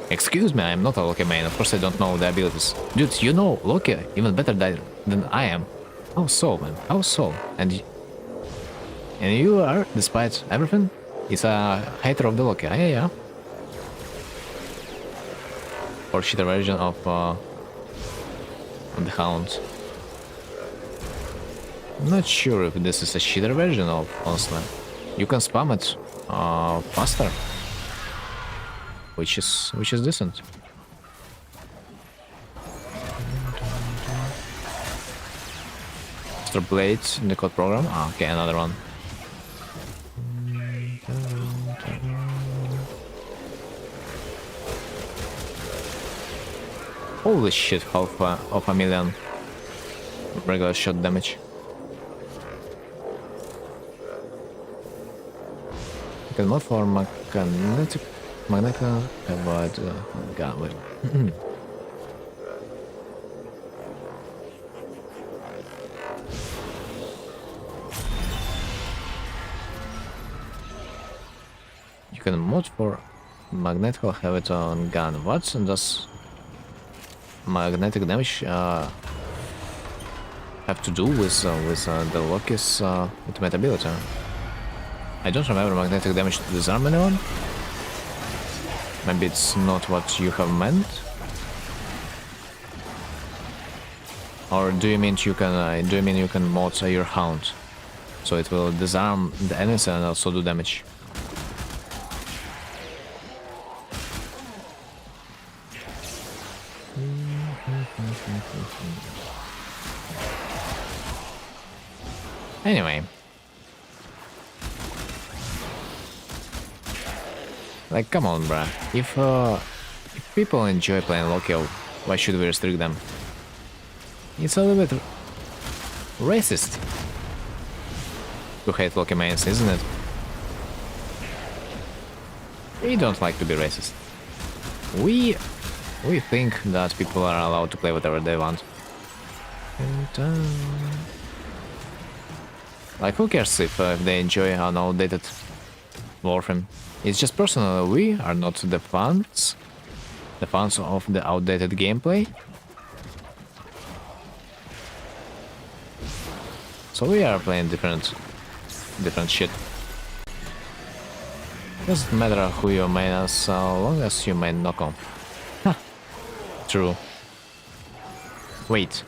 Excuse me, I'm not a Loki main, of course I don't know the abilities. Dude, you know Loki even better than I am. How so, man? How so? And you are, despite everything, is a hater of the Loki. Yeah. Or shitter version of the Hound. I'm not sure if this is a shitter version of, honestly. You can spam it faster, which is decent. Astro Blade in the code program. Ah, okay, another one. Holy shit, half of a million regular shot damage. You can mod for magnetic avoid gun whip. You can mod for magnetic habit on gun. What does magnetic damage have to do with the Loki's ultimate ability? I don't remember magnetic damage to disarm anyone. Maybe it's not what you have meant. Or do you mean you can mod your hound, so it will disarm the enemies and also do damage? Anyway. Like, come on, bruh. If people enjoy playing Loki, why should we restrict them? It's a little bit racist to hate Loki mains, isn't it? We don't like to be racist. We think that people are allowed to play whatever they want. And, like, who cares if they enjoy an outdated Warframe? It's just personal. We are not the fans of the outdated gameplay. So we are playing different shit. Doesn't matter who you main as long as you main Noko. Huh. True. Wait.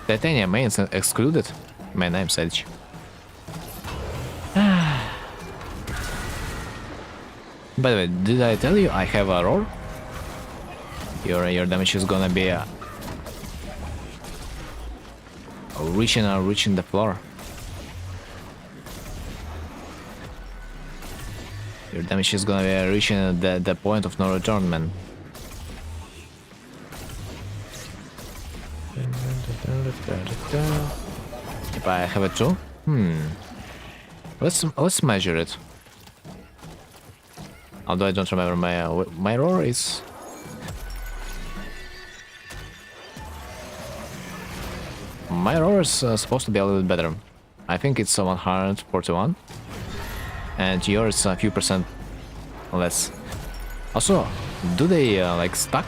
Titania mains excluded? My name Sedge. By the way, did I tell you I have a roar? Your damage is gonna be reaching the floor. Your damage is gonna be reaching the point of no return, man. If I have it too? Let's measure it. Although I don't remember my roar is. My roar is supposed to be a little bit better. I think it's 141, and yours is a few percent less. Also, do they like stack?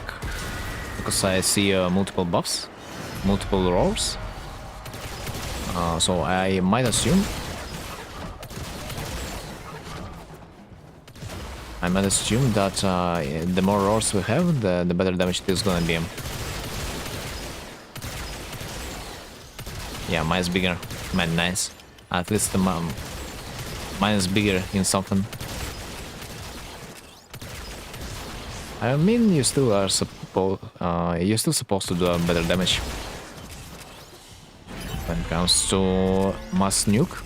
Because I see multiple buffs, multiple roars. So I might assume. That the more roars we have, the better damage it is gonna be. Yeah, mine's bigger. Man, nice. At least the mine is bigger in something. I mean, you still are supposed to do a better damage when it comes to mass nuke.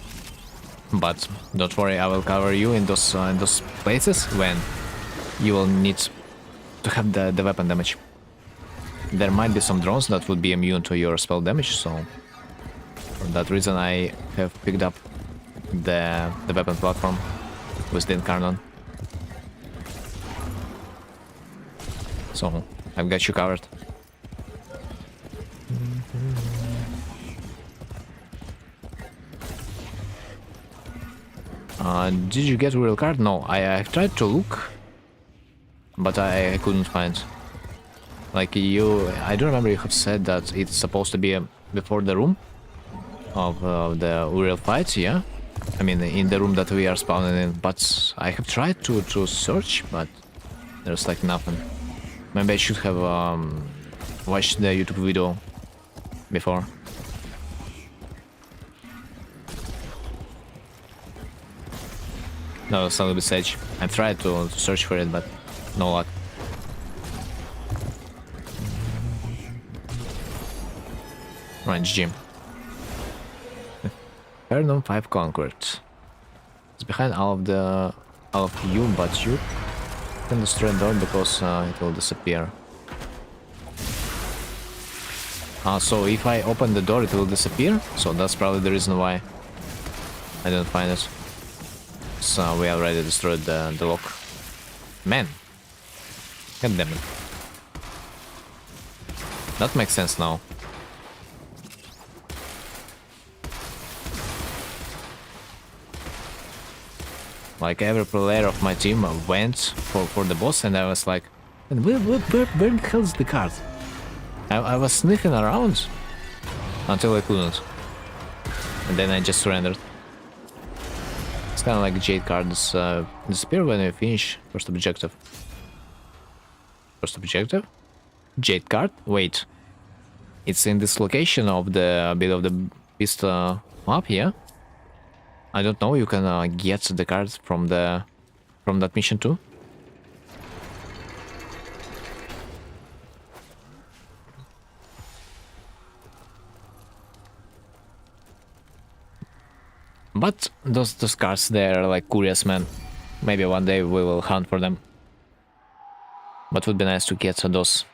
But don't worry, I will cover you in those places when you will need to have the weapon damage. There might be some drones that would be immune to your spell damage, so for that reason I have picked up the weapon platform with the Incarnon. So I've got you covered. Did you get a real card? No, I've tried to look, but I couldn't find. Like I do remember you have said that it's supposed to be before the room of the real fight, yeah? I mean, in the room that we are spawning in, but I have tried to search, but there's like nothing. Maybe I should have watched the YouTube video before. No, it's a little bit Sage. I've tried to search for it, but no luck. Range gym. Perdon 5 conquered. It's behind all of you, but you can destroy the door because it will disappear. So if I open the door, it will disappear. So that's probably the reason why I didn't find it. So we already destroyed the lock. Man. God damn it. That makes sense now. Like every player of my team went for the boss, and I was like, where the hell is the card? I was sniffing around until I couldn't. And then I just surrendered. It's kind of like Jade cards disappear when you finish first objective. First objective? Jade card? Wait. It's in this location of the bit of the beast map, yeah? I don't know, you can get the cards from that mission too. But those cards, they're like curious, man. Maybe one day we will hunt for them. But would be nice to get those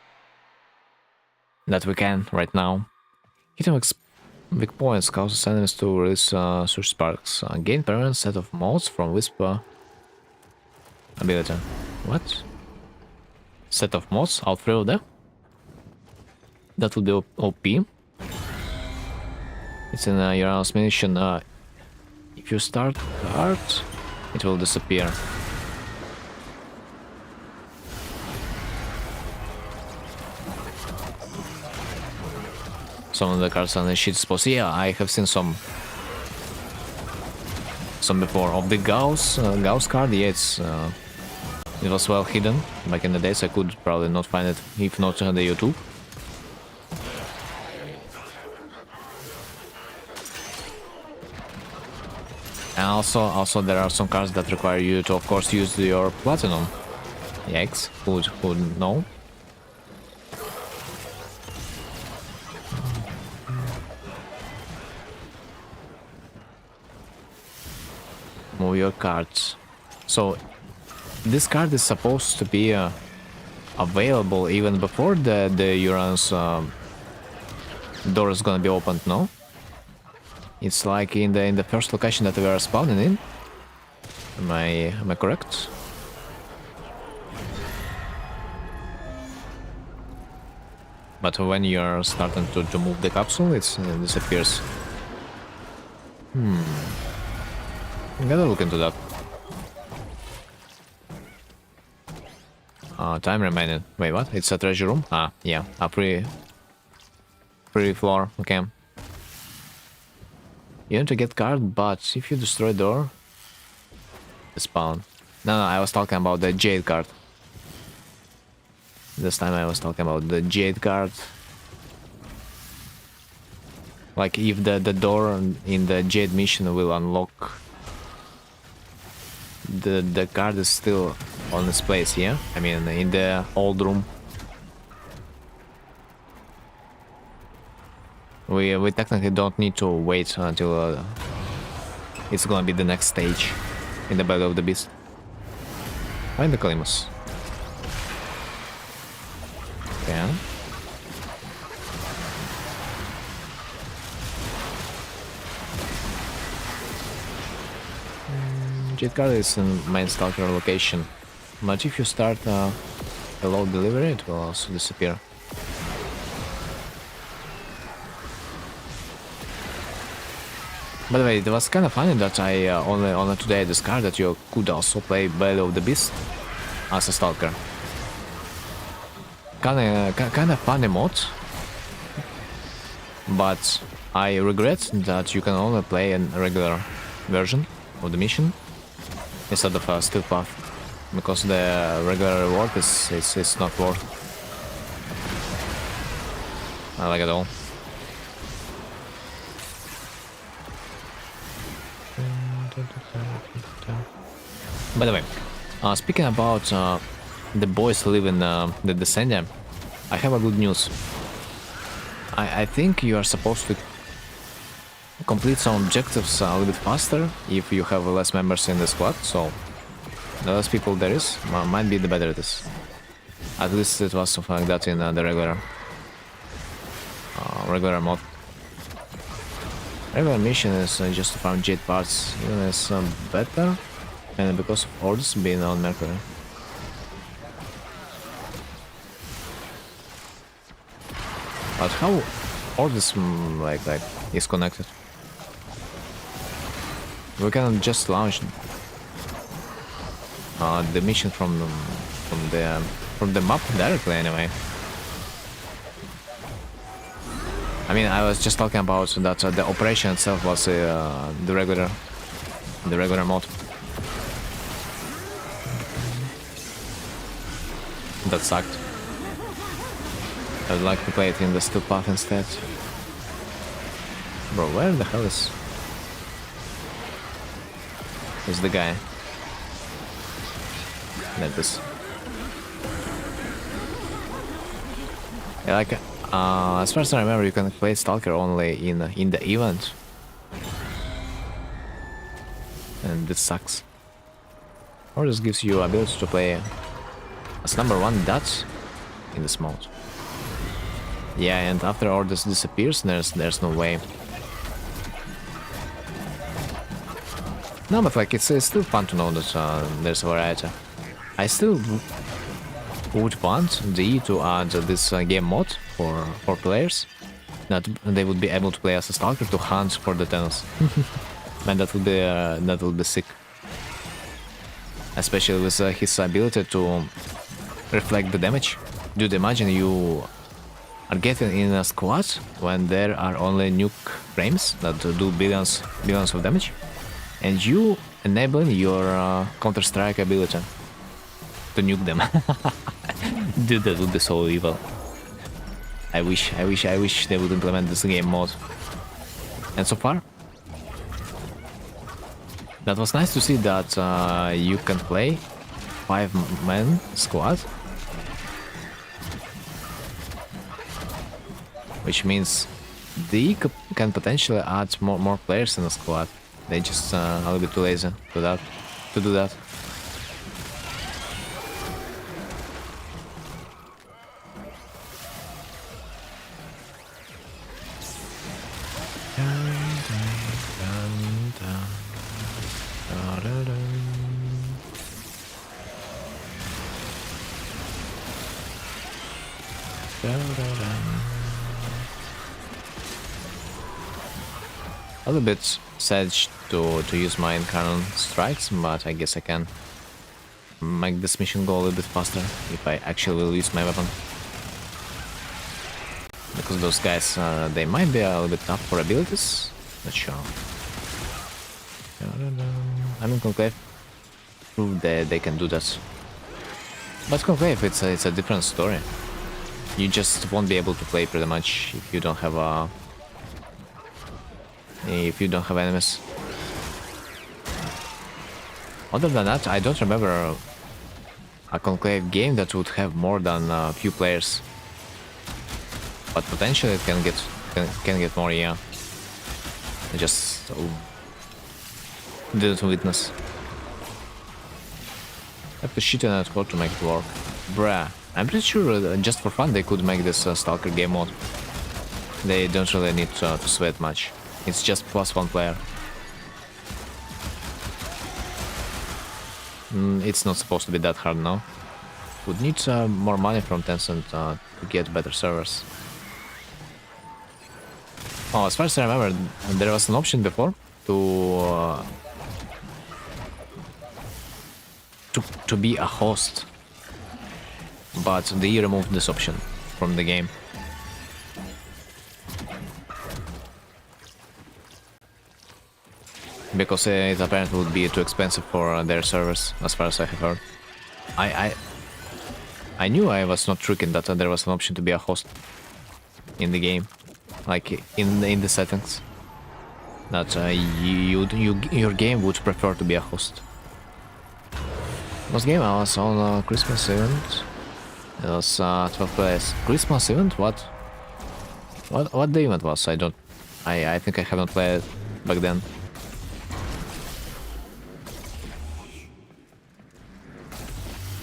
that we can right now. Hitting weak points causes enemies to release Surge Sparks. Gain permanent set of modes from Whisper ability. What? Set of mods? All three of them? That would be OP. It's in your mission. If you start card, it will disappear. Some of the cards on the sheet suppose. Yeah, I have seen some before. Of the Gauss card, yeah, it was well hidden back in the days. I could probably not find it if not on the YouTube. And also there are some cards that require you to, of course, use your platinum. Yikes, who would know? Move your cards. So this card is supposed to be available even before the Uranus door is gonna be opened, no? It's like in the first location that we are spawning in. Am I correct? But when you are starting to move the capsule, it disappears. Gotta look into that. Time remaining. Wait, what? It's a treasure room? Ah, yeah. A free floor. Okay. You need to get card, but if you destroy door, spawn. No, I was talking about the Jade card. This time I was talking about the Jade card. Like if the door in the Jade mission will unlock, the card is still on its place, yeah? I mean, in the old room. We technically don't need to wait until it's gonna be the next stage in the Battle of the Beast. Find the Kalimus. Okay. Jade card is in main stalker location, but if you start a low delivery, it will also disappear. By the way, it was kind of funny that I only today discovered that you could also play Battle of the Beast as a stalker. Kind of funny mod, but I regret that you can only play a regular version of the mission instead of a stealth path, because the regular reward is not worth. I like it all. By the way, speaking about the boys who live in the Descendia, I have a good news. I think you are supposed to complete some objectives a little bit faster if you have less members in the squad, so the less people there is, might be the better it is. At least it was something like that in the regular regular mod. Regular mission is just to farm jade parts, even is better, and because of Orders being on Mercury. But how Orders like is connected? We can just launch the mission from the map directly anyway. I mean, I was just talking about that the operation itself was the regular mode. That sucked. I would like to play it in the steel path instead. Bro, where the hell is the guy? Like this. Yeah, like as far as I remember, you can play Stalker only in the event, and this sucks. Or this gives you ability to play as #1 Dutch in this mode. Yeah, and after Orders disappears, there's no way. No, but like it's still fun to know that there's a variety. I still would want DE to add this game mode for players, that they would be able to play as a Stalker to hunt for the tunnels. Man, that would be sick. Especially with his ability to reflect the damage. Dude, imagine you are getting in a squad when there are only nuke frames that do billions of damage, and you enabling your Counter-Strike ability to nuke them. Dude, that would be so evil. I wish they would implement this game mode. And so far, that was nice to see that you can play 5-man squad, which means they can potentially add more players in the squad. They just a little bit too lazy to do that. A little bit sad to use my Incarnon strikes, but I guess I can make this mission go a little bit faster if I actually will use my weapon. Because those guys, they might be a little bit tough for abilities, not sure. I mean, Conclave proved that they can do that. But Conclave, it's a different story. You just won't be able to play pretty much if you don't have enemies. Other than that, I don't remember a Conclave game that would have more than a few players. But potentially it can get more, yeah. I just didn't witness. I have to shit on that code to make it work. Bruh, I'm pretty sure that just for fun they could make this Stalker game mode. They don't really need to sweat much. It's just +1 player. It's not supposed to be that hard now. Would need more money from Tencent to get better servers. Oh, as far as I remember, there was an option before to be a host, but they removed this option from the game. Because it apparently would be too expensive for their servers, as far as I have heard. I knew I was not tricking that there was an option to be a host in the game, like in the settings, that your game would prefer to be a host. Last game I was on Christmas event. It was 12 players. Christmas event? What the event was? I think I haven't played back then.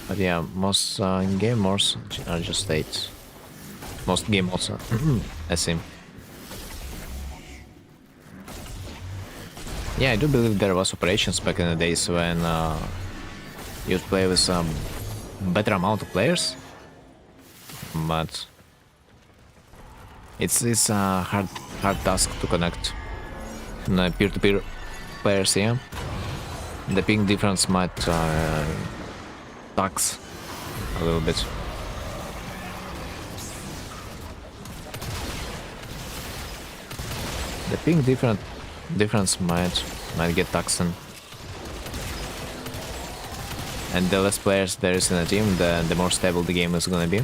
But yeah, most game modes are just 8. Most game modes are I see. Yeah, I do believe there was operations back in the days when you'd play with some better amount of players, but it's a hard task to connect peer-to-peer players. Yeah, the ping difference might tax a little bit. The ping difference might get taxing. And the less players there is in a team, the more stable the game is gonna be.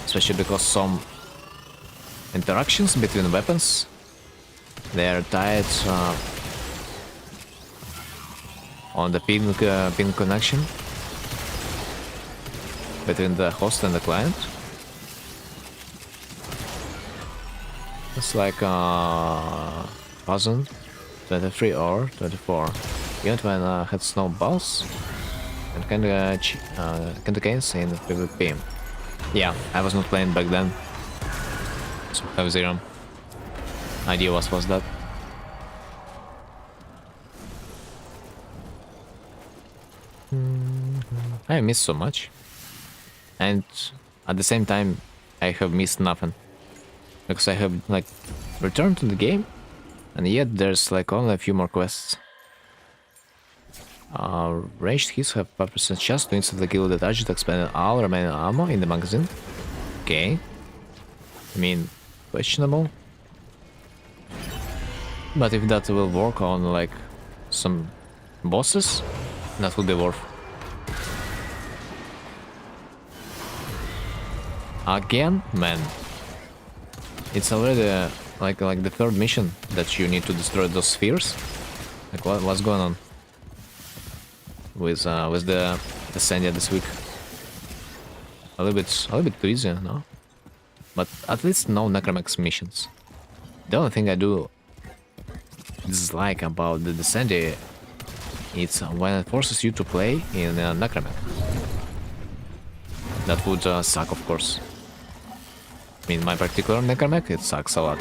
Especially because some interactions between weapons, they are tied on the ping connection between the host and the client. It's like 1023 or 24. Even when had snowballs and kinda gains in PvP. Yeah, I was not playing back then. So have zero idea what was that. I missed so much. And at the same time I have missed nothing. Because I have like returned to the game and yet there's like only a few more quests. Ranged hits have 5% chance to instantly kill the target, expending all remaining ammo in the magazine. Okay. I mean, questionable. But if that will work on like some bosses, that would be worth. Again, man. It's already like the third mission that you need to destroy those spheres. Like what's going on with the Sandia this week? A little bit too easy, no? But at least no Necromax missions. The only thing I do dislike about the Sandia, it's when it forces you to play in Necromax. That would suck, of course. I mean, my particular Necromax, it sucks a lot.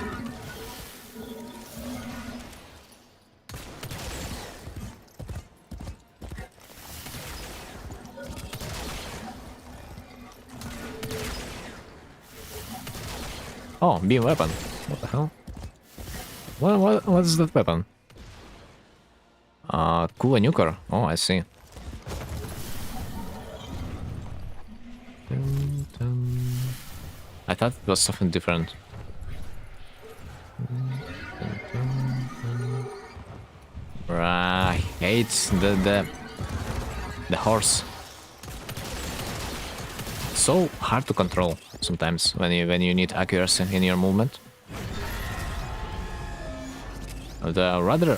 Oh, beam weapon. What the hell? What is that weapon? Kula Nuker. Oh, I see. I thought it was something different. I hate the horse. So hard to control sometimes when you need accuracy in your movement. I'd rather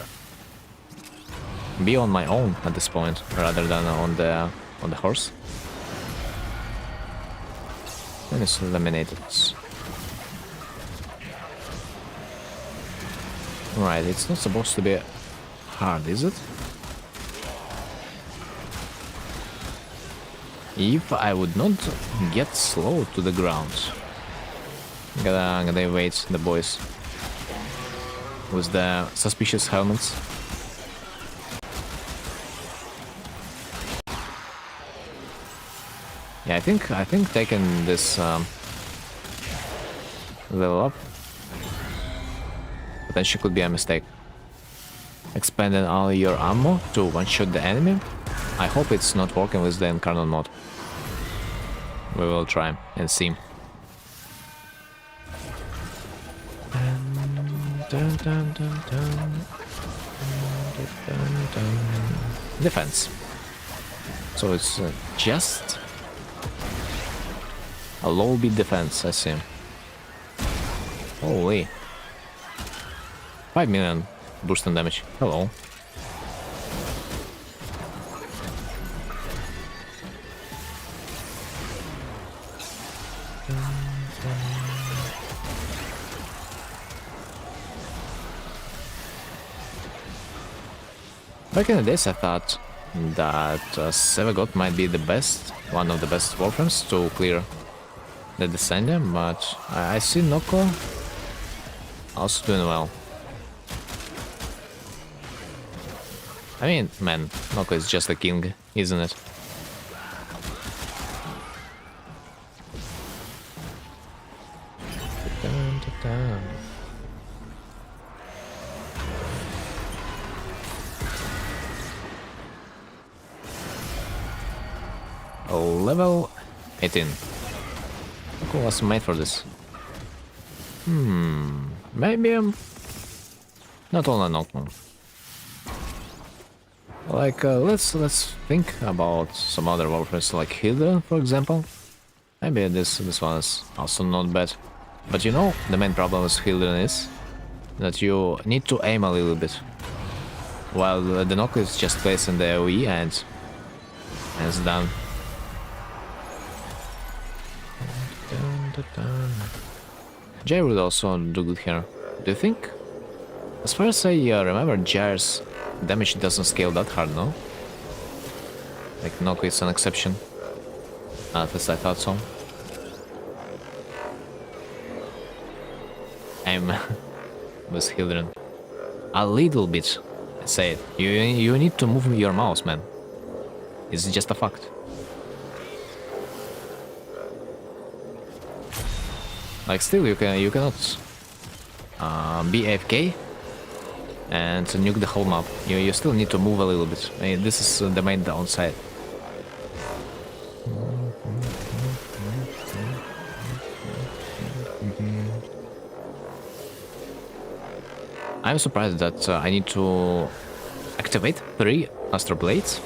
be on my own at this point rather than on the horse. And it's eliminated. Right, it's not supposed to be hard, is it? If I would not get slow to the ground. Gotta evade the boys with the suspicious helmets. Yeah, I think taking this level up potentially could be a mistake. Expanding all your ammo to one-shot the enemy. I hope it's not working with the Incarnate mod. We will try and see. Defense. So it's just a low beat defense, I see. Holy. 5 million boost on damage. Hello. Back in the days I thought that Sevagot might be the best, one of the best Warframes to clear the Descendia, but I see Noko also doing well. I mean, man, Noko is just a king, isn't it? Dun, dun, dun. Level 18. Noko was made for this. Maybe not only Noko. Like, let's think about some other warfares, like Hydra, for example. Maybe this one is also not bad. But you know, the main problem with Hydra is that you need to aim a little bit. While the Noko is just placed in the AoE and it's done. Jay would also do good here. Do you think? As far as I remember, Jay's damage doesn't scale that hard, no? Like, Noko is an exception. At least I thought so. I'm with Hildren. A little bit, I say it. You need to move your mouse, man. It's just a fact. Like, still, you cannot be AFK and nuke the whole map. You still need to move a little bit. I mean, this is the main downside. I'm surprised that I need to activate 3 Astro Blades,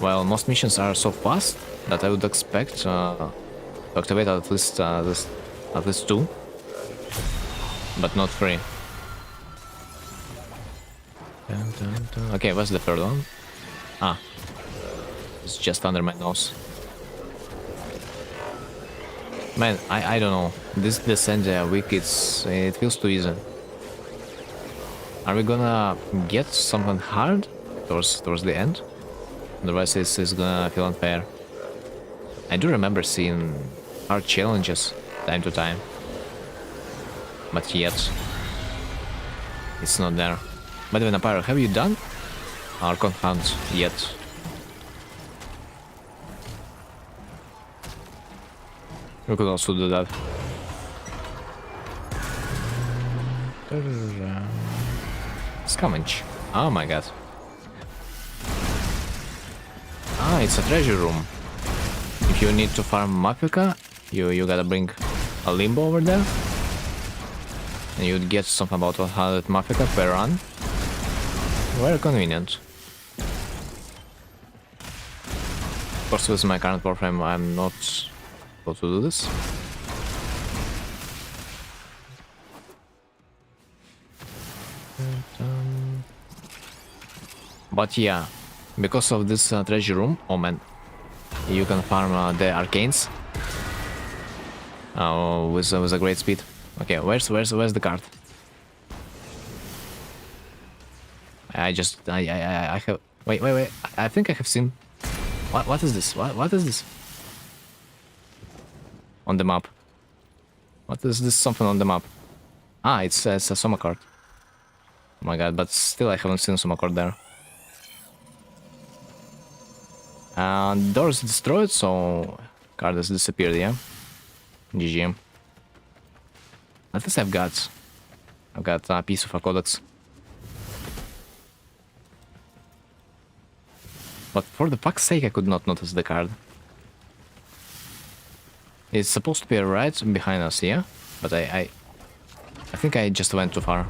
while most missions are so fast that I would expect to activate at least 2, but not 3. Okay, what's the third one? Ah, it's just under my nose. Man, I don't know. This descent week, it feels too easy. Are we gonna get something hard towards the end? Otherwise, it's gonna feel unfair. I do remember seeing hard challenges time to time, but yet it's not there. By the way, Napyro, have you done Archon Hunt yet? We could also do that. Scavenge. Oh my god. Ah, it's a treasure room. If you need to farm Mafika, you gotta bring a Limbo over there. And you'd get something about 100 Mafika per run. Very convenient. Of course, with my current warframe, I'm not able to do this. But yeah, because of this treasure room, oh man, you can farm the arcanes with a great speed. Okay, where's the card? I have wait. I think I have seen. What is this? What is this? On the map. What is this? Something on the map? Ah, it's a Soma card. Oh my god, but still I haven't seen Soma card there. Door is destroyed, so card has disappeared, yeah? GG. At least I've got a piece of a codex. But for the fuck's sake, I could not notice the card. It's supposed to be right behind us, yeah? But I think I just went too far.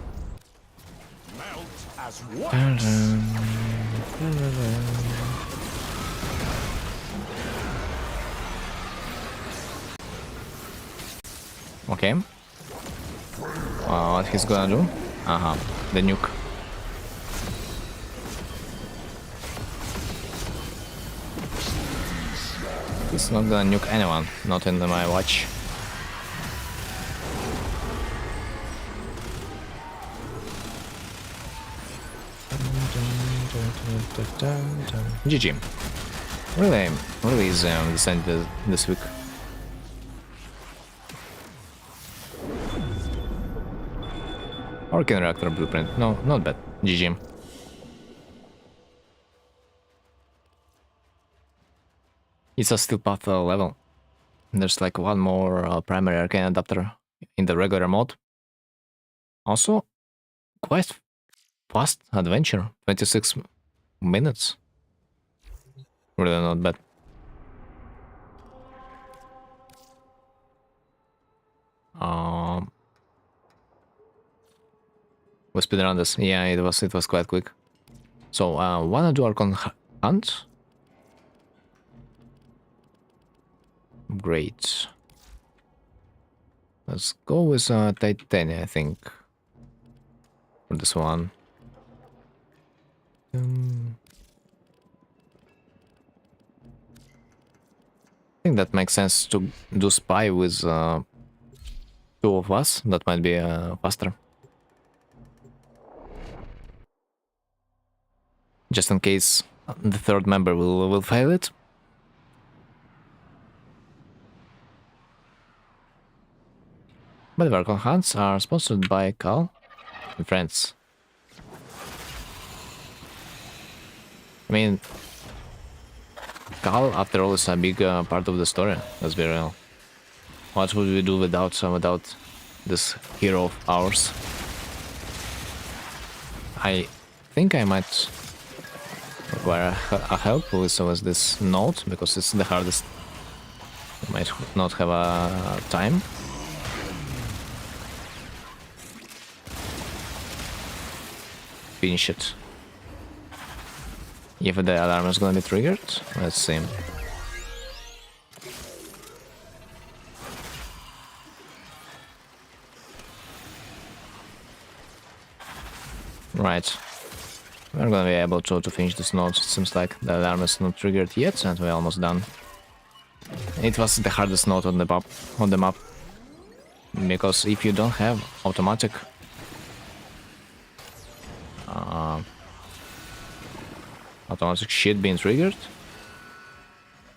Okay. What he's gonna do? The nuke. He's not gonna nuke anyone, not in my watch. GG. Really easy descent this week. Orkin Reactor Blueprint. No, not bad. GG. It's a steel path level. There's like one more primary arcane adapter in the regular mode. Also, quite fast adventure, 26 minutes. Really not bad. We speedrun this. Yeah, it was quite quick. So, wanna do Archon Hunt? Great. Let's go with Titania, I think. For this one. I think that makes sense to do Spy with two of us. That might be faster. Just in case the third member will fail it. But Archon Hunts are sponsored by Cal and friends. I mean, Cal, after all, is a big part of the story. Let's be real. What would we do without this hero of ours? I think I might require a help with this note, because it's the hardest. I might not have a time. Finish it. If the alarm is gonna be triggered, let's see. Right. We're gonna be able to finish this node. It seems like the alarm is not triggered yet, and we're almost done. It was the hardest node on the map. Because if you don't have automatic shit being triggered,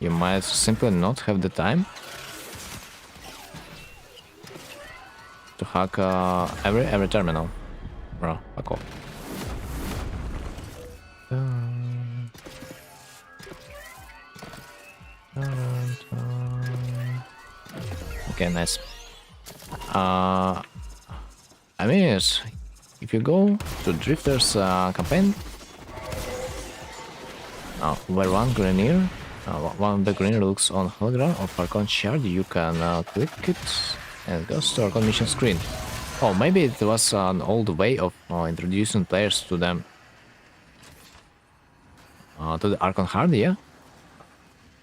you might simply not have the time to hack every terminal. Bro, fuck off. Okay, nice. I mean, if you go to Drifter's campaign, where one of the Grineer looks on hologram of Archon Shard, you can click it and goes to Archon mission screen. Oh, maybe it was an old way of introducing players to them. To the Archon Hard, yeah?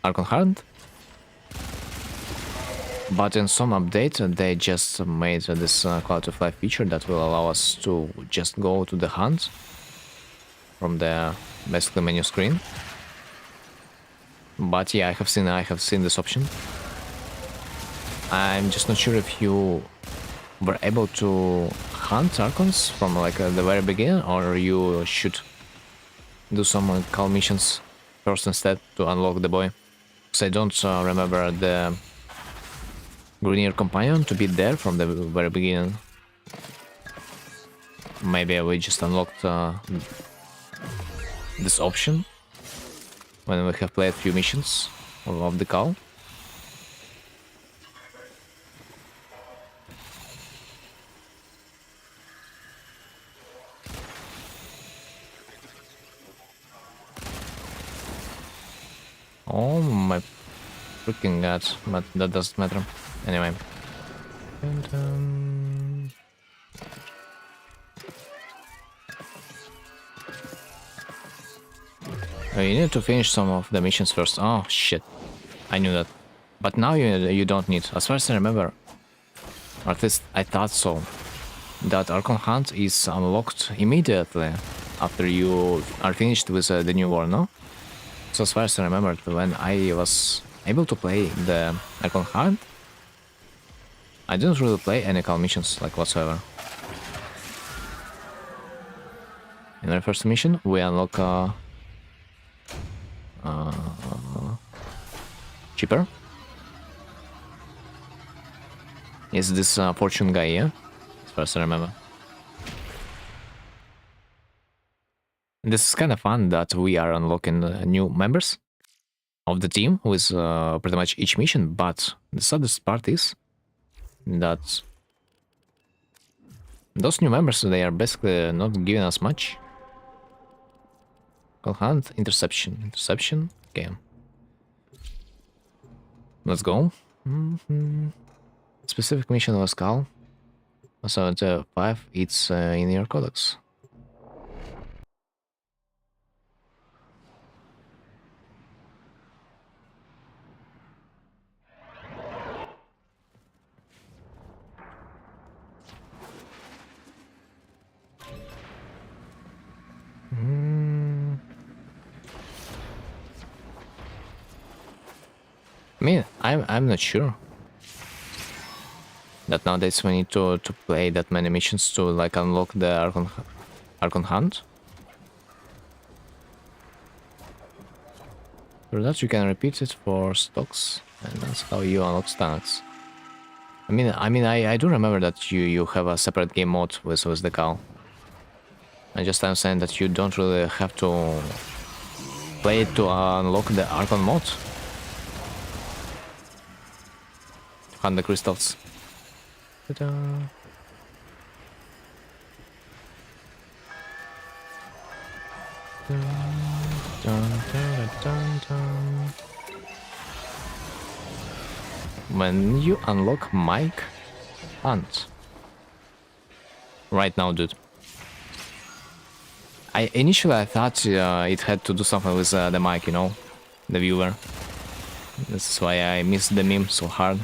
Archon Hard? But in some update, they just made this quality of life feature that will allow us to just go to the hunt from the basically menu screen. But yeah, I have seen this option. I'm just not sure if you were able to hunt Archons from like the very beginning, or you should do some call missions first instead to unlock the boy. Because I don't remember the Grineer companion to be there from the very beginning. Maybe we just unlocked this option when we have played a few missions of the call. Oh my freaking god, but that doesn't matter. Anyway. And, oh, you need to finish some of the missions first. Oh shit, I knew that. But now you don't need. As far as I remember, or at least I thought so, that Archon Hunt is unlocked immediately after you are finished with the new war, no? So as far as I remember, when I was able to play the Archon Hunt, I didn't really play any call missions like whatsoever. In our first mission, we unlock Cheaper. Is this fortune guy, yeah? As far as I remember. This is kind of fun that we are unlocking new members of the team with pretty much each mission, but the saddest part is that those new members, they are basically not giving us much. Call hunt, interception, okay. Let's go. Specific mission was Cal. 75, it's in your codex. I mean, I'm not sure that nowadays we need to play that many missions to like unlock the Archon Hunt. For that you can repeat it for stocks, and that's how you unlock stacks. I do remember that you have a separate game mode with the cow. I'm saying that you don't really have to play it to unlock the Archon mode. Hunt the crystals. Ta-da. When you unlock Mike Hunt. Right now, dude. Initially I thought it had to do something with the mic, you know, the viewer. This is why I missed the meme so hard.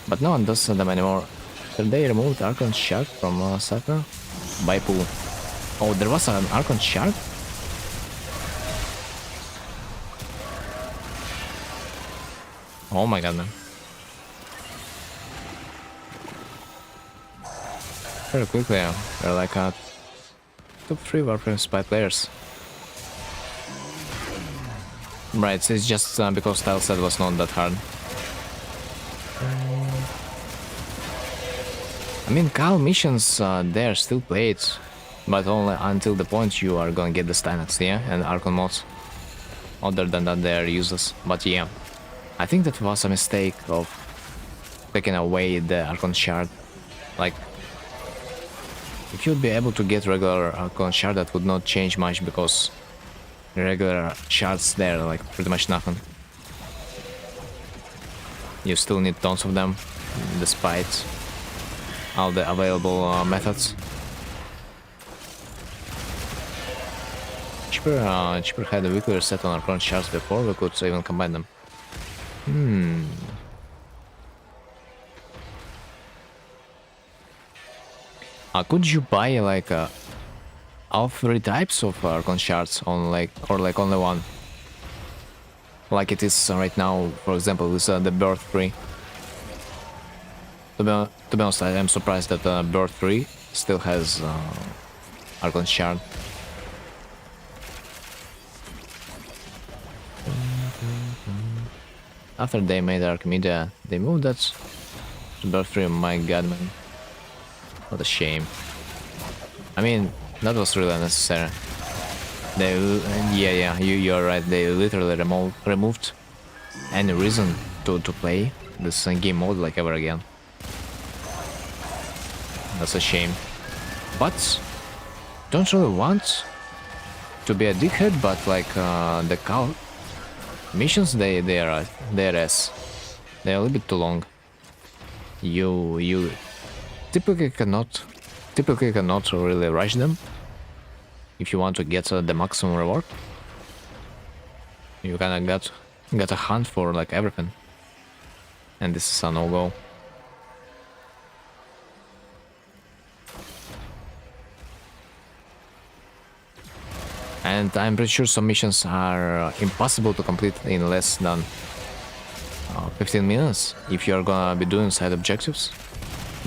But no one does them anymore. Did they remove the Archon Shark from Cypher? By pool. Oh, there was an Archon Shark? Oh my god, man. Very quickly, they're like top 3 Warframe spy players. Right, so it's just because tile set was not that hard. I mean, Cal missions, they're still played, but only until the point you are gonna get the Stynax, yeah, and Archon mods. Other than that, they're useless. But yeah, I think that was a mistake of taking away the Archon Shard. Like, if you'd be able to get regular Archon Shard, that would not change much because regular shards there like pretty much nothing. You still need tons of them, despite all the available methods. Cheaper had a weekly reset on Archon shards before we could even combine them. Could you buy like all 3 types of Archon shards on like only one? Like it is right now, for example, with the Birth 3. To be honest, I am surprised that Birth 3 still has Archon shard. After they made Archimedia, they moved that to Birth 3. My god, man. What a shame. I mean, that was really unnecessary. They, yeah, you're right. They literally removed any reason to play this game mode like ever again. That's a shame. But don't really want to be a dickhead, but like the cow missions, they're a little bit too long. You typically cannot really rush them if you want to get the maximum reward. You kinda got a hunt for like everything, and this is a no-go. And I'm pretty sure some missions are impossible to complete in less than 15 minutes if you're gonna be doing side objectives,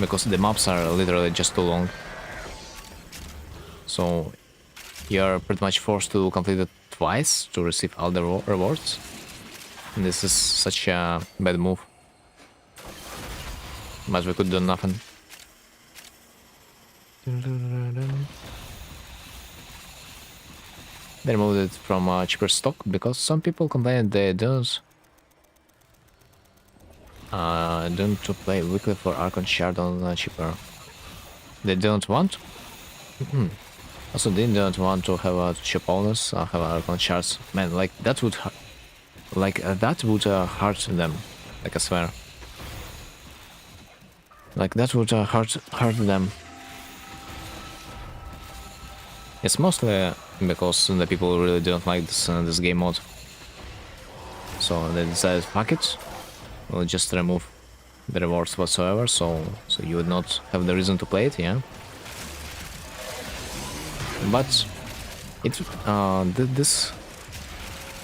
because the maps are literally just too long. So you're pretty much forced to complete it twice to receive all the rewards. And this is such a bad move. But we could do nothing. They removed it from cheaper stock because some people complain they don't to play weekly for Archon Shard on cheaper. They don't want. Also, they don't want to have a cheap bonus, have Archon Shards. Man, like that would, that would hurt them. Like I swear. Like that would hurt them. It's mostly because the people really don't like this game mode. So they decided, fuck it, we'll just remove the rewards whatsoever, so you would not have the reason to play it, yeah. But this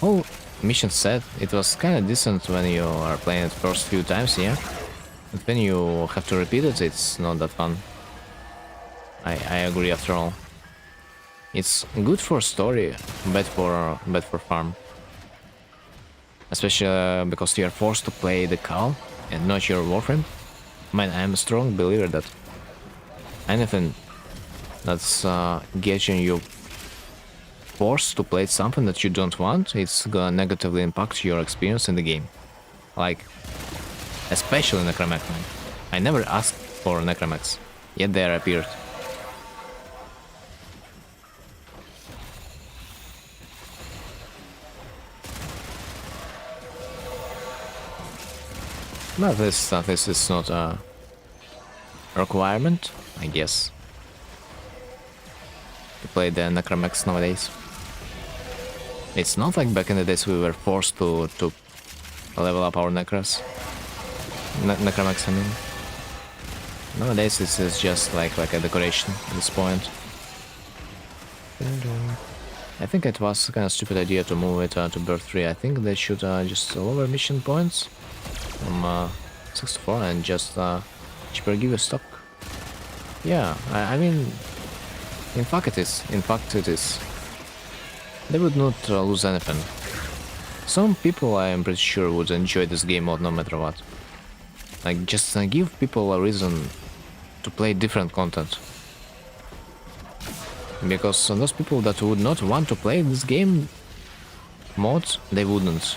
whole mission set, it was kind of decent when you are playing it first few times, yeah. But when you have to repeat it, it's not that fun. I agree after all. It's good for story, bad for farm. Especially because you are forced to play the Khal and not your Warframe. Man, I am a strong believer that anything that's getting you forced to play something that you don't want, it's gonna negatively impact your experience in the game. Like, especially Necramech. I never asked for Necramechs, yet they appeared. No, this is not a requirement, I guess, to play the Necramechs nowadays. It's not like back in the days we were forced to level up our Necromechs, I mean. Nowadays this is just like a decoration at this point. I think it was kind of stupid idea to move it to Birth 3. I think they should just lower mission points from 6 to 4 and just cheaper give you stock. Yeah, I mean, in fact it is. They would not lose anything. Some people, I am pretty sure, would enjoy this game mode no matter what. Like, just give people a reason to play different content. Because those people that would not want to play this game mode, they wouldn't.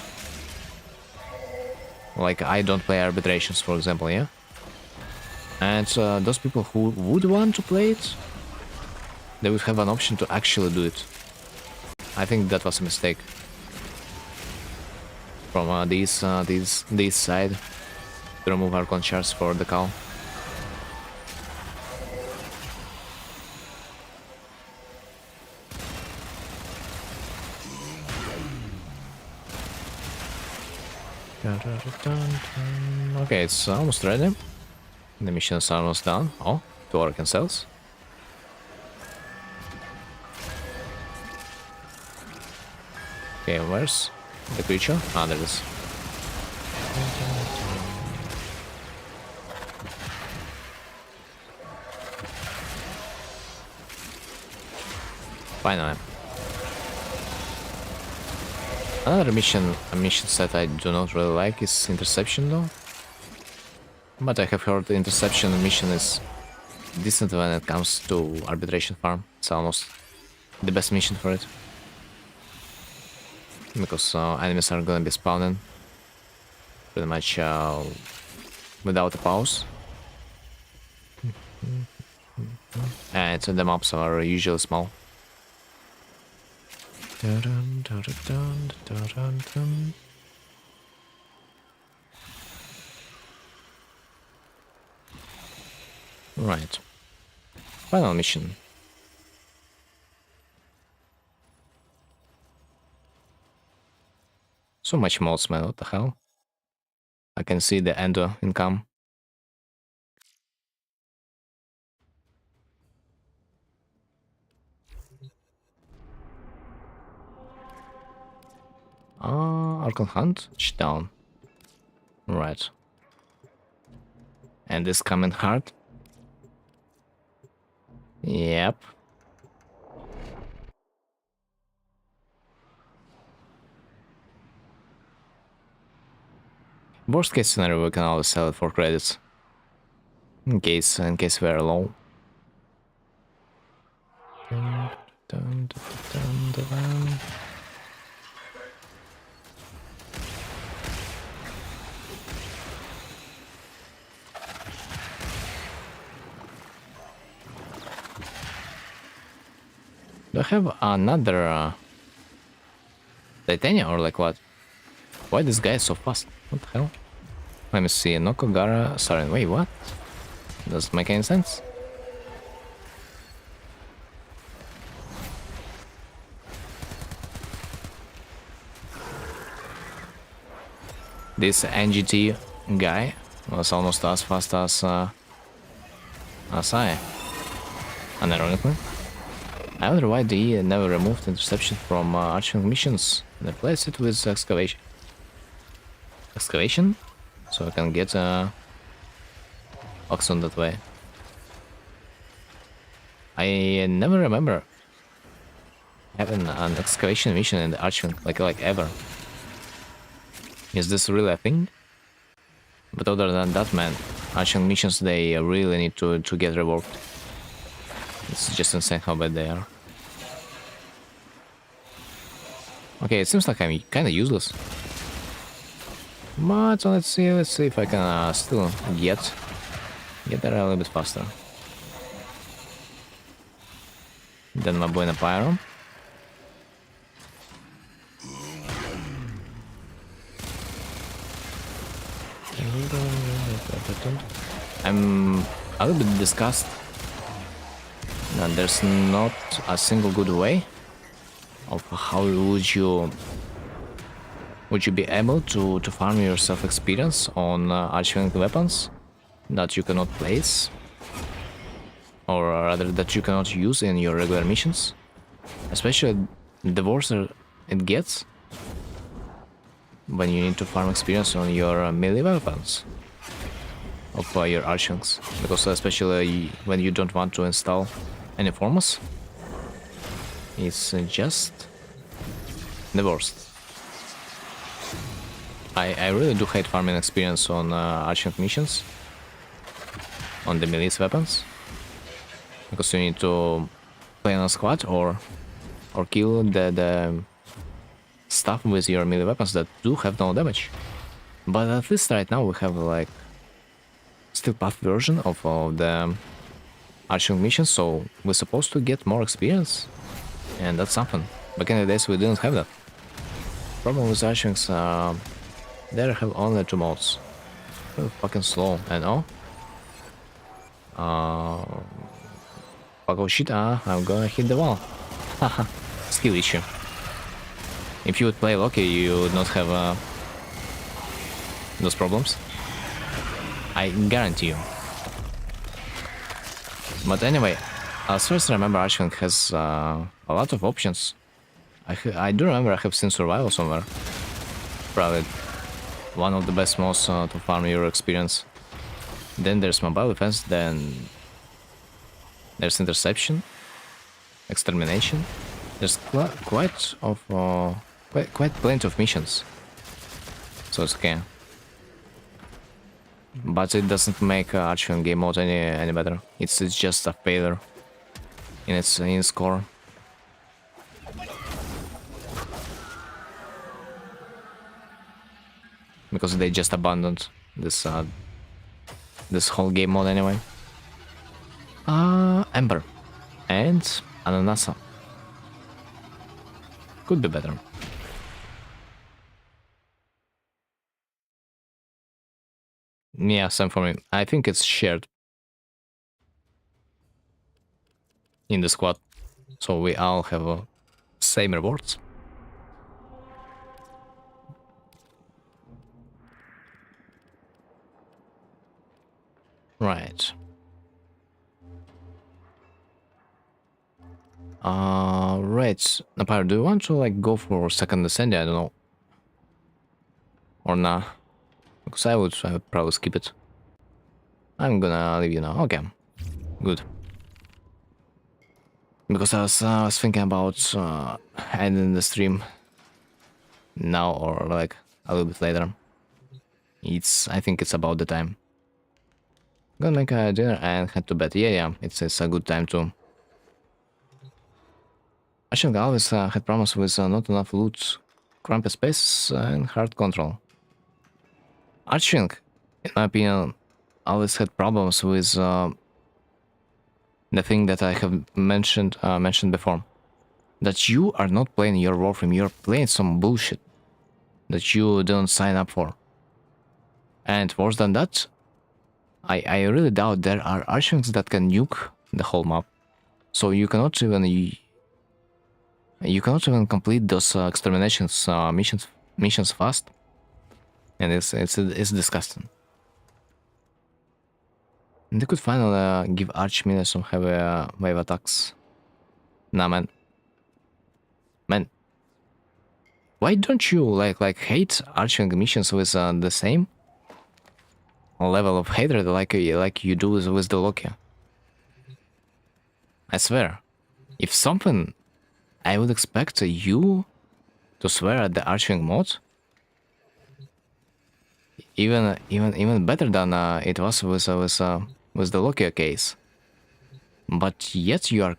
Like, I don't play arbitrations, for example, yeah? And those people who would want to play it, they would have an option to actually do it. I think that was a mistake from this side to remove Archon Shards for the Khal. Okay, it's almost ready. The mission is almost done. Oh, 2 Archon cells. Okay, where's the creature? Ah, there it is. Finally. Another mission set I do not really like is Interception though. But I have heard the Interception mission is decent when it comes to Arbitration Farm. It's almost the best mission for it. Because enemies are gonna be spawning pretty much without a pause. And the mobs are usually small. Right. Final mission. So much mods, man, what the hell? I can see the Endo income. Archon Hunt? Down. Right. And this coming hard? Yep. Worst case scenario, we can always sell it for credits. In case we're low. Dun, dun, dun, dun, dun, dun. Do I have another Titania or like what? Why this guy is so fast? What the hell? Let me see. Nokogara Saren. Wait, what? Doesn't make any sense. This NGT guy was almost as fast as I. Unironically. I wonder why they never removed interception from Arching missions and replaced it with excavation. Excavation? So I can get Oxon that way. I never remember having an excavation mission in the Arching, like ever. Is this really a thing? But other than that, man, Arching missions, they really need to get reworked. It's just insane how bad they are. Okay, it seems like I'm kinda useless. But let's see if I can still get there a little bit faster. Then my boy in a pyro. I'm a little bit disgusted that there's not a single good way of how would you be able to farm yourself experience on arching weapons that you cannot place, or rather that you cannot use in your regular missions, especially the worse it gets when you need to farm experience on your melee weapons of your archings, because especially when you don't want to install any formos, it's just the worst. I really do hate farming experience on arching missions, on the melee weapons, because you need to play on a squad or kill the stuff with your melee weapons that do have no damage. But at least right now we have like still path version of the arching missions, so we're supposed to get more experience, and that's something. Back in the days we didn't have that. Problem with archings, they have only 2 modes. They're fucking slow, and fuck oh shit, I'm gonna hit the wall. Haha, skill issue. If you would play Loki, you would not have those problems. I guarantee you. But anyway, as far as I remember, Arching has a lot of options. I do remember I have seen Survival somewhere. Probably one of the best modes to farm your experience. Then there's Mobile Defense, then there's Interception, Extermination. There's quite plenty of missions, so it's okay. But it doesn't make Arching game mode any better. It's just a failure in its core. Because they just abandoned this whole game mode anyway. Ember and Ananasa could be better. Yeah, same for me. I think it's shared in the squad, so we all have same rewards. Right. Right. Napire, do you want to like go for second Ascendi? I don't know. Or nah? Because I would probably skip it. I'm gonna leave you now. Okay. Good. Because I was thinking about ending the stream now or like a little bit later. I think it's about the time. Gonna make a dinner and head to bed. Yeah, it's a good time too. I should always had problems with not enough loot, cramped spaces, and hard control. Arching, in my opinion, always had problems with the thing that I have mentioned before. that you are not playing your Warframe, you're playing some bullshit that you didn't sign up for. And worse than that, I really doubt there are Archwings that can nuke the whole map. So you cannot even complete those exterminations missions fast. And it's disgusting. And they could finally give Archminer some heavy wave attacks. Nah, man. Man. Why don't you like hate Archwing missions with the same level of hatred like you do with the Loki? I swear. If something, I would expect you to swear at the Archwing mod. Even better than it was with the Loki case. But yet you are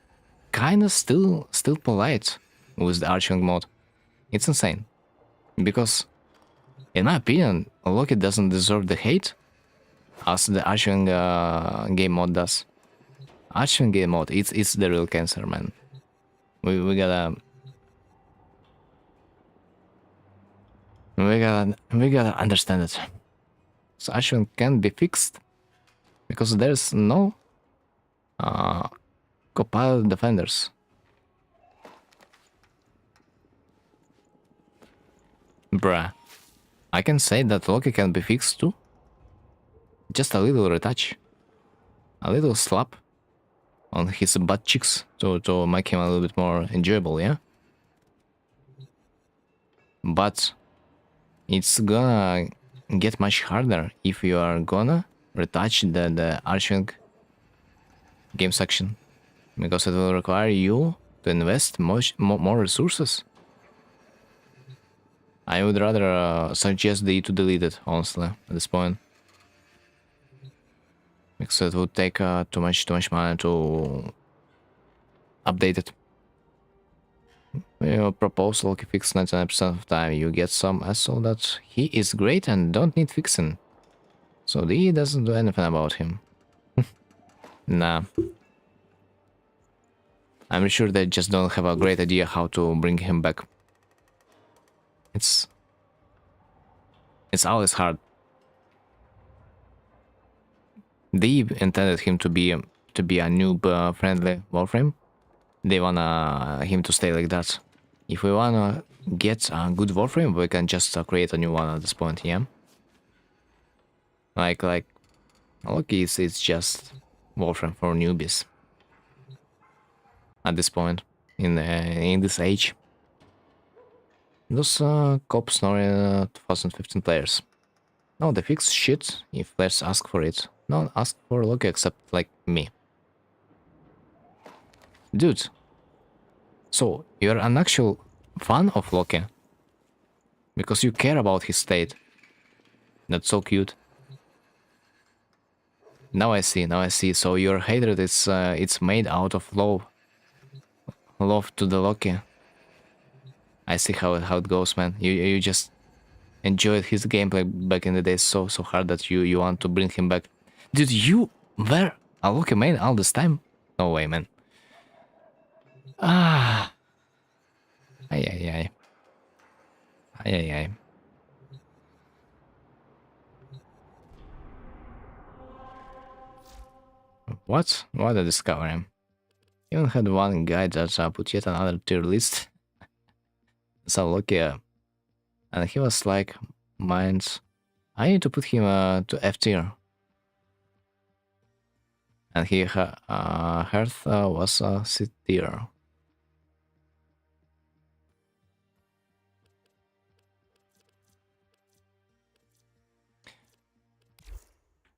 kinda still polite with the Archwing mod. It's insane. Because in my opinion, Loki doesn't deserve the hate as the Archwing game mod does. Archwing game mod, it's the real cancer, man. We gotta understand it. So Archwing can be fixed because there's no Copilot defenders. Bruh. I can say that Loki can be fixed too. Just a little retouch. A little slap on his butt cheeks to make him a little bit more enjoyable, yeah? But it's gonna get much harder if you are gonna retouch the Archwing game section. Because it will require you to invest more resources. I would rather suggest you to delete it, honestly, at this point. Because it would take too much money to update it. You propose Loki fix 99% of the time. You get some asshole that he is great and don't need fixing. So D doesn't do anything about him. Nah. I'm sure they just don't have a great idea how to bring him back. It's always hard. They intended him to be a noob friendly Warframe. They wanna him to stay like that. If we wanna get a good Warframe, we can just create a new one at this point, yeah? Like Loki it's just Warframe for newbies. At this point, in this age. Those cops snoring 2015 players. No, they fix shit if players ask for it. No one asks for Loki except like me. Dude. So, you're an actual fan of Loki? Because you care about his state. That's so cute. Now I see. So your hatred is it's made out of love. Love to the Loki. I see how it goes, man. You just enjoyed his gameplay back in the day so hard that you want to bring him back. Dude, you were a Loki main all this time? No way, man. Ah. Ay. What? What a discovery. Even had one guy that put yet another tier list. So Loki, and he was like, "Mines, I need to put him to F tier." And he Hearth was C tier.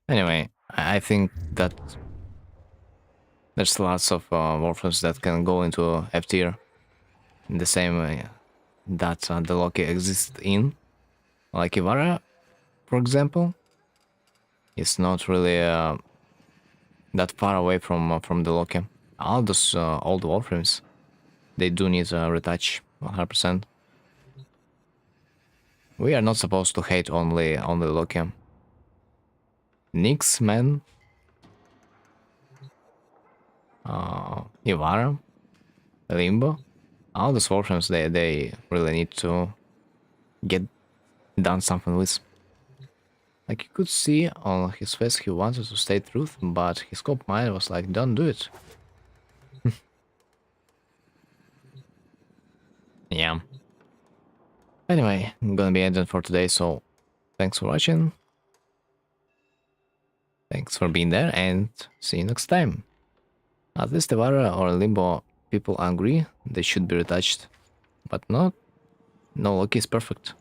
Anyway, I think that there's lots of Warframes that can go into F tier in the same way that the Loki exists in. Like Ivara, for example, is not really that far away from the Loki. All those old Warframes, they do need a retouch 100%. We are not supposed to hate only Loki. Nyx, man. Ivara. Limbo. All these Warframes, they really need to get done something with. Like, you could see on his face he wanted to say truth, but his cop mind was like, don't do it. Yeah. Anyway, I'm gonna be ending for today, so thanks for watching. Thanks for being there, and see you next time. At least Evara or Limbo people agree they should be retouched, but not. No Loki is perfect.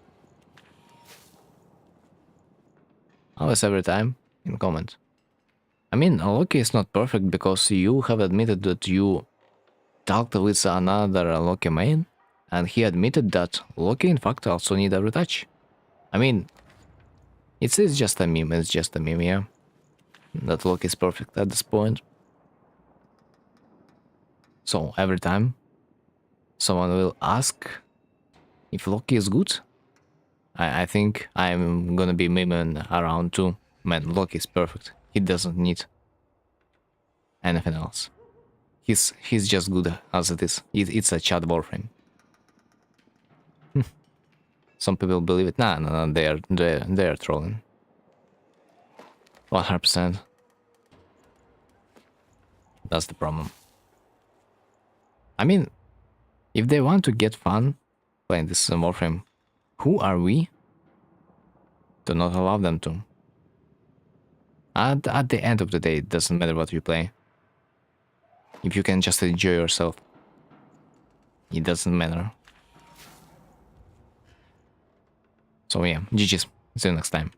Always every time in comment. I mean, Loki is not perfect because you have admitted that you talked with another Loki main, and he admitted that Loki in fact also need a retouch. I mean, it's just a meme, yeah. That Loki is perfect at this point. So every time someone will ask if Loki is good, I think I'm gonna be memeing around too. Man, Loki is perfect. He doesn't need anything else. He's just good as it is. It's a chat warframe. Some people believe it. Nah, no, they are trolling. 100%. That's the problem. I mean, if they want to get fun playing this warframe, who are we to not allow them to? At the end of the day, it doesn't matter what you play. If you can just enjoy yourself, it doesn't matter. So yeah, GG's. See you next time.